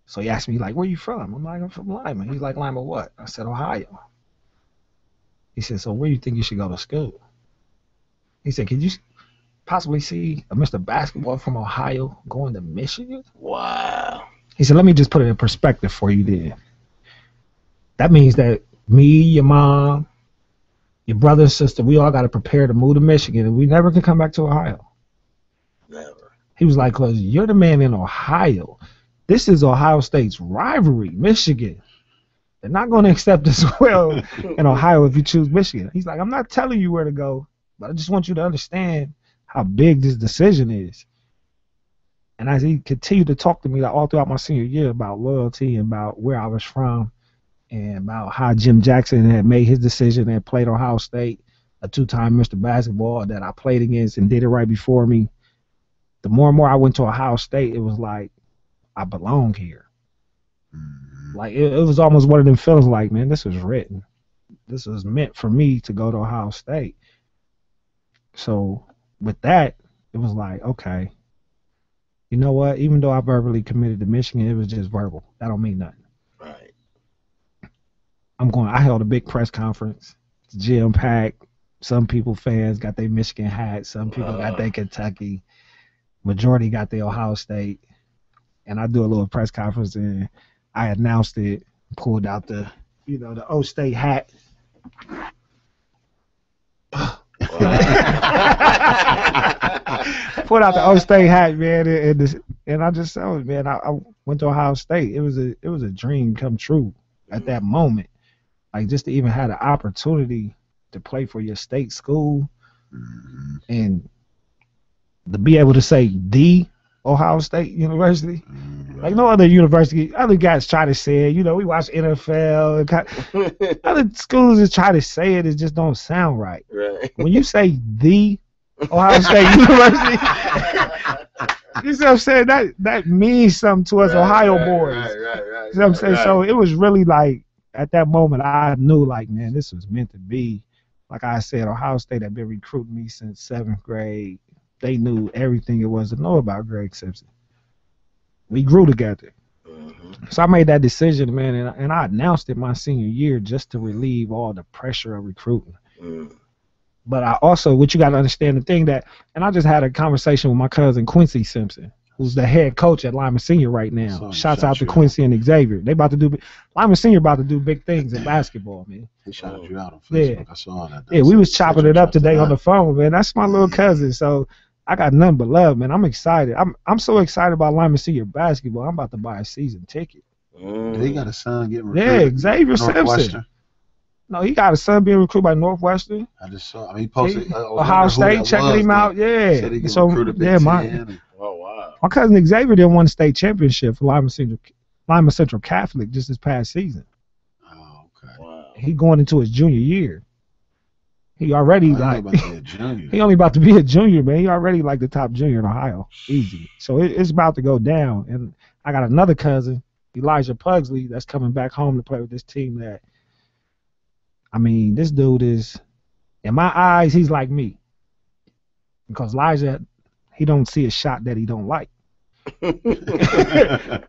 So he asked me, like, where you from? I'm like, I'm from Lima. He's like, Lima what? I said, Ohio. He said, so where do you think you should go to school? He said, could you possibly see a Mr. Basketball from Ohio going to Michigan? Wow. He said, let me just put it in perspective for you then. That means that me, your mom, your brother and sister, we all got to prepare to move to Michigan, and we never can come back to Ohio. Never. He was like, because you're the man in Ohio. This is Ohio State's rivalry, Michigan. They're not going to accept as well in Ohio if you choose Michigan. He's like, I'm not telling you where to go, but I just want you to understand how big this decision is. And as he continued to talk to me all throughout my senior year about loyalty and about where I was from and about how Jim Jackson had made his decision and played Ohio State, a 2-time Mr. Basketball that I played against and did it right before me, the more and more I went to Ohio State, it was like, I belong here. Mm-hmm. Like, it was almost one of them feelings like, man, this was written. This was meant for me to go to Ohio State. So with that, it was like, okay, you know what? Even though I verbally committed to Michigan, it was just verbal. That don't mean nothing. Right. I held a big press conference. It's gym packed. Some people, fans, got their Michigan hats. Some people got their Kentucky. Majority got their Ohio State. And I do a little press conference, and I announced it, pulled out the O State hat. Put out the O State hat, man, and I just said, man, I went to Ohio State. It was a dream come true at that moment. Like, just to even have the opportunity to play for your state school, and to be able to say the Ohio State University. Like no other university, other guys try to say it. We watch NFL. Other schools just try to say it. It just don't sound right. Right. When you say the Ohio State University, you see what I'm saying? That means something to us Ohio boys. Right. You know what I'm saying? Right. So it was really like, at that moment, I knew, like, man, this was meant to be. Like I said, Ohio State had been recruiting me since 7th grade. They knew everything it was to know about Greg Simpson. We grew together. Mm-hmm. So I made that decision, man, and I announced it my senior year just to relieve all the pressure of recruiting. Mm. But I also, what you got to understand, the thing that, and I just had a conversation with my cousin Quincy Simpson, who's the head coach at Lyman Senior right now. So, Shouts shout out to you Quincy and Xavier. They about to do Lyman Senior about to do big things in basketball, man. He shouted you out on Yeah. Facebook. I saw that. Yeah, we was chopping it up today on the the phone, man. That's my little cousin. So I got nothing but love, man. I'm excited. I'm so excited about Lyman Senior basketball. I'm about to buy a season ticket. He got a son getting Yeah, recruited. Xavier Simpson. Northwestern. No, he got a son being recruited by Northwestern. I just saw. I mean, he posted. Ohio State checking him out. Said he Yeah. getting So recruited Big yeah, Ten my and- Oh wow. cousin Xavier didn't win a state championship for Lyman Central Catholic just this past season. Oh, okay. Wow. He going into his junior year. He already I ain't like about to be a junior. he only about to be a junior, man. He already like the top junior in Ohio, easy. So it's about to go down. And I got another cousin, Elijah Pugsley, that's coming back home to play with this team. That, I mean, this dude is, in my eyes, he's like me, because Elijah, he don't see a shot that he don't like.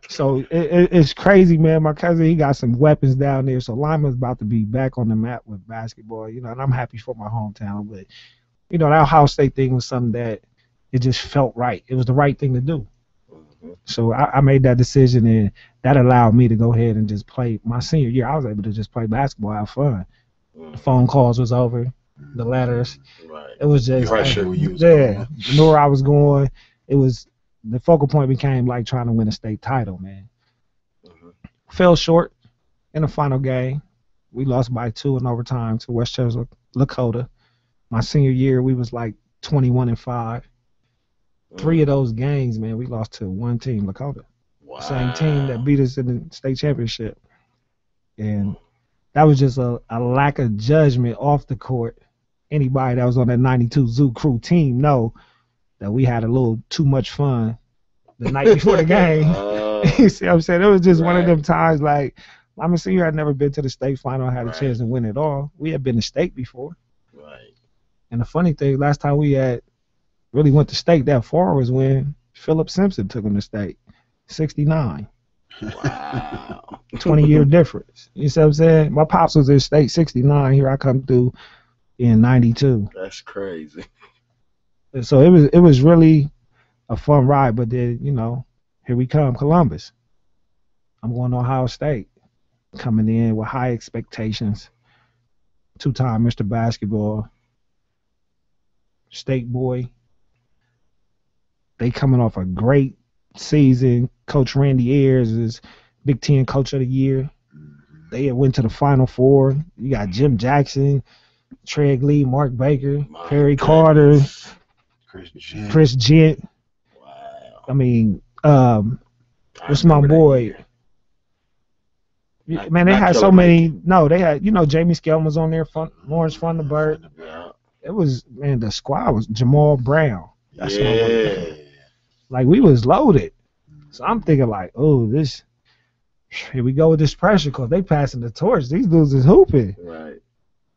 So it's crazy, man. My cousin, he got some weapons down there. So Lyman's about to be back on the map with basketball, you know, and I'm happy for my hometown. But, you know, that Ohio State thing was something that it just felt right. It was the right thing to do. So I made that decision, and that allowed me to go ahead and just play. My senior year, I was able to just play basketball, have fun. The phone calls was over, the letters. Right. It was just, Pressure where you was yeah, going. you knew where I was going. It was, the focal point became like trying to win a state title, man. Fell short in the final game. We lost by 2 in overtime to Westchester Lakota. My senior year, we was like 21-5. 3 of those games, man, we lost to one team, Lakota. Wow. Same team that beat us in the state championship. And that was just a lack of judgment off the court. Anybody that was on that 92 Zoo Crew team know that we had a little too much fun the night before the game. You see what I'm saying? It was just one of them times like, I'm a senior, I'd never been to the state final, had a chance to win it all. We had been to state before. Right. And the funny thing, last time we had really went to state that far was when Philip Simpson took him to state. 69. Wow. 20-year difference. You see what I'm saying? My pops was in state 69. Here I come through in 92. That's crazy. So it was really a fun ride. But then, you know, here we come, Columbus. I'm going to Ohio State, coming in with high expectations. 2-time Mr. Basketball, state boy. They coming off a great season. Coach Randy Ayers is Big Ten Coach of the Year. They had went to the Final Four. You got Jim Jackson, Treg Lee, Mark Baker, Perry Carter, Chris Gent. Wow. I mean, what's my boy? Man, they had so many. No, they had, you know, Jamie Skelton was on there, Lawrence Funderburg. Yeah. It was, man, the squad was Jamal Brown. That's what I Yeah. Like, we was loaded. So I'm thinking like, oh, this, here we go with this pressure because they passing the torch. These dudes is hooping. Right.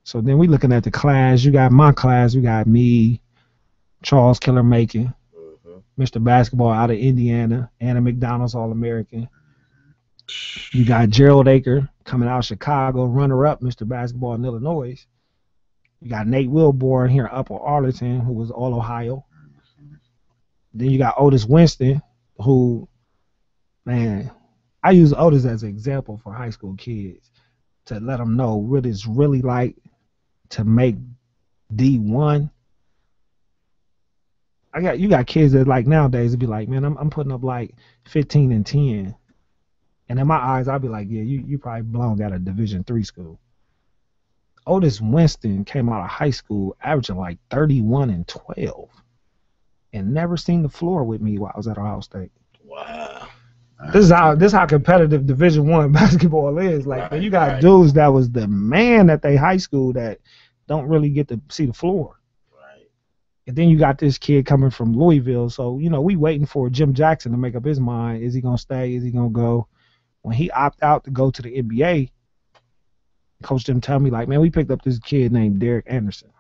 So then we looking at the class. You got my class. You got me, Charles Killer Macon, Mr. Basketball out of Indiana, Anna McDonald's All-American. You got Gerald Aker coming out of Chicago, runner-up Mr. Basketball in Illinois. You got Nate Wilborn here in Upper Arlington, who was All-Ohio. Then you got Otis Winston, who, man, I use Otis as an example for high school kids to let them know what it's really like to make D1. You got kids that like nowadays would be like, man, I'm putting up like 15 and 10. And in my eyes, I'd be like, yeah, you probably belong at a Division III school. Otis Winston came out of high school averaging like 31 and 12 and never seen the floor with me while I was at Ohio State. Wow. This is how competitive Division I basketball is. Like, man, you got dudes that was the man at their high school that don't really get to see the floor. Right. And then you got this kid coming from Louisville. So, you know, we waiting for Jim Jackson to make up his mind. Is he going to stay? Is he going to go? When he opted out to go to the NBA, Coach Jim tell me, like, man, we picked up this kid named Derek Anderson.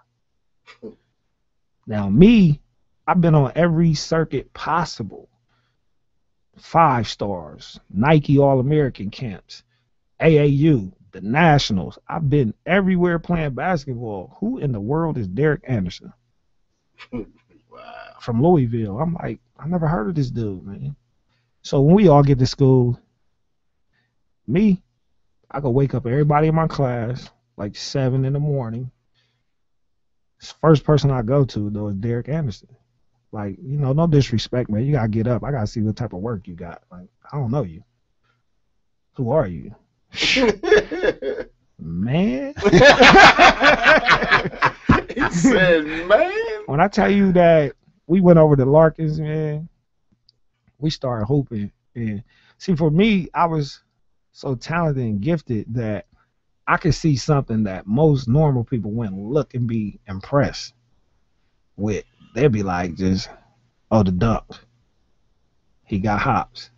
Now, me, I've been on every circuit possible. 5 stars, Nike All-American camps, AAU, the Nationals. I've been everywhere playing basketball. Who in the world is Derek Anderson Wow. from Louisville? I'm like, I never heard of this dude, man. So when we all get to school, I could wake up everybody in my class like 7 in the morning. First person I go to though is Derek Anderson. Like, no disrespect, man. You gotta get up. I gotta see what type of work you got. Like, I don't know you. Who are you? Man. He said, man. When I tell you that we went over to Larkins, man, we started hooping. And see, for me, I was so talented and gifted that I could see something that most normal people wouldn't look and be impressed with. They'd be like, the dunk. He got hops.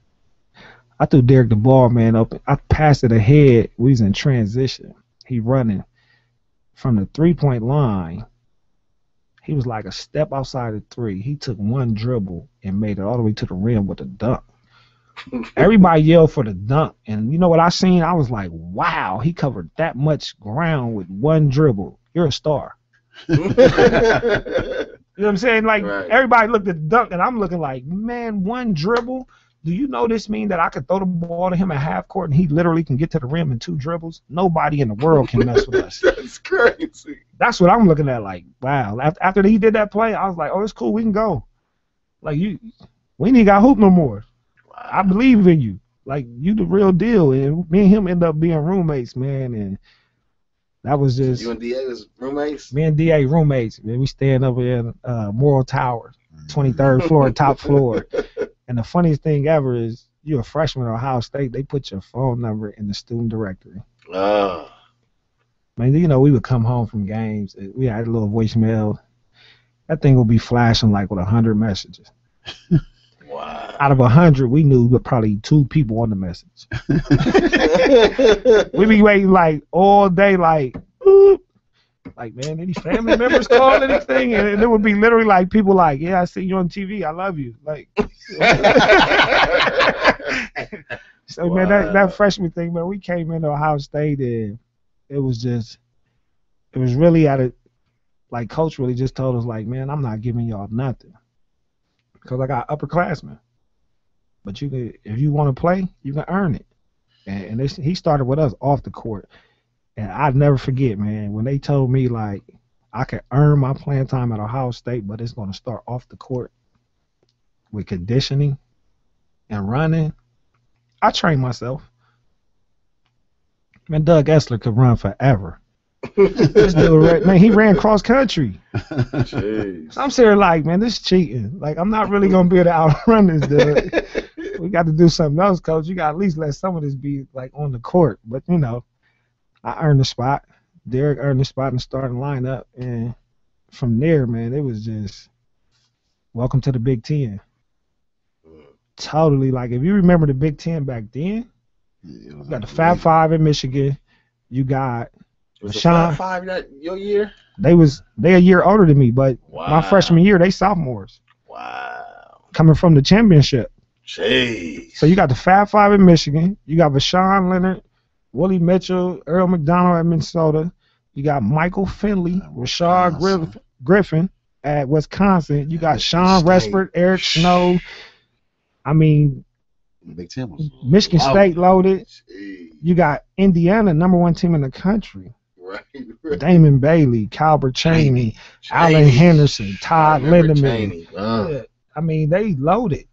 I threw Derek the ball, man, up. I passed it ahead. We was in transition. He running from the 3-point line. He was like a step outside the 3. He took one dribble and made it all the way to the rim with a dunk. Everybody yelled for the dunk. And you know what I seen? I was like, wow, he covered that much ground with one dribble. You're a star. You know what I'm saying? Like, Right. Everybody looked at the dunk, and I'm looking like, man, one dribble? Do you know this mean that I could throw the ball to him at half court, and he literally can get to the rim in 2 dribbles? Nobody in the world can mess with us. That's crazy. That's what I'm looking at, like, wow. After he did that play, I was like, oh, it's cool. We can go. Like, we ain't even got hoop no more. I believe in you. Like, you the real deal. And me and him end up being roommates, man, and that was just... You and D.A. was roommates? Me and D.A. roommates, man. We staying over in Moral Tower, 23rd floor, top floor. And the funniest thing ever is you're a freshman at Ohio State, they put your phone number in the student directory. Oh. Man, we would come home from games. We had a little voicemail. That thing would be flashing like with 100 messages. Wow. Out of 100, we knew probably 2 people on the message. We be waiting like all day, like, boop. Like, man, any family members call anything? And it would be literally like people like, yeah, I see you on TV. I love you. Like, so, man, that freshman thing, man, we came into Ohio State and it was really like, Coach really just told us, like, man, I'm not giving y'all nothing. Because I got upperclassmen. But if you want to play, you can earn it. And he started with us off the court. And I'd never forget, man, when they told me, like, I could earn my playing time at Ohio State, but it's going to start off the court with conditioning and running. I trained myself. Man, Doug Essler could run forever. This dude, man, he ran cross country. Jeez. So I'm sitting like, man, this is cheating. Like, I'm not really going to be able to outrun this dude. We got to do something else, Coach. You got to at least let some of this be, like, on the court. But, I earned the spot. Derek earned the spot in the starting lineup. And from there, man, it was just welcome to the Big Ten. Totally. Like, if you remember the Big Ten back then, you got the Fab Five in Michigan. You got Was the Sean. Fab Five that your year? They a year older than me, but my freshman year, they sophomores. Wow. Coming from the championship. Jeez. So you got the Fab Five in Michigan. You got Vashawn Leonard, Willie Mitchell, Earl McDonald at Minnesota. You got Michael Finley, Rashad Griffin at Wisconsin. You got Sean Respert, Eric Snow. I mean, Big Ten was Michigan State loaded. Jeez. You got Indiana, #1 team in the country. Right. Damon Bailey, Calbert Chaney, Allen Henderson, Todd Lindemann. Yeah. I mean, they loaded.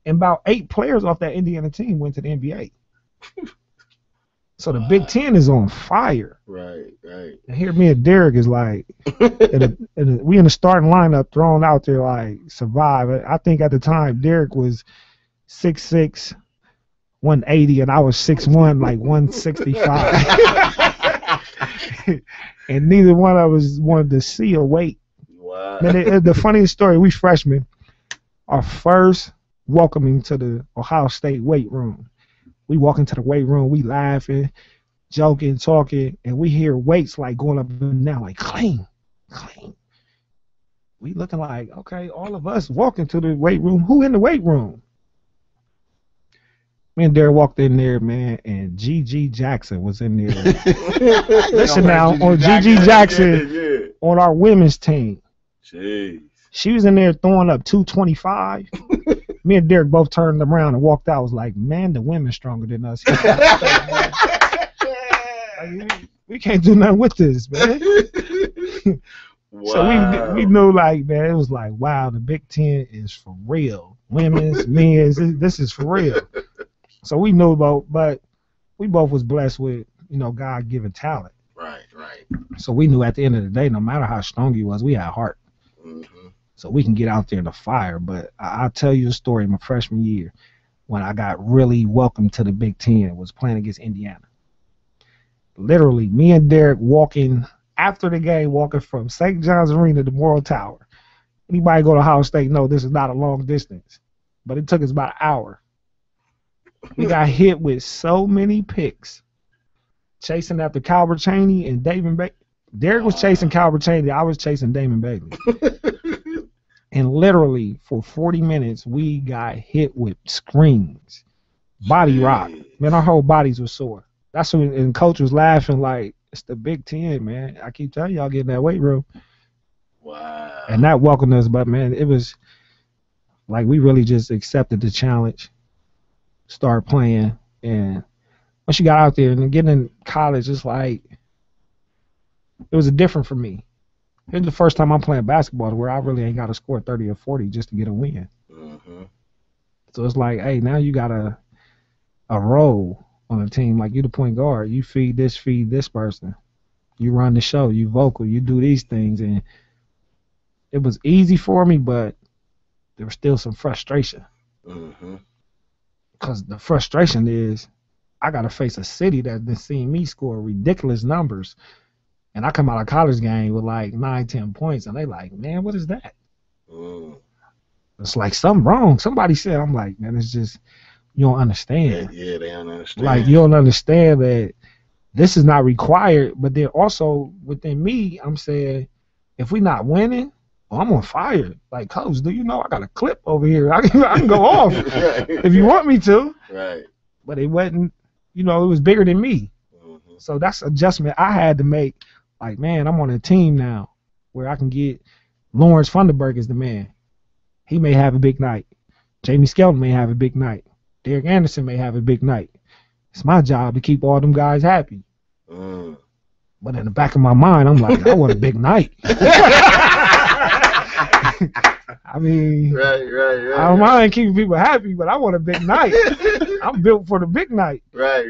And about 8 players off that Indiana team went to the NBA. So the Big Ten is on fire. Right. And here me and Derek is like, we in the starting lineup thrown out there like survive. I think at the time Derek was 6'6", 180, and I was 6'1", like 165. And neither one of us wanted to see a weight. Wow. Man, the funniest story, we freshmen, our first welcoming to the Ohio State weight room. We walk into the weight room, we laughing, joking, talking, and we hear weights like going up and down, like cling, cling. We looking like, okay, all of us walking to the weight room. Who in the weight room? Me and Derek walked in there, man, and G.G. Jackson was in there. Listen now, on G.G. Jackson, Yeah. on our women's team, Jeez. she was in there throwing up 225. Me and Derek both turned around and walked out. I was like, man, the women's stronger than us. Like, we can't do nothing with this, man. Wow. So we knew, like, man, it was like, wow, the Big Ten is for real. Women's, men's, this is for real. So we knew about, but we both was blessed with, you know, God-given talent. Right, right. So we knew at the end of the day, no matter how strong you was, we had heart. Mm-hmm. So we can get out there in the fire. But I'll tell you a story. My freshman year, when I got really welcomed to the Big Ten, was playing against Indiana. Literally, me and Derek walking after the game, walking from St. John's Arena to Memorial Tower. Anybody go to Ohio State know this is not a long distance, but it took us about an hour. We got hit with so many picks, chasing after Calvert Chaney and Damon Bailey. Derek was chasing Calvert Chaney. I was chasing Damon Bailey. And literally, for 40 minutes, we got hit with screens, body rock. Man, our whole bodies were sore. That's when, and coach was laughing like, it's the Big Ten, man. I keep telling y'all, get in that weight room. Wow. And that welcomed us, but, man, it was like we really just accepted the challenge, started playing. And once you got out there and getting in college, it's like, it was different for me. Here's the first time I'm playing basketball where I really ain't got to score 30 or 40 just to get a win. Mm-hmm. So it's like, hey, now you got a role on a team. Like, you the point guard. You feed this person. You run the show. You vocal. You do these things. And it was easy for me, but there was still some frustration. Mm-hmm. Because the frustration is I got to face a city that's been seeing me score ridiculous numbers. And I come out of college game with like 9, 10 points, and they like, man, what is that? Mm. It's like something wrong. Somebody said, I'm like, man, it's just, you don't understand. Yeah, they don't understand. Like, you don't understand that this is not required. But then also within me, I'm saying, if we not winning, well, I'm on fire. Like, coach, do you know I got a clip over here? I can go off if you want me to. Right. But it wasn't, you know, it was bigger than me. Mm-hmm. So that's adjustment I had to make. Like, man, I'm on a team now where I can get Lawrence Funderburg is the man. He may have a big night. Jamie Skelton may have a big night. Derek Anderson may have a big night. It's my job to keep all them guys happy. Mm. But in the back of my mind, I'm like, I want a big night. I mean, Right. I don't mind keeping people happy, but I want a big night. I'm built for the big night. Right.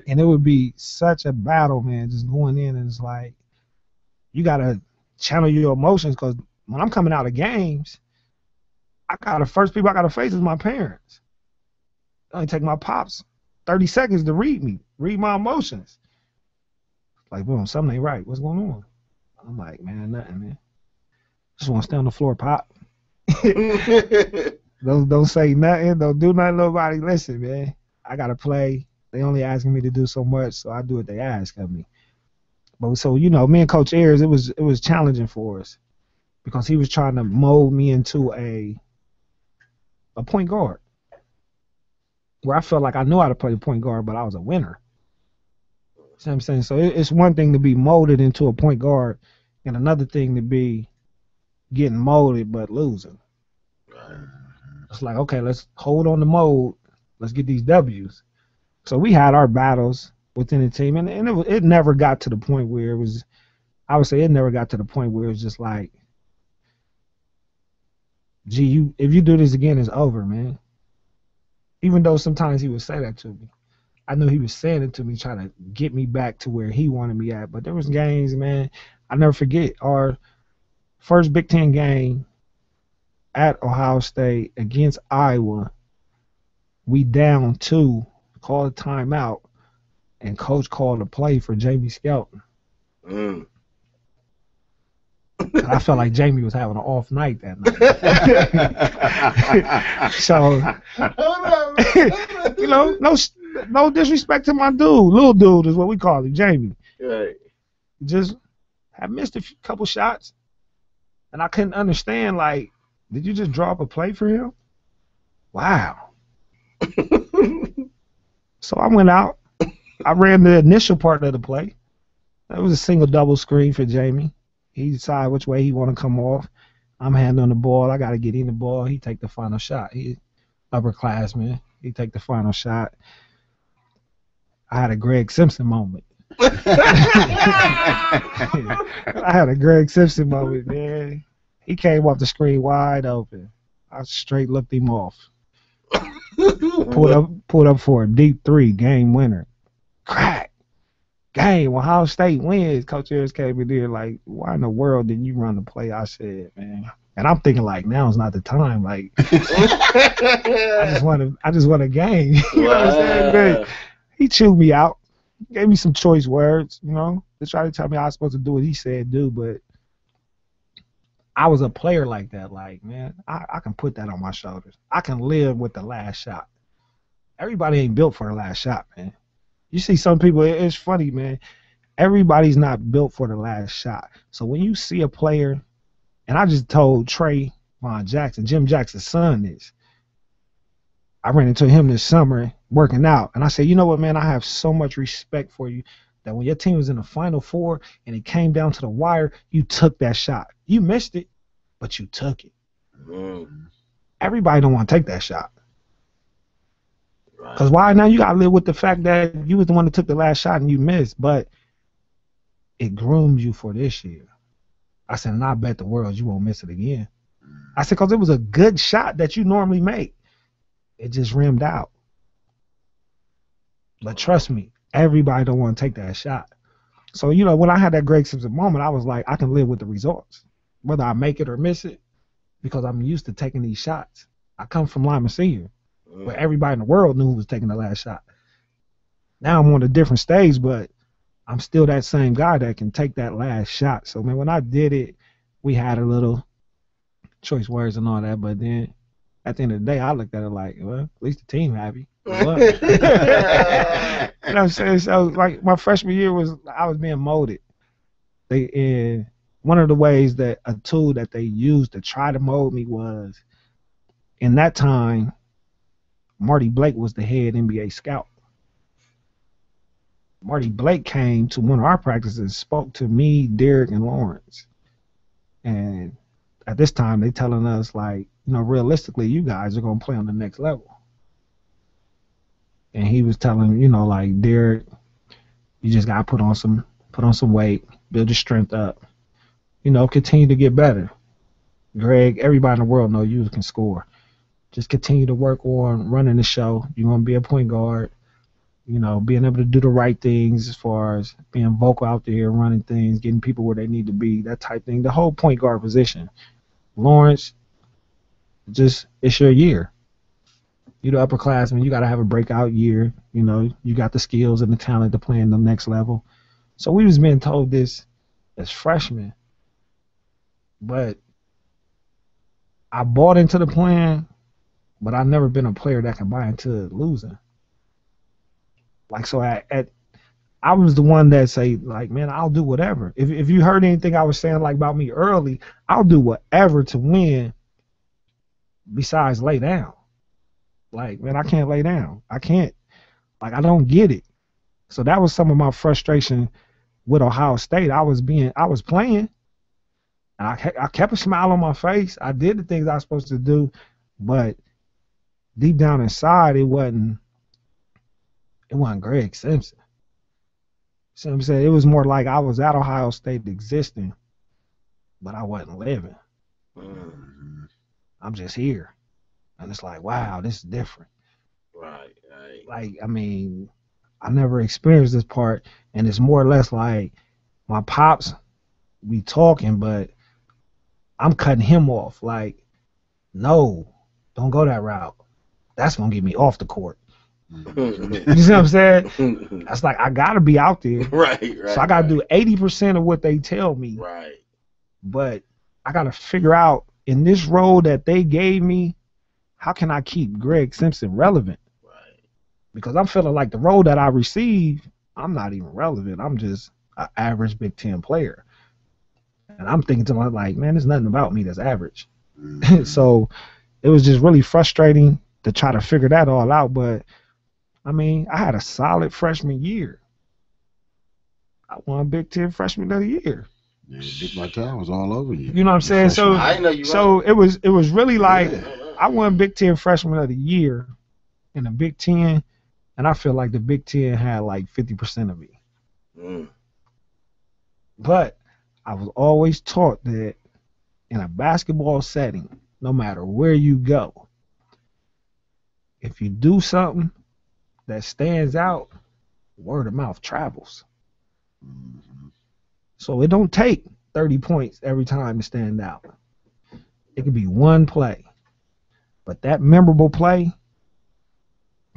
And it would be such a battle, man, just going in, and it's like, you got to channel your emotions, because when I'm coming out of games, the first people I got to face is my parents. It only take my pops 30 seconds to read my emotions. Like, boom, something ain't right. What's going on? I'm like, man, nothing, man. Just want to stay on the floor, Pop. Don't say nothing. Don't do nothing. Nobody listen, man. I gotta play. They only asking me to do so much, so I do what they ask of me. But so, you know, me and Coach Ayers, it was challenging for us because he was trying to mold me into a point guard, where I felt like I knew how to play point guard, but I was a winner. You know what I'm saying? So it's one thing to be molded into a point guard, and another thing to be getting molded but losing. Right. It's like, okay, let's hold on to mold. Let's get these W's. So we had our battles within the team, and it never got to the point where it was, I would say it never got to the point where it was just like, gee, if you do this again, it's over, man. Even though sometimes he would say that to me. I knew he was saying it to me, trying to get me back to where he wanted me at. But there was games, man, I never forget our first Big Ten game at Ohio State against Iowa. We down 2, called a timeout, and coach called a play for Jamie Skelton. Mm. I felt like Jamie was having an off night that night. So, you know, no disrespect to my dude. Little dude is what we call him, Jamie. Right. Just have missed a couple shots, and I couldn't understand, like, did you just draw up a play for him? Wow. So I went out. I ran the initial part of the play. That was a single double screen for Jamie. He decided which way he want to come off. I'm handling the ball. I got to get in the ball. He take the final shot. He upperclassman. He take the final shot. I had a Greg Simpson moment. I had a Greg Simpson moment, man. He came off the screen wide open. I straight looked him off. Pulled up for a deep three, game winner. Crack. Game. Ohio State wins. Coach Harris came in there like, why in the world didn't you run the play? I said, man. And I'm thinking like, now's not the time. Like, I just want a game. You know what I'm saying? Man, he chewed me out. Gave me some choice words, you know, to try to tell me I was supposed to do what he said do, but I was a player like that. Like, man, I can put that on my shoulders. I can live with the last shot. Everybody ain't built for the last shot, man. You see some people, it's funny, man. Everybody's not built for the last shot. So when you see a player, and I just told Trayvon Jackson, Jim Jackson's son is, I ran into him this summer working out, and I said, you know what, man, I have so much respect for you that when your team was in the Final Four and it came down to the wire, you took that shot. You missed it, but you took it. Everybody don't want to take that shot. Because why now? You got to live with the fact that you was the one that took the last shot and you missed, but it groomed you for this year. I said, and I bet the world you won't miss it again. I said, because it was a good shot that you normally make. It just rimmed out. But trust me, everybody don't want to take that shot. So, you know, when I had that Greg Simpson moment, I was like, I can live with the results, whether I make it or miss it, because I'm used to taking these shots. I come from Lima Senior, where everybody in the world knew who was taking the last shot. Now I'm on a different stage, but I'm still that same guy that can take that last shot. So, man, when I did it, we had a little choice words and all that, but then at the end of the day, I looked at it like, well, at least the team happy. You know what I'm saying? So, like, my freshman year I was being molded. And one of the ways that a tool that they used to try to mold me was, in that time, Marty Blake was the head NBA scout. Marty Blake came to one of our practices and spoke to me, Derek, and Lawrence. And at this time, they telling us, like, you know, realistically, you guys are going to play on the next level. And he was telling, you know, like, Derek, you just got to put on some weight, build your strength up, you know, continue to get better. Greg, everybody in the world know you can score. Just continue to work on running the show. You're going to be a point guard, you know, being able to do the right things as far as being vocal out there, running things, getting people where they need to be, that type thing. The whole point guard position. Lawrence, just, it's your year. You're the upperclassman. You got to have a breakout year. You know, you got the skills and the talent to play in the next level. So we was being told this as freshmen. But I bought into the plan, but I've never been a player that can buy into losing. Like, so I was the one that say, like, man, I'll do whatever. If you heard anything I was saying, like, about me early, I'll do whatever to win besides lay down. Like, man, I can't lay down. I can't. Like, I don't get it. So that was some of my frustration with Ohio State. I was playing. And I kept a smile on my face. I did the things I was supposed to do, but deep down inside, it wasn't Greg Simpson. So I'm saying, it was more like I was at Ohio State existing, but I wasn't living. I'm just here. And it's like, wow, this is different. Right. Like, I mean, I never experienced this part, and it's more or less like my pops, we talking, but I'm cutting him off. Like, no, don't go that route. That's going to get me off the court. You see what I'm saying? That's like, I got to be out there. Right. So I got to do 80% of what they tell me. Right. But I got to figure out, in this role that they gave me, how can I keep Greg Simpson relevant? Right. Because I'm feeling like the role that I receive, I'm not even relevant. I'm just an average Big Ten player. And I'm thinking to myself, like, man, there's nothing about me that's average. So it was just really frustrating to try to figure that all out. But I mean, I had a solid freshman year. I won Big Ten Freshman of the Year. Yeah, Dick Vitale was all over you. You know what I'm saying? So, I know you so it was really like Yeah. I won Big Ten Freshman of the Year in the Big Ten, and I feel like the Big Ten had like 50% of me. Mm. But I was always taught that in a basketball setting, no matter where you go, if you do something that stands out, word of mouth travels. Mhm. So it don't take 30 points every time to stand out. It could be one play. But that memorable play,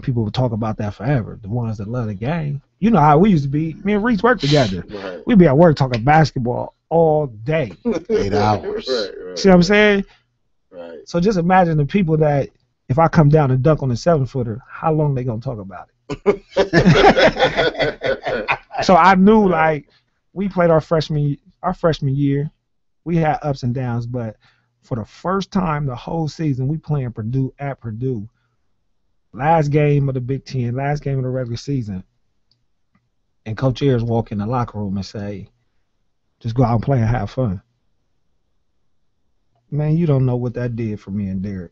people will talk about that forever. The ones that love the game. You know how we used to be. Me and Reese worked together. Right. We'd be at work talking basketball all day. 8 hours. Right. See what I'm saying? Right. So just imagine the people that if I come down and dunk on the 7-footer, how long they gonna talk about it? So I knew like we played our freshman year. We had ups and downs, but for the first time the whole season we playing Purdue at Purdue. Last game of the Big Ten, last game of the regular season. And Coach Ayers walk in the locker room and say, just go out and play and have fun. Man, you don't know what that did for me and Derek.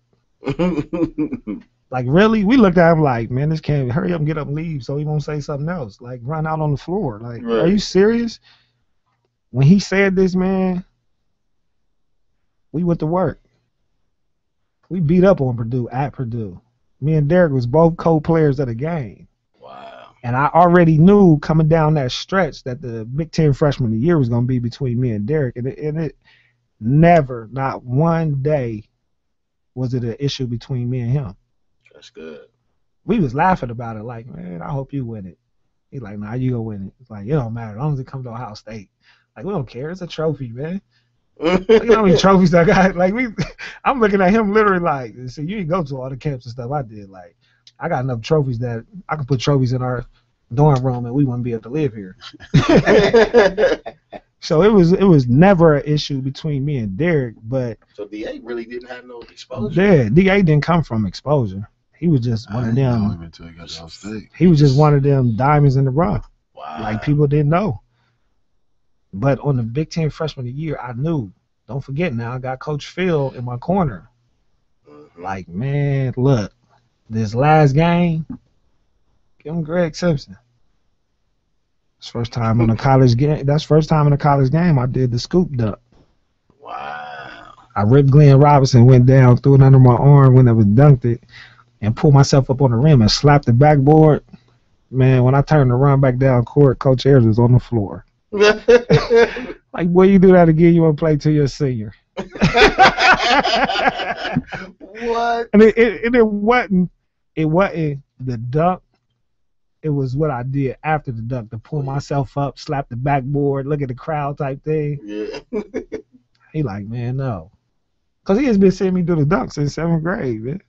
Like, really? We looked at him like, man, this can't hurry up and get up and leave so he won't say something else. Like, run out on the floor. Like, Right. Are you serious? When he said this, man, we went to work. We beat up on Purdue at Purdue. Me and Derek was both co-players of the game. Wow. And I already knew coming down that stretch that the Big Ten Freshman of the Year was going to be between me and Derek. And it never, not one day, was it an issue between me and him. That's good. We was laughing about it like, man, I hope you win it. He's like, nah, you gonna win it. It's like, it don't matter as long as it comes to Ohio State. Like, we don't care. It's a trophy, man. Like, you know how many trophies I got? Like, I'm looking at him literally like, see, you didn't go to all the camps and stuff I did. Like, I got enough trophies that I can put trophies in our dorm room and we wouldn't be able to live here. So it was never an issue between me and Derek, but So DA really didn't have no exposure. yeah, DA didn't come from exposure. He was just I one of didn't know them. him until he got to Ohio State. He was just one of them diamonds in the rough. Wow. Like people didn't know. But on the Big Ten Freshman of the Year, I knew. Don't forget now, I got Coach Phil in my corner. Mhm. Like, man, look, this last game, give him Greg Simpson. It's first time on a college game. That's first time in a college game I did the scoop dunk. Wow. I ripped Glenn Robinson, went down, threw it under my arm when I was dunked it, and pulled myself up on the rim and slapped the backboard. Man, when I turned to run back down court, Coach Ayers was on the floor. Like, boy, you do that again, you want to play till you're a senior. What? And it wasn't the dunk. It was what I did after the dunk to pull myself up, slap the backboard, look at the crowd type thing. Yeah. He like, man, no. Because he has been seeing me do the dunk since 7th grade, man.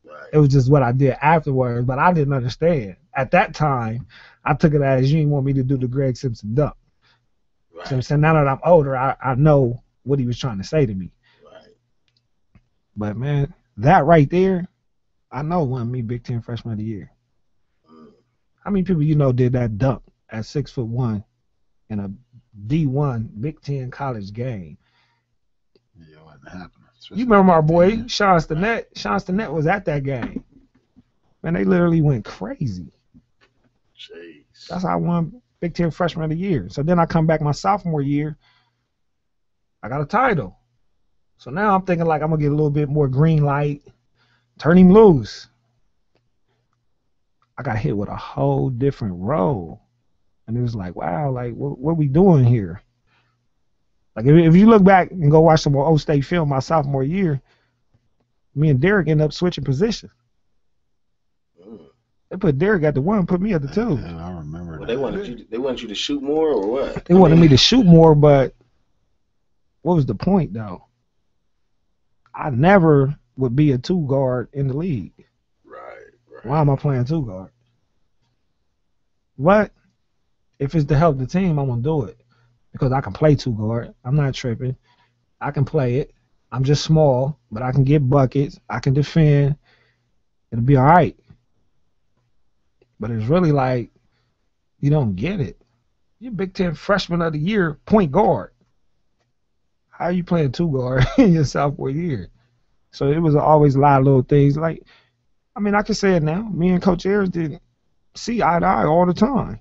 Right. It was just what I did afterwards, but I didn't understand. At that time, I took it as you didn't want me to do the Greg Simpson dunk. Right. So I'm saying now that I'm older, I know what he was trying to say to me. Right. But, man, that right there, I know won me Big Ten Freshman of the Year. Mm. How many people you know did that dunk at 6'1" in a D1 Big Ten college game? Yeah, it wasn't happening. You remember our boy Sean Stinnett? Sean Stinnett was at that game. Man, they literally went crazy. Jeez. That's how I won Big Ten Freshman of the Year. So then I come back my sophomore year, I got a title. So now I'm thinking like I'm gonna get a little bit more green light, turn him loose. I got hit with a whole different role. And it was like, wow, like what we doing here? Like if you look back and go watch some more Old State film my sophomore year, me and Derek ended up switching positions. Mm. They put Derek at the 1, put me at the 2. Man, I remember Well, that. they wanted you to shoot more or what? They wanted me to shoot more, but what was the point though? I never would be a 2 guard in the league. Right. Why am I playing 2 guard? But if it's to help the team, I'm gonna do it. Because I can play 2 guard. I'm not tripping. I can play it. I'm just small, but I can get buckets. I can defend. It'll be all right. But it's really like you don't get it. You're Big Ten Freshman of the Year, point guard. How are you playing two guard in your sophomore year? So it was always a lot of little things. Like, I mean, I can say it now. Me and Coach Ayers didn't see eye to eye all the time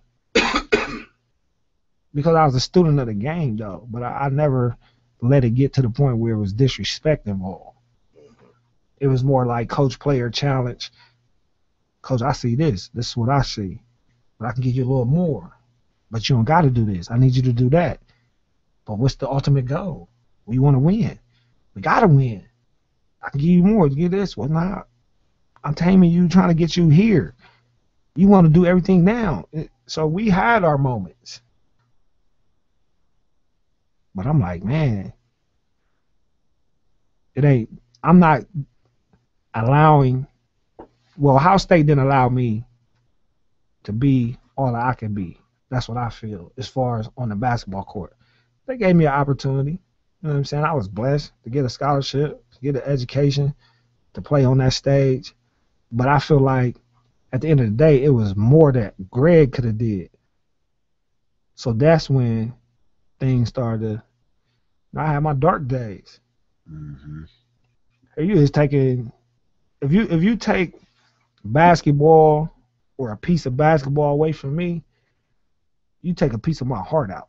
because I was a student of the game, though. But I never let it get to the point where it was disrespect involved. It was more like coach-player challenge. Coach, I see this. This is what I see. But I can give you a little more. But you don't got to do this. I need you to do that. But what's the ultimate goal? We want to win. We got to win. I can give you more. Give this. Well, not. I'm taming you, trying to get you here. You want to do everything now. So we had our moments. But I'm like, man, I'm not allowing, well, Ohio State didn't allow me to be all that I can be. That's what I feel as far as on the basketball court. They gave me an opportunity. You know what I'm saying? I was blessed to get a scholarship, to get an education, to play on that stage. But I feel like at the end of the day, it was more that Greg could have did. So that's when things started. I had my dark days. Mm-hmm. You is taking, if you take basketball or a piece of basketball away from me, you take a piece of my heart out.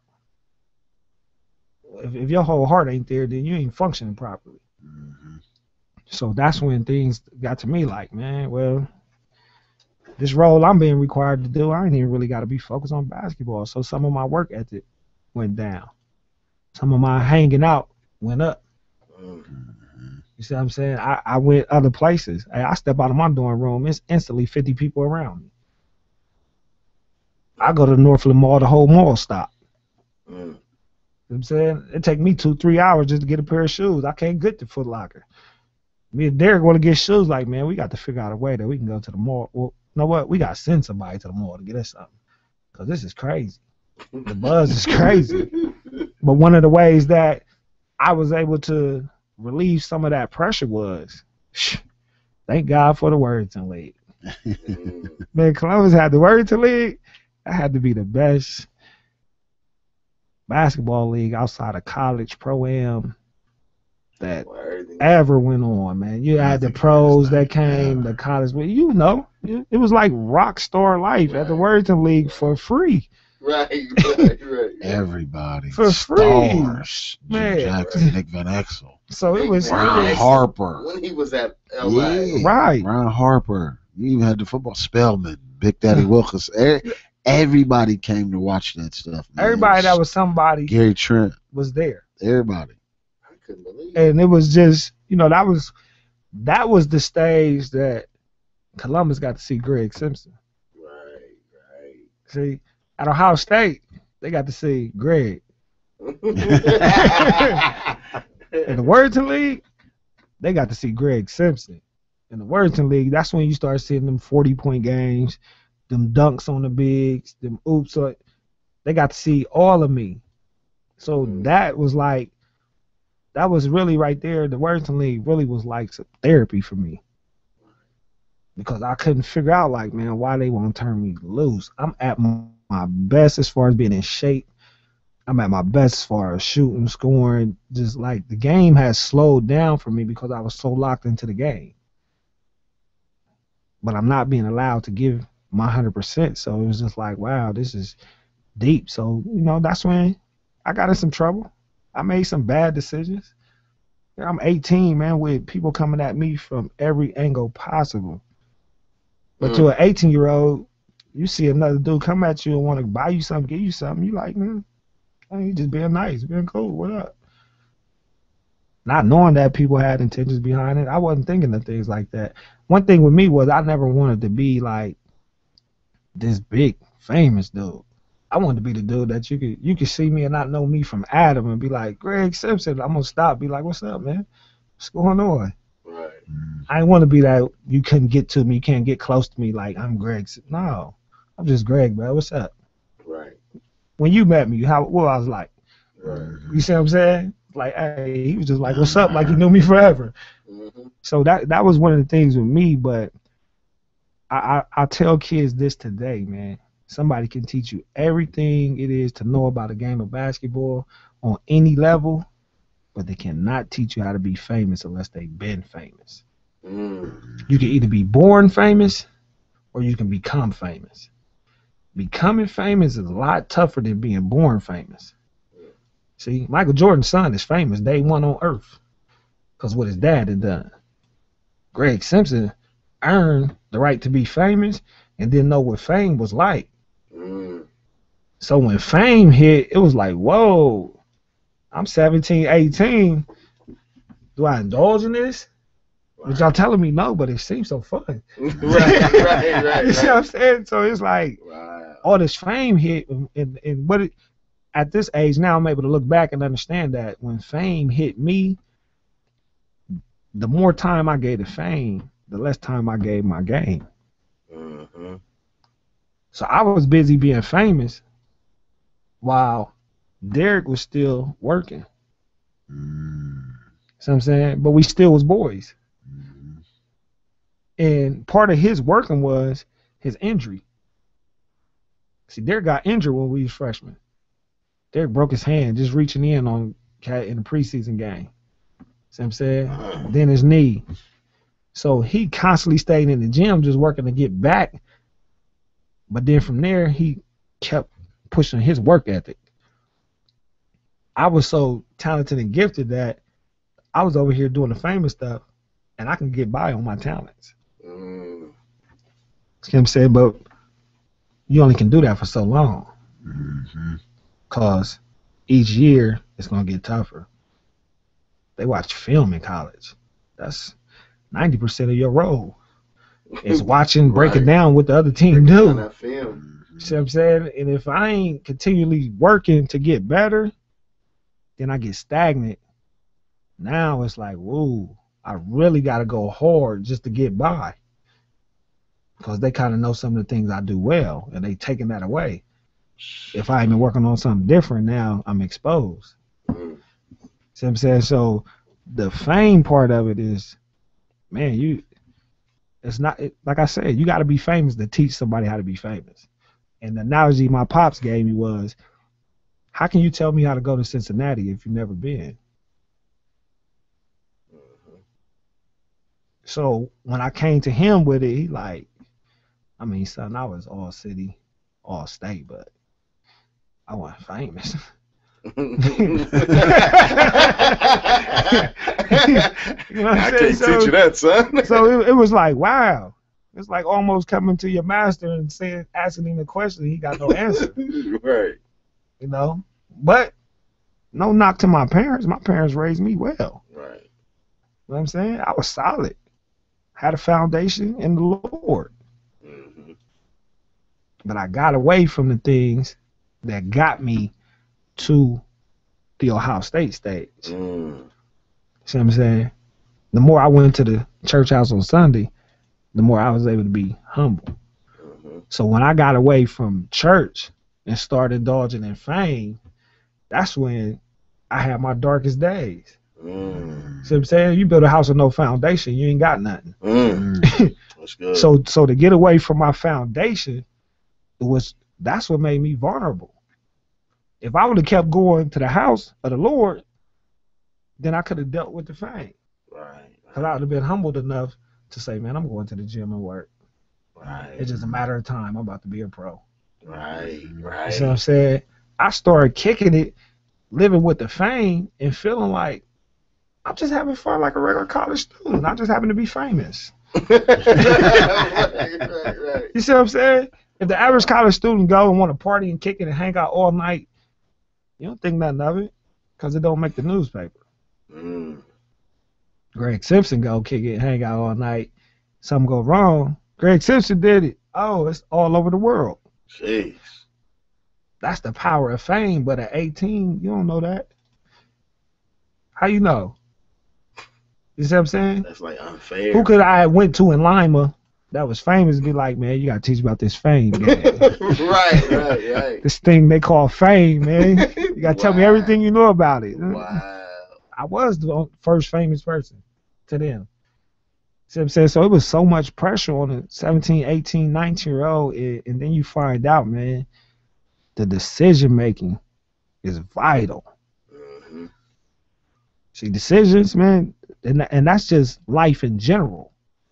If your whole heart ain't there, then you ain't functioning properly. Mm-hmm. So that's when things got to me like, man, well, this role I'm being required to do, I ain't even really got to be focused on basketball. So some of my work ethic went down. Some of my hanging out went up. Mm-hmm. You see what I'm saying? I went other places. I step out of my dorm room, it's instantly 50 people around me. I go to the Northland Mall, the whole mall stop. Mm. You know what I'm saying? It take me 2-3 hours just to get a pair of shoes. I can't get to Foot Locker. Me and Derek want to get shoes. Like, man, we got to figure out a way that we can go to the mall. Well, you know what? We got to send somebody to the mall to get us something. Because this is crazy. The buzz is crazy. But one of the ways that I was able to relieve some of that pressure was, thank God for the Worthington League. Man, Columbus had the Worthington League. That had to be the best basketball league outside of college pro-am that ever went on, man. You had the pros that came, the college, but you know, it was like rock star life at the Worthington League for free. Right. Everybody. For free. Stars. Man. Jim Jackson, Nick Van Exel. So it was Ron Harper. When he was at LA. Yeah. Right. Ron Harper. You even had the football Spellman, Big Daddy Wilkins. Everybody came to watch that stuff, man. Everybody that was somebody Gary Trent was there. Everybody. I couldn't believe it. And it was just, you know, that was the stage that Columbus got to see Greg Simpson. Right. See, at Ohio State, they got to see Greg. In the Worthington League, they got to see Greg Simpson. In the Worthington League, that's when you start seeing them 40-point games, them dunks on the bigs, them oops. They got to see all of me. So that was really right there. The Worthington League really was like some therapy for me. Because I couldn't figure out, like, man, why they won't turn me loose. I'm at my best as far as being in shape. I'm at my best as far as shooting, scoring. Just like the game has slowed down for me because I was so locked into the game. But I'm not being allowed to give my 100%. So it was just like, wow, this is deep. So, you know, that's when I got in some trouble. I made some bad decisions. I'm 18, man, with people coming at me from every angle possible. But to an 18-year-old, you see another dude come at you and want to buy you something, give you something, you like, man, you just being nice, being cool, what up? Not knowing that people had intentions behind it, I wasn't thinking of things like that. One thing with me was I never wanted to be like this big, famous dude. I wanted to be the dude that you could see me and not know me from Adam and be like, Greg Simpson, I'm going to stop, be like, what's up, man? What's going on? Right. I didn't want to be that you couldn't get to me, you can't get close to me like I'm Greg. No, I'm just Greg, bro. What's up? Right. When you met me, what I was like? Right. You see what I'm saying? Like, hey, he was just like, what's up? Like he knew me forever. Mm-hmm. So that was one of the things with me, but I tell kids this today, man. Somebody can teach you everything it is to know about a game of basketball on any level, but they cannot teach you how to be famous unless they've been famous. You can either be born famous or you can become famous. Becoming famous is a lot tougher than being born famous. See, Michael Jordan's son is famous day one on earth because what his dad had done. Greg Simpson earned the right to be famous and didn't know what fame was like. So when fame hit, it was like, whoa, I'm 17, 18. Do I indulge in this? But y'all telling me no, but it seems so fun. right. You see what I'm saying? So it's like Wow. all this fame hit, and what it, at this age now, I'm able to look back and understand that when fame hit me, the more time I gave to fame, the less time I gave my game. So I was busy being famous while Derek was still working. See what I'm saying? But we still was boys. And part of his working was his injury. See, Derek got injured when we was freshmen. Derek broke his hand just reaching in on Cat in the preseason game. See what I'm saying? Then his knee. So he constantly stayed in the gym just working to get back. But then from there, he kept pushing his work ethic. I was so talented and gifted that I was over here doing the famous stuff, and I can get by on my talents. See what I'm saying? But you only can do that for so long. Because each year, it's going to get tougher. They watch film in college. That's 90% of your role. It's watching, breaking down what the other team do. That film. See what I'm saying? And if I ain't continually working to get better, then I get stagnant. Now it's like, whoa, I really got to go hard just to get by. Because they kind of know some of the things I do well, and they taking that away. If I ain't been working on something different now, I'm exposed. See what I'm saying? So the fame part of it is, man, it's not, like I said, you got to be famous to teach somebody how to be famous. And the analogy my pops gave me was, how can you tell me how to go to Cincinnati if you've never been? So when I came to him with it, he like, I mean, son, I was all city, all state, but I wasn't famous. You know what I'm I saying? can't teach you that, son. So it was like, wow. It's like almost coming to your master and saying, asking him a question, he got no answer. Right. You know? But no knock to my parents. My parents raised me well. Right. You know what I'm saying? I was solid. Had a foundation in the Lord. But I got away from the things that got me to the Ohio State stage. See what I'm saying? The more I went to the church house on Sunday, the more I was able to be humble. So when I got away from church and started indulging in fame, that's when I had my darkest days. See what I'm saying? You build a house with no foundation, you ain't got nothing. That's good. So to get away from my foundation, that's what made me vulnerable. If I would have kept going to the house of the Lord, then I could have dealt with the fame. Right. Because I would have been humbled enough to say, man, I'm going to the gym and work. Right. It's just a matter of time. I'm about to be a pro. Right. You see what I'm saying? I started kicking it, living with the fame, and feeling like I'm just having fun like a regular college student. I just happen to be famous. Right. You see what I'm saying? If the average college student go and want to party and kick it and hang out all night, you don't think nothing of it because it don't make the newspaper. Greg Simpson go kick it and hang out all night. Something go wrong. Greg Simpson did it. Oh, it's all over the world. Jeez. That's the power of fame. But at 18, you don't know that. How you know? You see what I'm saying? That's like unfair. Who could I went to in Lima that was famous be like, man, you got to teach about this fame, man. right. This thing they call fame, man. You got to tell me everything you know about it. Wow. I was the first famous person to them. See what I'm saying? So it was so much pressure on a 17, 18, 19-year-old. And then you find out, man, the decision making is vital. Mm-hmm. See, decisions, man, and that's just life in general.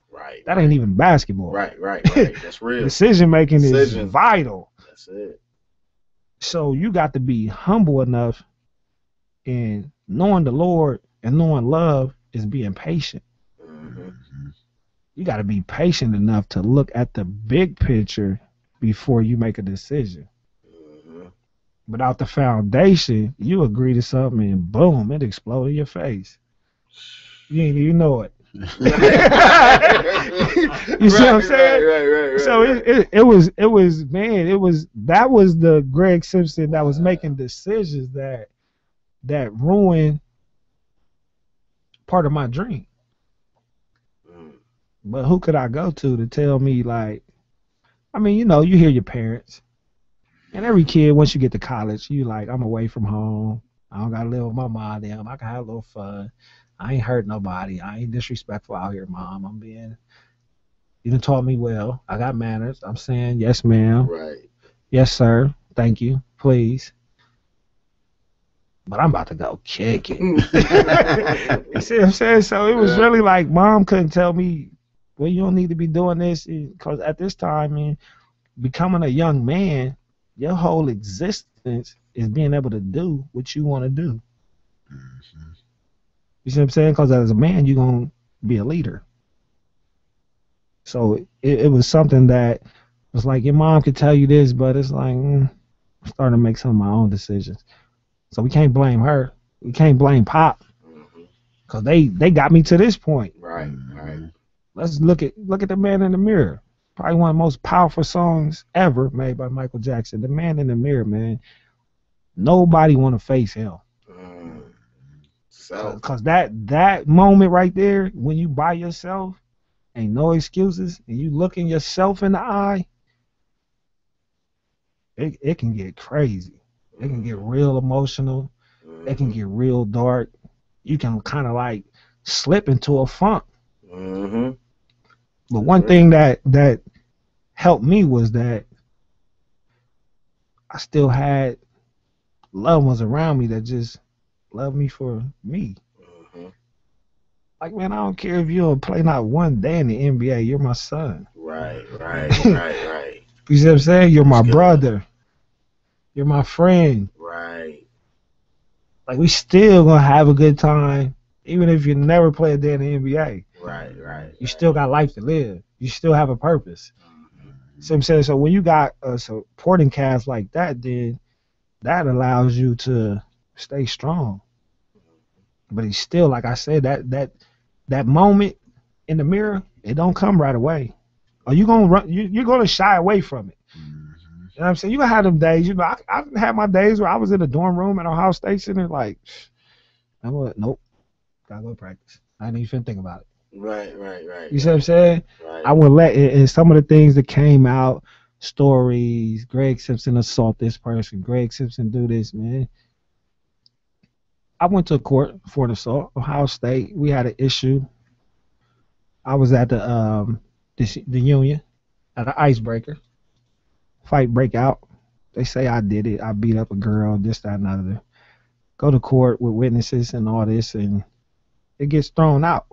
Right. That ain't even basketball. Right. That's real. Decision making is Decision. vital. That's it. So you got to be humble enough in knowing the Lord and knowing love is being patient. Mm-hmm. You got to be patient enough to look at the big picture before you make a decision. Mm-hmm. Without the foundation, you agree to something and boom, it exploded in your face. You ain't even know it. You see what I'm saying? Right. So it was man, that was the Greg Simpson that was making decisions that ruined part of my dream. But who could I go to tell me, like, I mean, you know, you hear your parents, and every kid once you get to college, you like, I'm away from home. I don't gotta live with my mom. Damn, I can have a little fun. I ain't hurt nobody. I ain't disrespectful out here, mom. You done taught me well. I got manners. I'm saying yes, ma'am. Right. Yes, sir. Thank you. Please. But I'm about to go kick it. You see what I'm saying? So it was really like mom couldn't tell me, well, you don't need to be doing this. Because at this time, man, becoming a young man, your whole existence is being able to do what you want to do. Mm-hmm. You see what I'm saying? Because as a man, you're going to be a leader. So it was something that was like, your mom could tell you this, but it's like, I'm starting to make some of my own decisions. So we can't blame her. We can't blame Pop. Because they got me to this point. Right. Let's look at the Man in the Mirror. Probably one of the most powerful songs ever made by Michael Jackson. The Man in the Mirror, man. Nobody want to face him. Because that moment right there, when you by yourself, ain't no excuses, and you looking yourself in the eye, it can get crazy. It can get real emotional. It can get real dark. You can kind of like slip into a funk. Mm-hmm. But one thing that helped me was that I still had loved ones around me that just loved me for me. Mm-hmm. Like, man, I don't care if you don't play not one day in the NBA. You're my son. Right. You see what I'm saying? You're my brother. You're my friend. Right. Like, we still gonna have a good time, even if you never play a day in the NBA. Right. You still got life to live. You still have a purpose. See what I'm saying? So when you got a supporting cast like that, then that allows you to stay strong. But it's still, like I said, that moment in the mirror, it don't come right away. Or you gonna run, you're gonna shy away from it. You know what I'm saying? You gonna have them days. You know, I had my days where I was in the dorm room at Ohio Station and like, nope, gotta go to practice. I didn't even think about it. Right. You see what I'm saying? Right. I would let it, and some of the things that came out, stories, Greg Simpson assault this person, Greg Simpson do this, man. I went to court for an assault, Ohio State. We had an issue. I was at the union at an icebreaker. Fight break out. They say I did it. I beat up a girl, this, that, and other. Go to court with witnesses and all this, and it gets thrown out.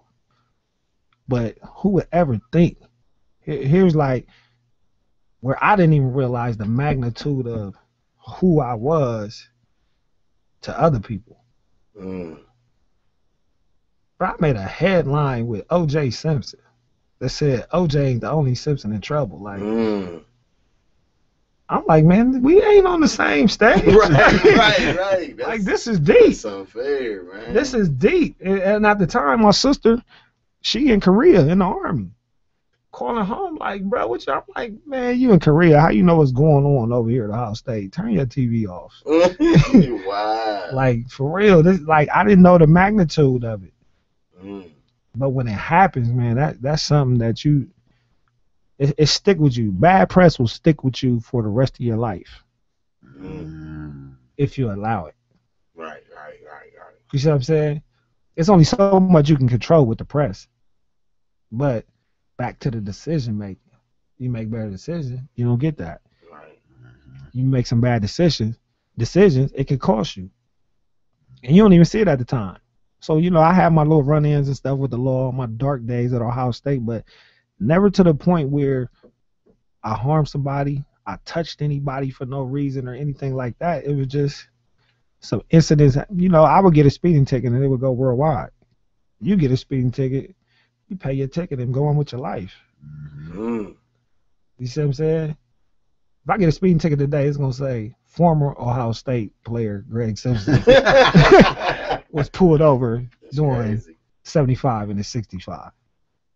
But who would ever think? Here's like where I didn't even realize the magnitude of who I was to other people. But I made a headline with O.J. Simpson that said O.J. ain't the only Simpson in trouble. Like, I'm like, man, we ain't on the same stage. Right. Like, this is deep. That's unfair, man. This is deep. And at the time, my sister, she in Korea in the army. Calling home like, bro, what you? I'm like, man, you in Korea. How you know what's going on over here at Ohio State? Turn your TV off. Wow. Like, for real. This, like, I didn't know the magnitude of it. But when it happens, man, that's something that it stick with you. Bad press will stick with you for the rest of your life. If you allow it. Right. You see what I'm saying? It's only so much you can control with the press. But back to the decision making. You make better decisions, you don't get that. Right. You make some bad decisions, it can cost you. And you don't even see it at the time. So, I had my little run-ins and stuff with the law, my dark days at Ohio State, but never to the point where I harmed somebody, I touched anybody for no reason or anything like that. It was just some incidents. I would get a speeding ticket and it would go worldwide. You get a speeding ticket, you pay your ticket and go on with your life. Mm. You see what I'm saying? If I get a speeding ticket today, it's going to say former Ohio State player Greg Simpson was pulled over doing 75 and a 65.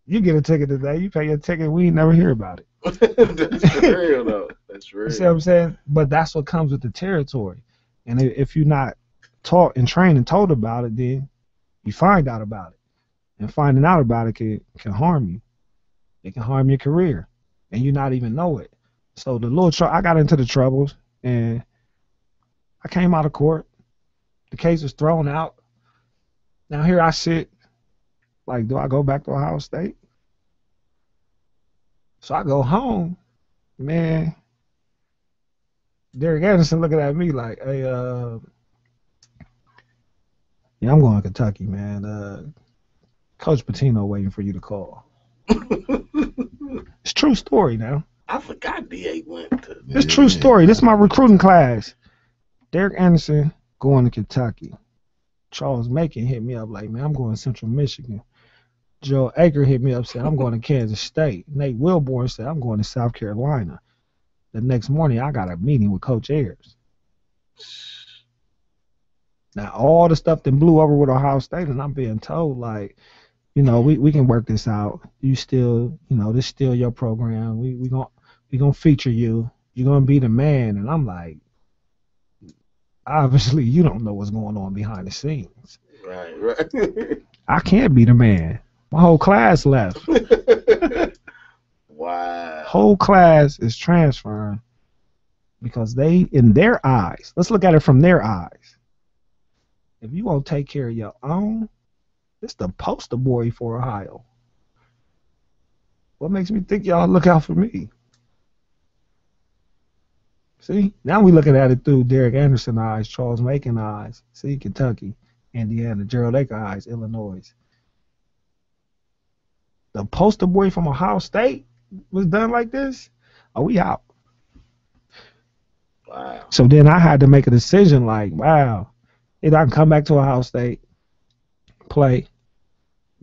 You get a ticket today, you pay your ticket, we ain't never hear about it. That's real, though. That's real. You see what I'm saying? But that's what comes with the territory. And if you're not taught and trained and told about it, then you find out about it. And finding out about it can harm you. It can harm your career. And you not even know it. So I got into the troubles, and I came out of court. The case was thrown out. Now here I sit, like, do I go back to Ohio State? So I go home, man. Derek Anderson looking at me like, hey, yeah, I'm going to Kentucky, man. Coach Patino waiting for you to call. It's true story now. I forgot DA went to. It's true story. This is my recruiting class. Derek Anderson going to Kentucky. Charles Macon hit me up like, man, I'm going to Central Michigan. Joe Aker hit me up, said, I'm going to Kansas State. Nate Wilborn said, I'm going to South Carolina. The next morning, I got a meeting with Coach Ayers. Now, all the stuff that blew over with Ohio State, and I'm being told, like, we can work this out. You still, this is still your program. We gonna feature you. You're gonna be the man. And I'm like, obviously, you don't know what's going on behind the scenes. Right. I can't be the man. My whole class left. Wow. Whole class is transferring because they, in their eyes, let's look at it from their eyes. If you won't take care of your own, it's the poster boy for Ohio. What makes me think y'all look out for me? See, now we looking at it through Derek Anderson eyes, Charles Macon eyes. See, Kentucky, Indiana, Gerald Aker eyes, Illinois. The poster boy from Ohio State was done like this. Oh, we out. Wow. So then I had to make a decision like, wow, either I can come back to Ohio State, play,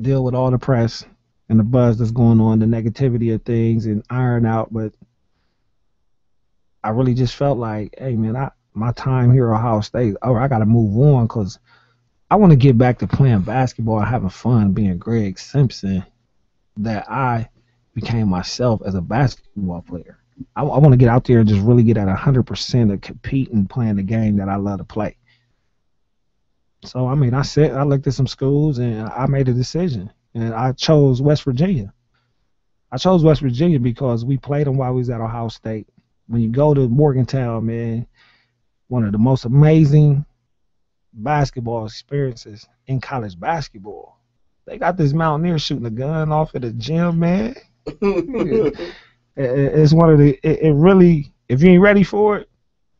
deal with all the press and the buzz that's going on, the negativity of things, and iron out. But I really just felt like, hey, man, my time here at Ohio State, I got to move on because I want to get back to playing basketball and having fun being Greg Simpson that I became myself as a basketball player. I want to get out there and just really get at 100% of competing, playing the game that I love to play. So, I mean, I looked at some schools and I made a decision. And I chose West Virginia. I chose West Virginia because we played them while we was at Ohio State. When you go to Morgantown, man, one of the most amazing basketball experiences in college basketball. They got this mountaineer shooting a gun off at the gym, man. It's one of the, it really, if you ain't ready for it,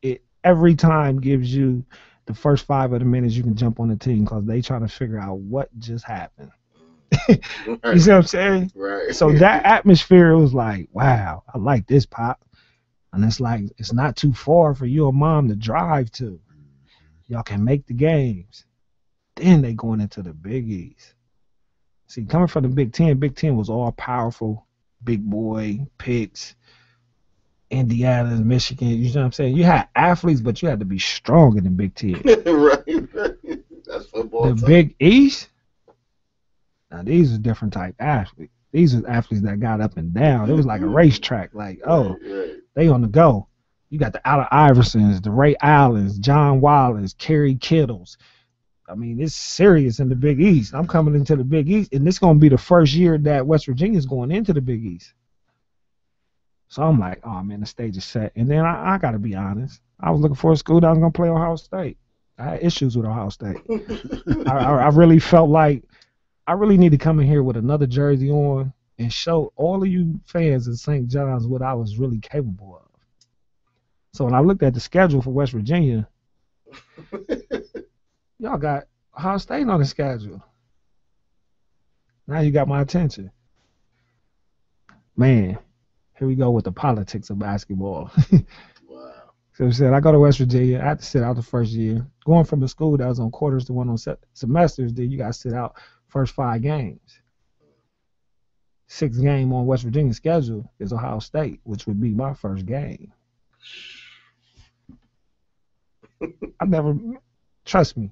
it every time gives you the first 5 of the minutes you can jump on the team because they trying to figure out what just happened. You see what I'm saying? Right. So that atmosphere was like, wow, I like this, Pop. And it's like, it's not too far for you or Mom to drive to. Y'all can make the games. Then they going into the Big East. See, coming from the Big Ten was all powerful, big boy, picks, Indiana, Michigan. You know what I'm saying? You had athletes, but you had to be strong in the Big Ten. Right. That's football. The Big East, now these are different type athletes. These are athletes that got up and down. It was like a racetrack. Like, oh, Right. they on the go. You got the Allen Iversons, the Ray Allens, John Wallace, Kerry Kittles. I mean, it's serious in the Big East. I'm coming into the Big East, and this is going to be the first year that West Virginia's going into the Big East. So I'm like, oh, man, the stage is set. And then I got to be honest. I was looking for a school that was going to play Ohio State. I had issues with Ohio State. I really felt like I really need to come in here with another jersey on, and show all of you fans in St. John's what I was really capable of. So when I looked at the schedule for West Virginia, y'all got Ohio State on the schedule. Now you got my attention. Man, here we go with the politics of basketball. Wow. So I said, I go to West Virginia. I had to sit out the first year. Going from a school that was on quarters to one on semesters, then you got to sit out first 5 games. 6th game on West Virginia's schedule is Ohio State, which would be my first game. I never, trust me,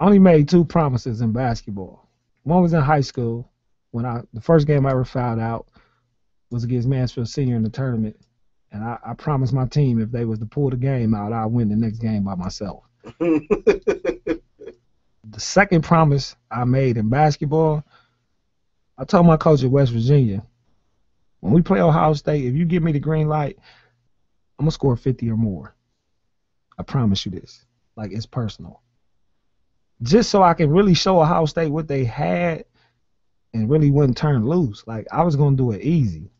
I only made 2 promises in basketball. One was in high school when the first game I ever fouled out was against Mansfield Senior in the tournament. And I promised my team if they was to pull the game out, I'd win the next game by myself. The second promise I made in basketball, I told my coach at West Virginia, when we play Ohio State, if you give me the green light, I'm going to score 50 or more. I promise you this. Like, it's personal. Just so I can really show Ohio State what they had and really wouldn't turn loose. Like, I was going to do it easy.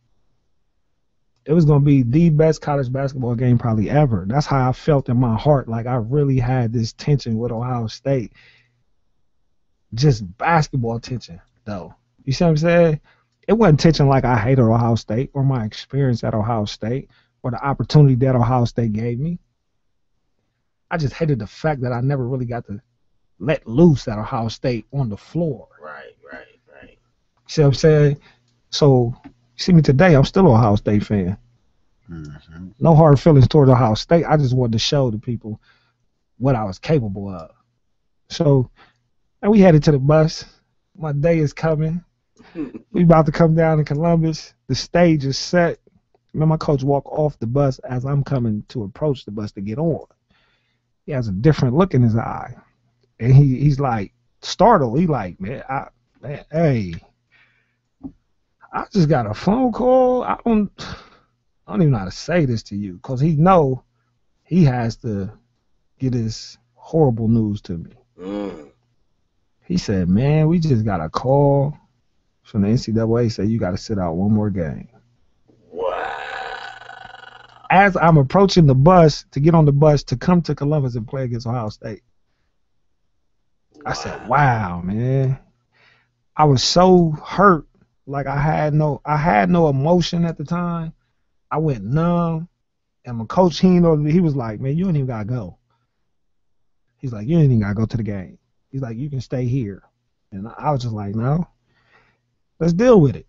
It was going to be the best college basketball game probably ever. That's how I felt in my heart. Like, I really had this tension with Ohio State. Just basketball tension, though. You see what I'm saying? It wasn't tension like I hated Ohio State or my experience at Ohio State or the opportunity that Ohio State gave me. I just hated the fact that I never really got to let loose at Ohio State on the floor. Right. See what I'm saying? So, you see me today, I'm still an Ohio State fan. Mm-hmm. No hard feelings towards Ohio State. I just wanted to show the people what I was capable of. So, and we headed to the bus. My day is coming. We about to come down to Columbus. The stage is set. And then my coach walked off the bus as I'm coming to approach the bus to get on. He has a different look in his eye. And he's like startled. He like, man, hey, I just got a phone call. I don't even know how to say this to you, because he know he has to get this horrible news to me. He said, man, we just got a call from the NCAA say you got to sit out one more game. Wow. As I'm approaching the bus to get on the bus to come to Columbus and play against Ohio State. I said, wow, man. I was so hurt. Like I had no emotion at the time. I went numb. And my coach, he was like, man, you don't even gotta go. He's like, you ain't even gotta go to the game. He's like, you can stay here. And I was just like, no. Let's deal with it.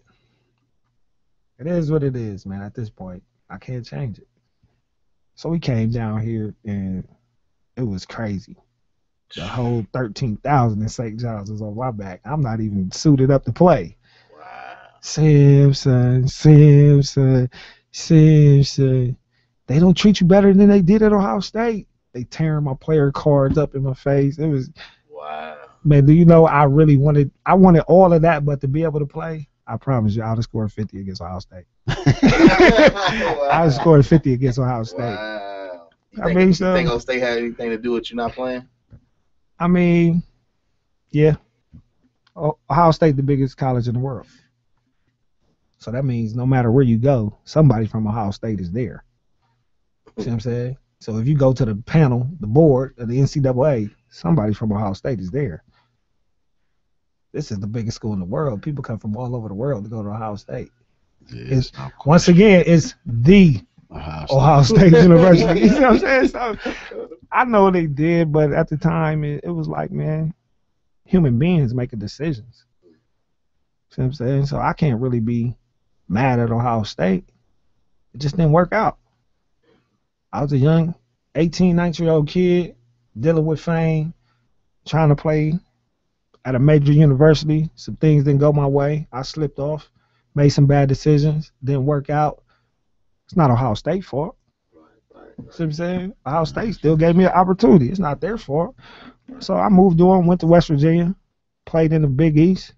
It is what it is, man, at this point. I can't change it. So we came down here and it was crazy. The whole 13,000 in St. John's was on my back. I'm not even suited up to play. Wow. Simpson. They don't treat you better than they did at Ohio State. They tearing my player cards up in my face. It was, wow. Man, do you know I wanted all of that, but to be able to play, I promise you, I'd have scored 50 against Ohio State. I would scored 50 against Ohio State. Wow. You I think Ohio State had anything to do with you not playing? I mean, yeah. Ohio State, the biggest college in the world. So that means no matter where you go, somebody from Ohio State is there. See what I'm saying? So if you go to the panel, the board of the NCAA, somebody from Ohio State is there. This is the biggest school in the world. People come from all over the world to go to Ohio State. It's, once again, it's the Ohio State University. You know what I'm saying? So I know they did, but at the time, it was like, man, human beings making decisions. See what I'm saying? So I can't really be mad at Ohio State. It just didn't work out. I was a young 18, 19-year-old kid dealing with fame, trying to play at a major university. Some things didn't go my way. I slipped off, made some bad decisions, didn't work out. It's not Ohio State's fault. Right. See what I'm saying? Ohio State still gave me an opportunity. It's not their fault. So I moved on, went to West Virginia, played in the Big East,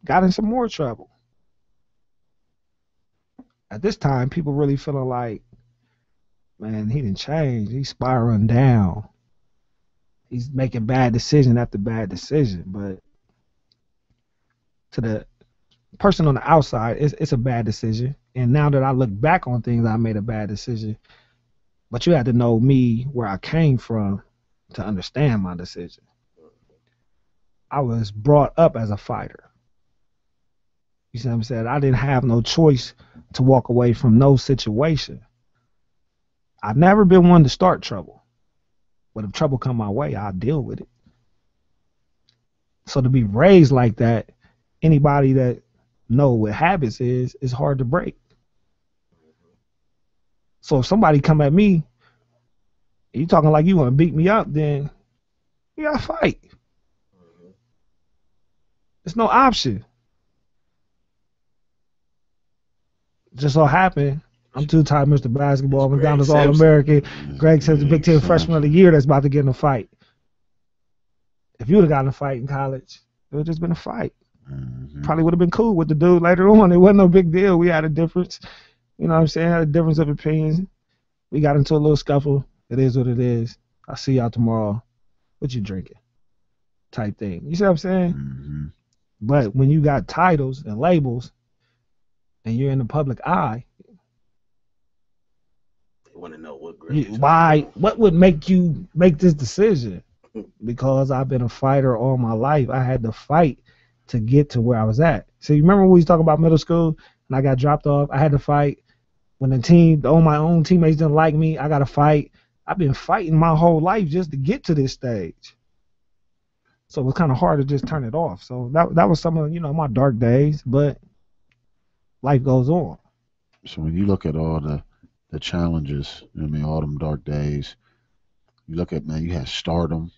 got in some more trouble. At this time, people really feeling like, man, he didn't change. He's spiraling down. He's making bad decision after bad decision. But to person on the outside, it's a bad decision. And now that I look back on things, I made a bad decision. But you had to know me where I came from to understand my decision. I was brought up as a fighter. You see what I'm saying? I didn't have no choice to walk away from no situation. I've never been one to start trouble. But if trouble come my way, I'll deal with it. So to be raised like that, anybody that know what habits is, it's hard to break. So if somebody come at me, you talking like you want to beat me up, then you gotta fight. There's no option. Just so happened, I'm two-time Mr. Basketball, McDonald's All-American, Greg Simpson, Big Ten Freshman of the Year that's about to get in a fight. If you would have gotten a fight in college, it would have just been a fight. Probably would have been cool with the dude later on. It wasn't no big deal. We had a difference. You know what I'm saying? Had a difference of opinions. We got into a little scuffle. It is what it is. I'll see y'all tomorrow. What you drinking? Type thing. You see what I'm saying? But when you got titles and labels and you're in the public eye, They want to know what what would make you make this decision? Because I've been a fighter all my life. I had to fight to get to where I was at. So you remember when we was talking about middle school and I got dropped off? I had to fight. When all my own teammates didn't like me, I got to fight. I've been fighting my whole life just to get to this stage. So it was kind of hard to just turn it off. So that was some of, my dark days, but life goes on. So when you look at all the challenges, all them dark days, you look at, man, you had stardom,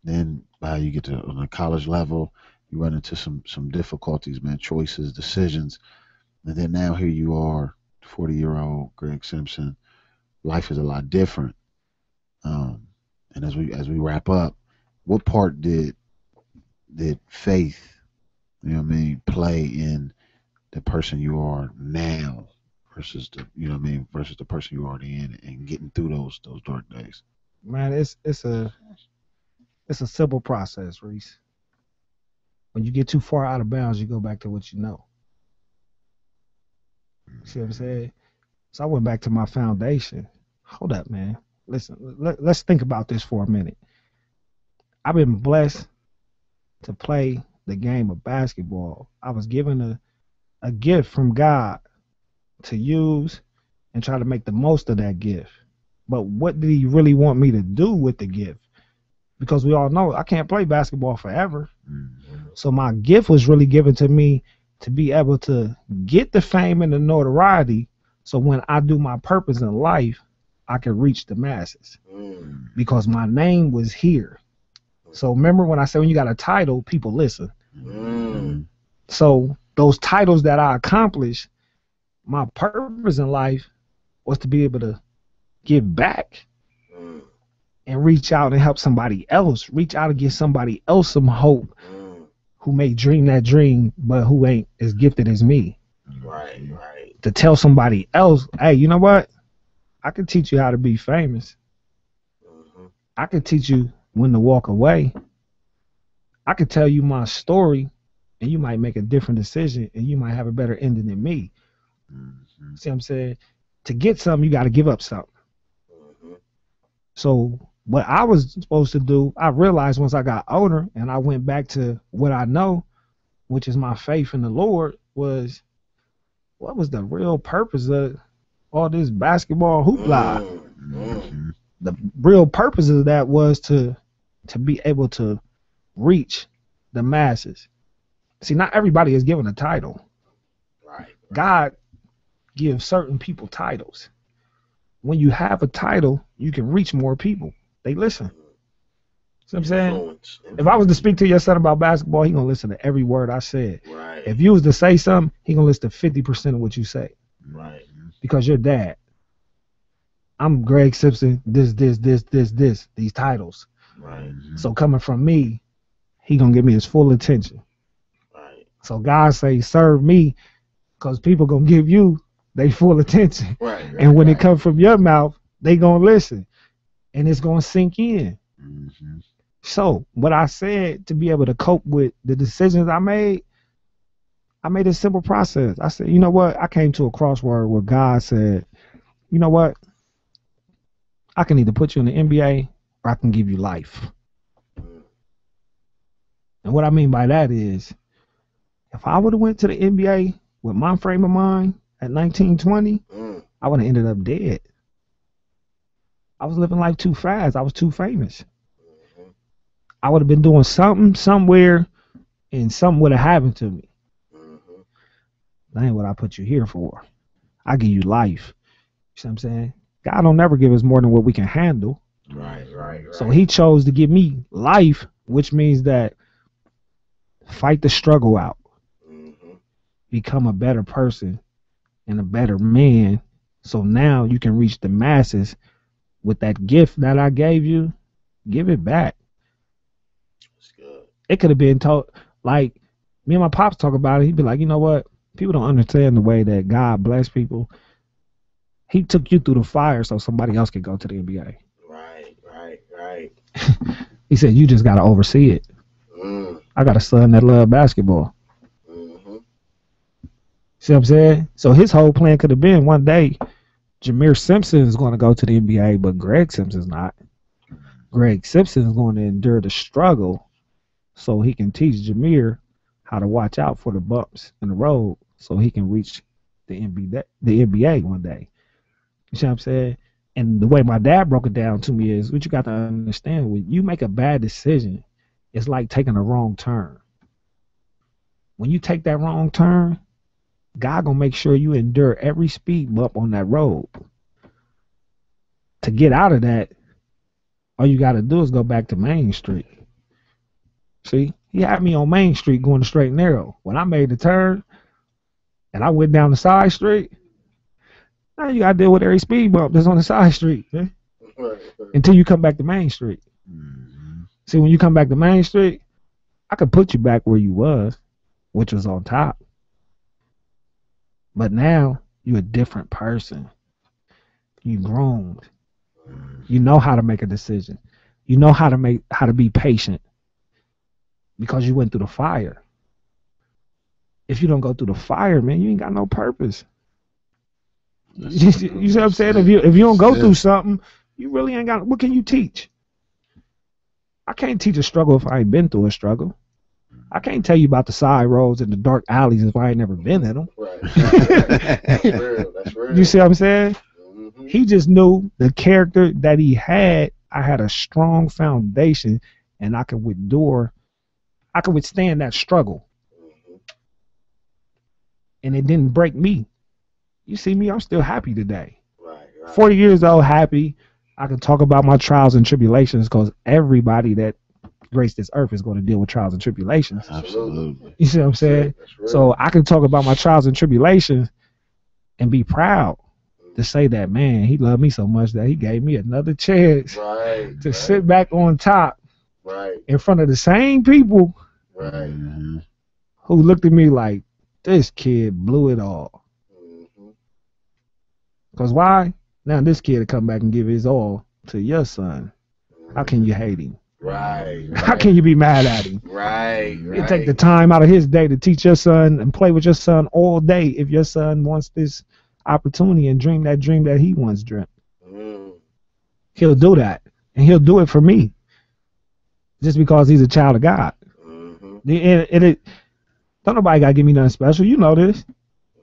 then you get to on the college level, you run into some difficulties, man, choices, decisions, and then now here you are, 40-year-old Greg Simpson. Life is a lot different. And as we wrap up, what part did faith, play in the person you are now versus versus the person you're already in and getting through those dark days? Man, it's a simple process, Reese. When you get too far out of bounds, you go back to what you know. See what I'm saying? So I went back to my foundation. Hold up, man. Listen, let's think about this for a minute. I've been blessed to play the game of basketball. I was given a gift from God to use and try to make the most of that gift. But what did he really want me to do with the gift? Because we all know I can't play basketball forever. So my gift was really given to me to be able to get the fame and the notoriety, so when I do my purpose in life, I can reach the masses. Because my name was here. So remember when I said when you got a title, people listen. So those titles that I accomplished, my purpose in life was to be able to give back and reach out and help somebody else. Reach out and give somebody else some hope who may dream that dream, but who ain't as gifted as me. Right. To tell somebody else, hey, you know what? I can teach you how to be famous. I can teach you when to walk away. I can tell you my story, and you might make a different decision, and you might have a better ending than me. See what I'm saying? To get something, you got to give up something. So what I was supposed to do, I realized once I got older and I went back to what I know, which is my faith in the Lord, was what was the real purpose of all this basketball hoopla? The real purpose of that was to be able to reach the masses. See, not everybody is given a title. God gives certain people titles. When you have a title, you can reach more people. They listen. See what I'm saying? If I was to speak to your son about basketball, he gonna listen to every word I said. If you was to say something, he gonna listen to 50% of what you say. Because you're dad. I'm Greg Simpson, this, these titles. So coming from me, he gonna give me his full attention. So God say, serve me, because people gonna give you they full attention. And when it comes from your mouth, they gonna listen. And it's gonna sink in. So what I said to be able to cope with the decisions I made, I made a simple process. I said, you know what? I came to a crossword where God said, you know what? I can either put you in the NBA or I can give you life. And what I mean by that is, if I would have went to the NBA with my frame of mind at 19, 20, I would have ended up dead. I was living life too fast. I was too famous. I would have been doing something somewhere, and something would have happened to me. That ain't what I put you here for. I give you life. You see what I'm saying? God don't never give us more than what we can handle. Right. So he chose to give me life, which means that fight the struggle out. Become a better person and a better man. So now you can reach the masses with that gift that I gave you. Give it back. That's good. It could have been told, like me and my pops talk about it. He'd be like, you know what? People don't understand the way that God bless people. He took you through the fire so somebody else could go to the NBA. Right. He said, you just got to oversee it. I got a son that love basketball. See what I'm saying? So his whole plan could have been one day, Jameer Simpson is going to go to the NBA, but Greg Simpson's not. Greg Simpson is going to endure the struggle so he can teach Jameer how to watch out for the bumps in the road so he can reach the NBA one day. You see what I'm saying? And the way my dad broke it down to me is, what you got to understand, when you make a bad decision, it's like taking a wrong turn. When you take that wrong turn, God gonna make sure you endure every speed bump on that road. To get out of that, all you gotta do is go back to Main Street. See, he had me on Main Street going the straight and narrow. When I made the turn and I went down the side street, now you gotta deal with every speed bump that's on the side street, man. Until you come back to Main Street. See, when you come back to Main Street, I could put you back where you was, which was on top. But now you're a different person. You groomed. You know how to make a decision. You know how to be patient because you went through the fire. If you don't go through the fire, man, you ain't got no purpose. You see what I'm saying? If you don't go through something, you really ain't got. What can you teach? I can't teach a struggle if I ain't been through a struggle. I can't tell you about the side roads and the dark alleys if I ain't never been in them. Right. That's real. You see what I'm saying? He just knew the character that he had. I had a strong foundation, and I could withstand that struggle. And it didn't break me. You see me, I'm still happy today. Right. 40 years old, happy. I can talk about my trials and tribulations because everybody that graced this earth is going to deal with trials and tribulations. Absolutely. You see what I'm saying? So I can talk about my trials and tribulations and be proud to say that, man, he loved me so much that he gave me another chance to sit back on top in front of the same people who looked at me like, this kid blew it all. Because why? Now this kid will come back and give his all to your son. How can you hate him? Right. How can you be mad at him? Right. You take the time out of his day to teach your son and play with your son all day if your son wants this opportunity and dream that he once dreamt. He'll do that. And he'll do it for me. Just because he's a child of God. Don't nobody got to give me nothing special. You know this.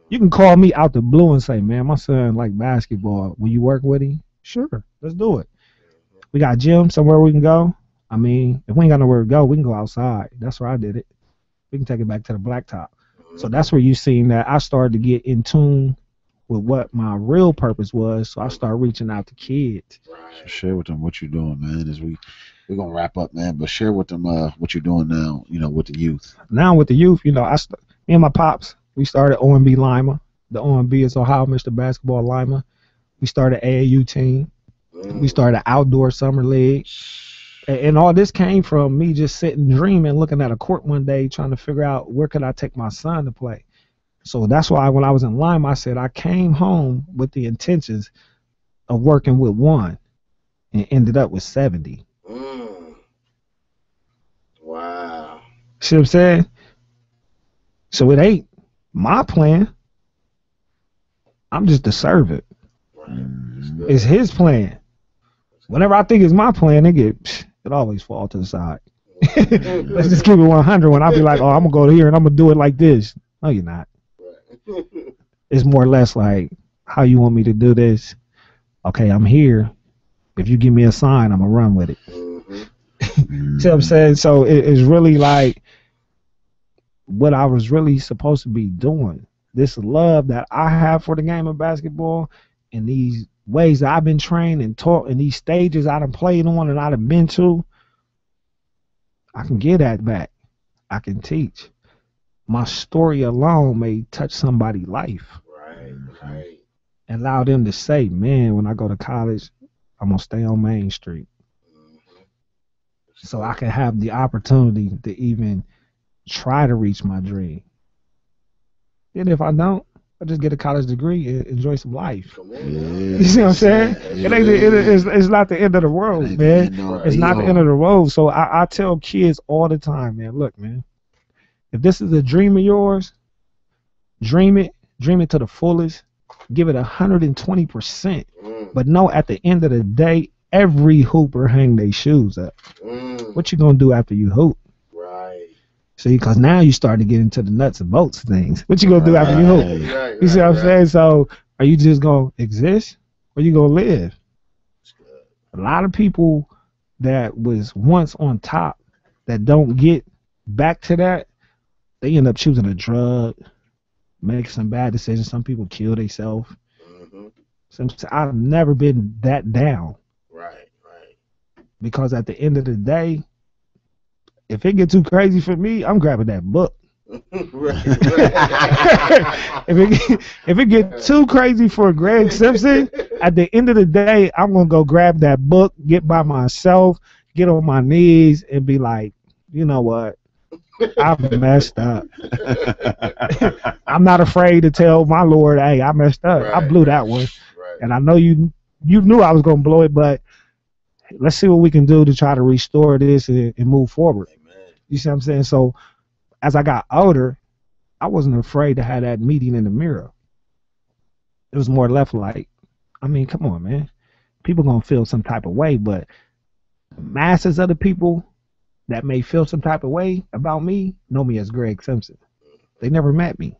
You can call me out the blue and say, man, my son like basketball. Will you work with him? Sure. Let's do it. We got a gym somewhere we can go. I mean, if we ain't got nowhere to go, we can go outside. That's where I did it. We can take it back to the blacktop. So that's where you seen that I started to get in tune with what my real purpose was. So I started reaching out to kids. So share with them what you're doing, man. As we're gonna wrap up, man. But share with them what you're doing now. You know, with the youth. Now with the youth, you know, me and my pops, we started OMB Lima. The OMB is Ohio Mr. Basketball Lima. We started AAU team. We started outdoor summer league. And all this came from me just sitting dreaming, looking at a court one day, trying to figure out where could I take my son to play. So that's why when I was in Lima, I said I came home with the intentions of working with one and ended up with 70. Wow. See what I'm saying? So it ain't My plan, I'm just the servant. Right. It's his plan. Whenever I think it's my plan, it always fall to the side. Let's just keep it 100. When I be like, oh, I'm gonna go here and I'm gonna do it like this. No, you're not. Right. It's more or less like how you want me to do this. Okay, I'm here. If you give me a sign, I'm gonna run with it. See what I'm saying? So it's really like what I was really supposed to be doing. This love that I have for the game of basketball and these ways that I've been trained and taught and these stages I done played on and I done been to, I can get that back. I can teach. My story alone may touch somebody's life. Right. And allow them to say, man, when I go to college, I'm going to stay on Main Street. So I can have the opportunity to even try to reach my dream. And if I don't, I just get a college degree and enjoy some life. You see what I'm saying? It's not the end of the road, man. It's not the end of the road. So I tell kids all the time, man, look, man, if this is a dream of yours, dream it to the fullest, give it 120%. But know at the end of the day, every hooper hang their shoes up. What you gonna do after you hoop? Right. See, because now you start to get into the nuts and bolts things. What you gonna do after you hoop? You see what I'm saying? So are you just gonna exist or you gonna live? A lot of people that was once on top that don't get back to that, they end up choosing a drug, make some bad decisions. Some people kill themselves. I've never been that down. Right. Because at the end of the day, if it get too crazy for me, I'm grabbing that book. If it get too crazy for Greg Simpson, at the end of the day, I'm gonna go grab that book, get by myself, get on my knees, and be like, you know what? I've messed up. I'm not afraid to tell my Lord, hey, I messed up. I blew that one. And I know you knew I was gonna blow it, but let's see what we can do to try to restore this and move forward. Amen. You see what I'm saying? So as I got older, I wasn't afraid to have that meeting in the mirror. It was more left like, I mean, come on, man. People gonna feel some type of way, but masses of the people that may feel some type of way about me know me as Greg Simpson. They never met me.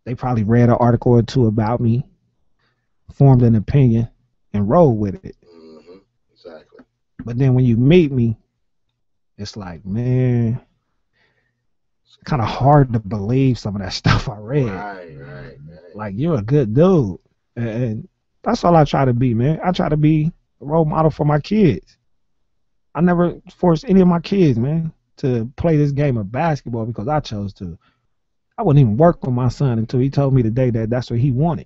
They probably read an article or two about me, formed an opinion, and rolled with it. Exactly. But then when you meet me, it's like, man, it's kind of hard to believe some of that stuff I read. Right. Like, you're a good dude. And that's all I try to be, man. I try to be a role model for my kids. I never forced any of my kids, man, to play this game of basketball because I chose to. I wouldn't even work with my son until he told me today that that's what he wanted.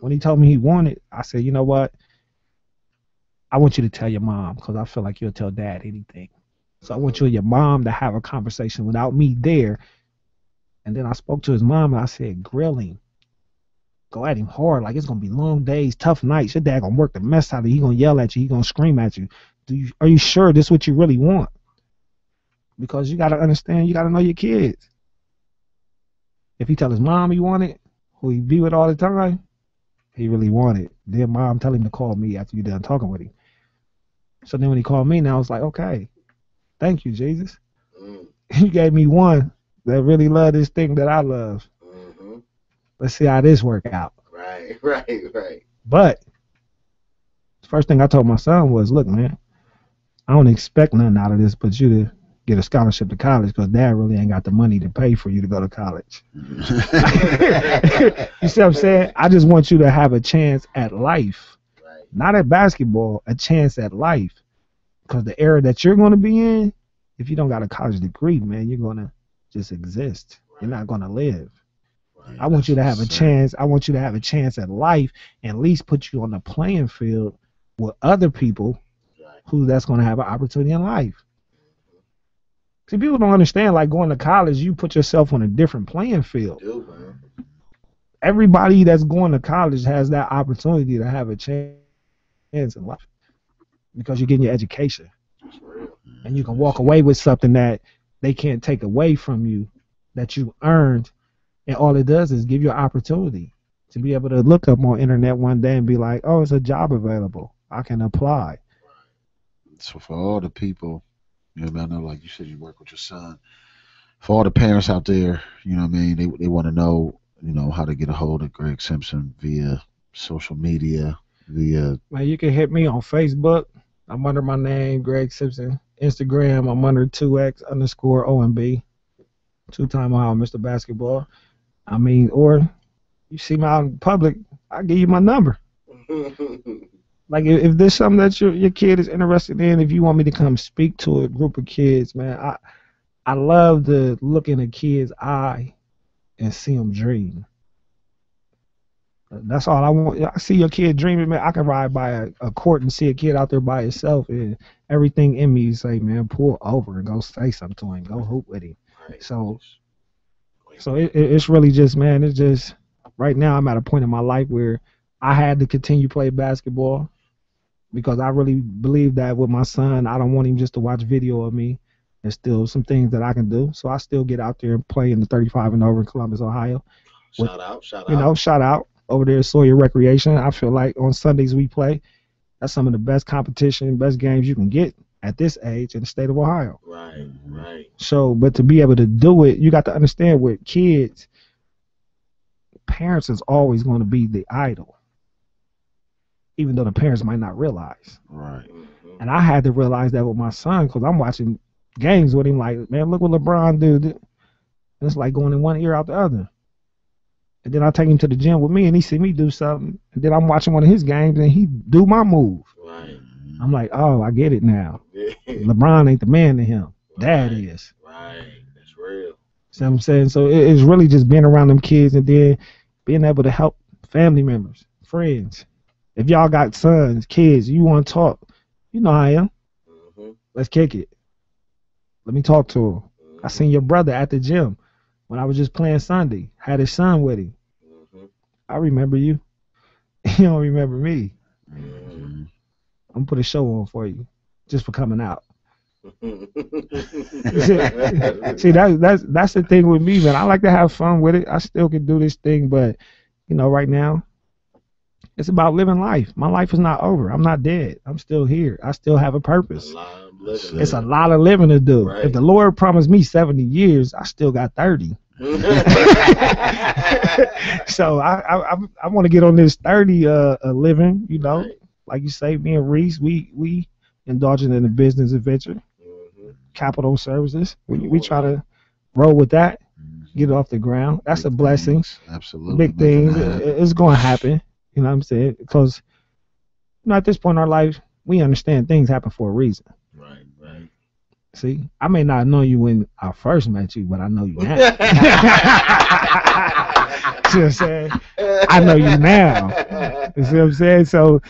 When he told me he wanted, I said, you know what? I want you to tell your mom because I feel like you'll tell dad anything. So I want you and your mom to have a conversation without me there. And then I spoke to his mom and I said, grill him. Go at him hard. Like, it's going to be long days, tough nights. Your dad going to work the mess out of you. He going to yell at you. He going to scream at you. Are you sure this is what you really want? Because you got to understand, you got to know your kids. If he tell his mom he want it, who he be with all the time, he really want it. Then mom tell him to call me after you done talking with him. So then when he called me, now I was like, okay, thank you, Jesus. You gave me one that really love this thing that I love. Let's see how this work out. Right. But the first thing I told my son was, look, man, I don't expect nothing out of this but you to get a scholarship to college because dad really ain't got the money to pay for you to go to college. You see what I'm saying? I just want you to have a chance at life. Right. Not at basketball, a chance at life. Because the era that you're going to be in, if you don't got a college degree, man, you're going to just exist. Right. You're not going to live. Right. I want you to have a chance. I want you to have a chance at life and at least put you on the playing field with other people who that's going to have an opportunity in life. See, people don't understand, like, going to college, you put yourself on a different playing field. Everybody that's going to college has that opportunity to have a chance in life because you're getting your education. And you can walk away with something that they can't take away from you that you earned And all it does is give you an opportunity to be able to look up on internet one day and be like, oh, it's a job available. I can apply. So for all the people, you know, I know, like you said, you work with your son. For all the parents out there, you know what I mean, they want to know, you know, how to get a hold of Greg Simpson via social media, via. Man, you can hit me on Facebook. I'm under my name, Greg Simpson. Instagram, I'm under 2X_OMB. Two-time Ohio Mr. Basketball. I mean, or you see me out in public, I'll give you my number. Like if there's something that your kid is interested in, if you want me to come speak to a group of kids, man, I love to look in a kid's eye and see them dream. That's all I want. I see your kid dreaming, man. I can ride by a court and see a kid out there by himself, and everything in me say, man, pull over and go say something to him, go hoop with him. Right. So it's really just, man, it's just right now I'm at a point in my life where I had to continue play basketball because I really believe that with my son, I don't want him just to watch video of me. There's still some things that I can do. So I still get out there and play in the 35 and over in Columbus, Ohio. Shout out. You know, shout out over there at Sawyer Recreation. I feel like on Sundays we play. That's some of the best competition, best games you can get at this age in the state of Ohio. Right. So, but to be able to do it, you got to understand with kids, parents is always going to be the idol, even though the parents might not realize. Right. And I had to realize that with my son because I'm watching games with him like, man, look what LeBron do. It's like going in one ear out the other. And then I take him to the gym with me and he see me do something. And then I'm watching one of his games and he do my move. Right. I'm like, oh, I get it now. LeBron ain't the man to him. Dad is. Right. That's real. See what I'm saying? So it's really just being around them kids and then being able to help family members, friends. If y'all got sons, kids, you want to talk, you know how I am. Let's kick it. Let me talk to him. I seen your brother at the gym when I was just playing Sunday. Had his son with him. I remember you. You don't remember me. I'm gonna put a show on for you just for coming out. See, that's the thing with me, man. I like to have fun with it. I still can do this thing, but you know, right now, it's about living life. My life is not over. I'm not dead. I'm still here. I still have a purpose. It's a lot of living to do. Right. If the Lord promised me 70 years, I still got 30. So I want to get on this 30 living, you know. Right. Like you say, me and Reese, we indulging in a business adventure. Capital services. We try to roll with that, get it off the ground. That's a blessing. Absolutely. Big things. It's going to happen. You know what I'm saying? Because you know, at this point in our life, we understand things happen for a reason. Right. See, I may not know you when I first met you, but I know you now. See what I'm saying? I know you now. You see what I'm saying? So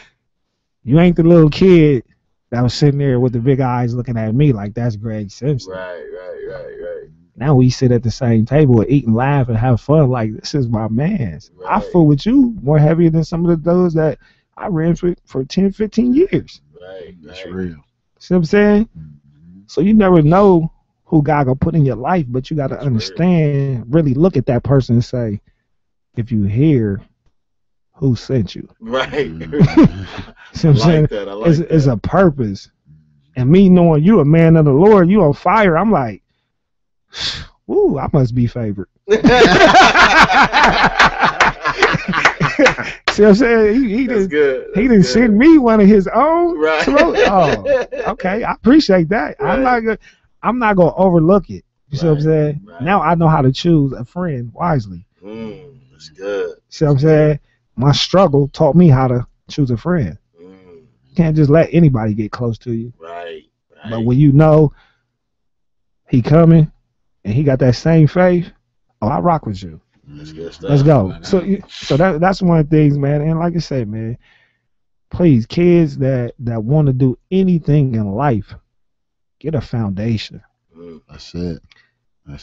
you ain't the little kid that was sitting there with the big eyes looking at me like that's Greg Simpson. Right. Now we sit at the same table and eat and laugh and have fun like this is my man's. Right. I fool with you more heavier than some of those that I ran for 10, 15 years. Right. That's real. See what I'm saying? So you never know who God gonna put in your life, but you got to understand, really look at that person and say, if you hear, who sent you? Right. See what I'm saying? It's a purpose. And me knowing you a man of the Lord, you on fire, I'm like, ooh, I must be favored. See what I'm saying? He didn't send me one of his own. Right. Oh, okay. I appreciate that. Right. I'm not gonna overlook it. You see what I'm saying? Right. Now I know how to choose a friend wisely. That's good. See what I'm saying? My struggle taught me how to choose a friend. You can't just let anybody get close to you. Right. But when you know he coming and he got that same faith, oh, I rock with you. That's good stuff. Let's go. So that's one of the things, man. And like I said, man, please, kids that want to do anything in life, get a foundation. That's it.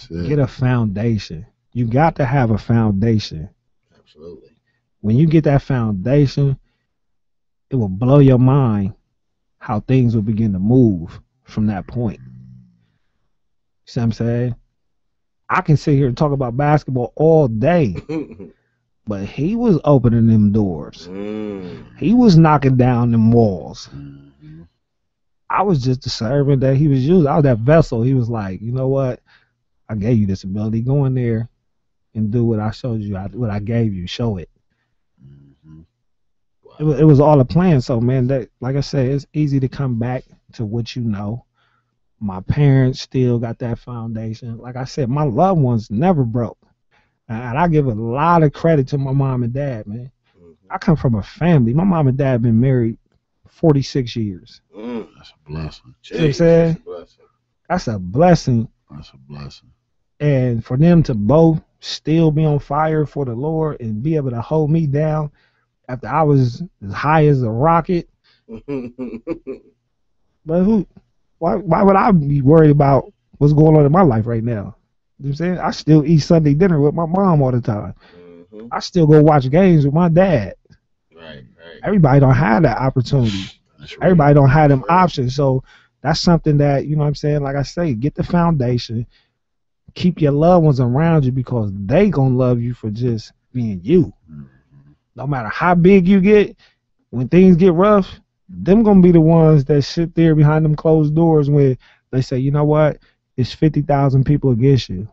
Get a foundation. You got to have a foundation. Absolutely. When you get that foundation, it will blow your mind how things will begin to move from that point. See what I'm saying? I can sit here and talk about basketball all day, but he was opening them doors. He was knocking down them walls. I was just the servant that he was using. I was that vessel. He was like, you know what? I gave you this ability. Go in there and do what I showed you. What I gave you. Show it. It was all a plan. So, man, that, like I said, it's easy to come back to what you know. My parents still got that foundation. Like I said, my loved ones never broke. And I give a lot of credit to my mom and dad, man. I come from a family. My mom and dad been married 46 years. That's a blessing. You know what I'm saying? That's a blessing. That's a blessing. And for them to both still be on fire for the Lord and be able to hold me down after I was as high as a rocket. But why would I be worried about what's going on in my life right now? You know what I'm saying? I still eat Sunday dinner with my mom all the time. I still go watch games with my dad. Right. Everybody don't have that opportunity. Everybody don't have them options. So that's something that, you know what I'm saying? Like I say, get the foundation. Keep your loved ones around you because they gonna love you for just being you. No matter how big you get, when things get rough, them gonna be the ones that sit there behind them closed doors when they say, you know what, it's 50,000 people against you.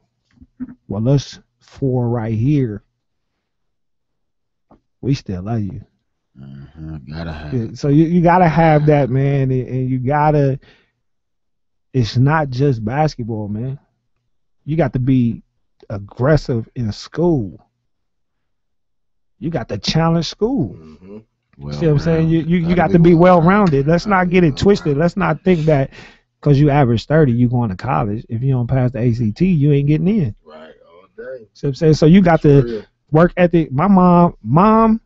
Well, us 4 right here, we still love you. Gotta have it. So you gotta have that, man, and you gotta. It's not just basketball, man. You got to be aggressive in school. You got to challenge school. Well, See what I'm saying? You got to be well-rounded. Let's not get it twisted. Let's not think that because you average 30, you going to college. If you don't pass the ACT, you ain't getting in. Right, all day. See what I'm saying? So you got to work ethic. My mom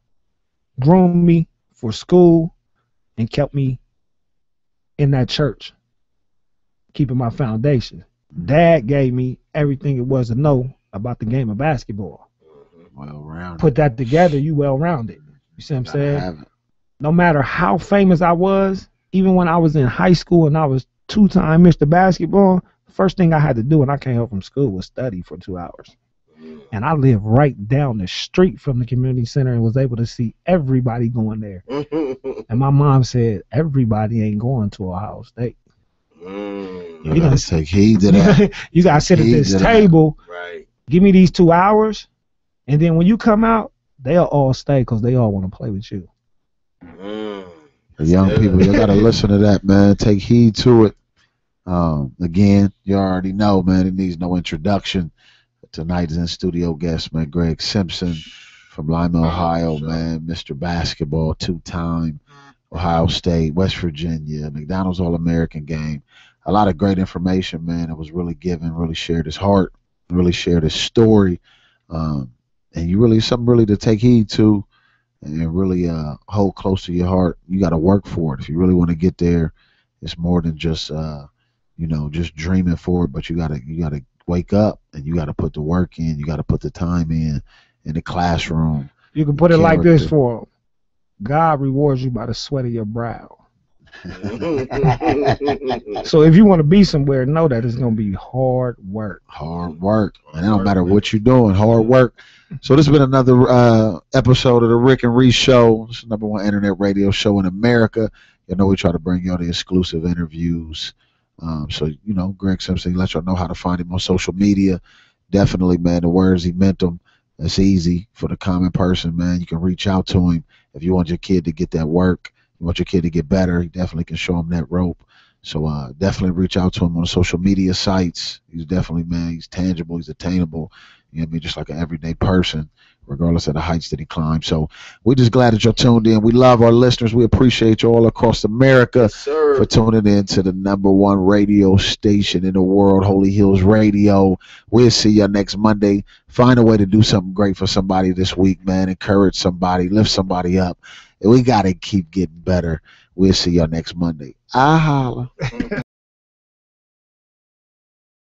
groomed me for school and kept me in that church, keeping my foundation. Dad gave me everything it was to know about the game of basketball. Well-rounded. Put that together, you well-rounded. You see what I'm saying? No matter how famous I was, even when I was in high school and I was 2-time Mr. Basketball, first thing I had to do when I came home from school was study for 2 hours. And I lived right down the street from the community center and was able to see everybody going there. And my mom said, everybody ain't going to Ohio State. You gotta take heed to that. You gotta sit at this table. Right. Give me these 2 hours, and then when you come out, they'll all stay because they all want to play with you. The young people, you gotta listen to that, man. Take heed to it. Again, you already know, man. It needs no introduction. Tonight's in studio guest, man, Greg Simpson from Lima, Ohio, man. Mr. Basketball, 2-time. Ohio State, West Virginia, McDonald's All-American game. A lot of great information, man. It was really given, really shared his heart, really shared his story. And you really, something really to take heed to and really hold close to your heart. You got to work for it. If you really want to get there, it's more than just, just dreaming for it, but you got to wake up and you got to put the work in. You got to put the time in the classroom. You can put it like this for them. God rewards you by the sweat of your brow. So if you want to be somewhere, know that it's going to be hard work. Hard work. And it don't matter what you're doing, hard work. So this has been another episode of the Rick and Reese Show. It's the #1 internet radio show in America. You know, we try to bring you all the exclusive interviews. So, Greg Simpson, let y'all know how to find him on social media. Definitely, man, the words he meant them. It's easy for the common person, man. You can reach out to him. If you want your kid to get that work, you want your kid to get better, you definitely can show him that rope. So definitely reach out to him on social media sites. He's definitely, man, he's tangible, he's attainable. You know what I mean? Just like an everyday person, regardless of the heights that he climbs. So we're just glad that you're tuned in. We love our listeners. We appreciate you all across America for tuning in to the #1 radio station in the world, Holy Hills Radio. We'll see you next Monday. Find a way to do something great for somebody this week, man. Encourage somebody, lift somebody up. And we got to keep getting better. We'll see y'all next Monday. I holla.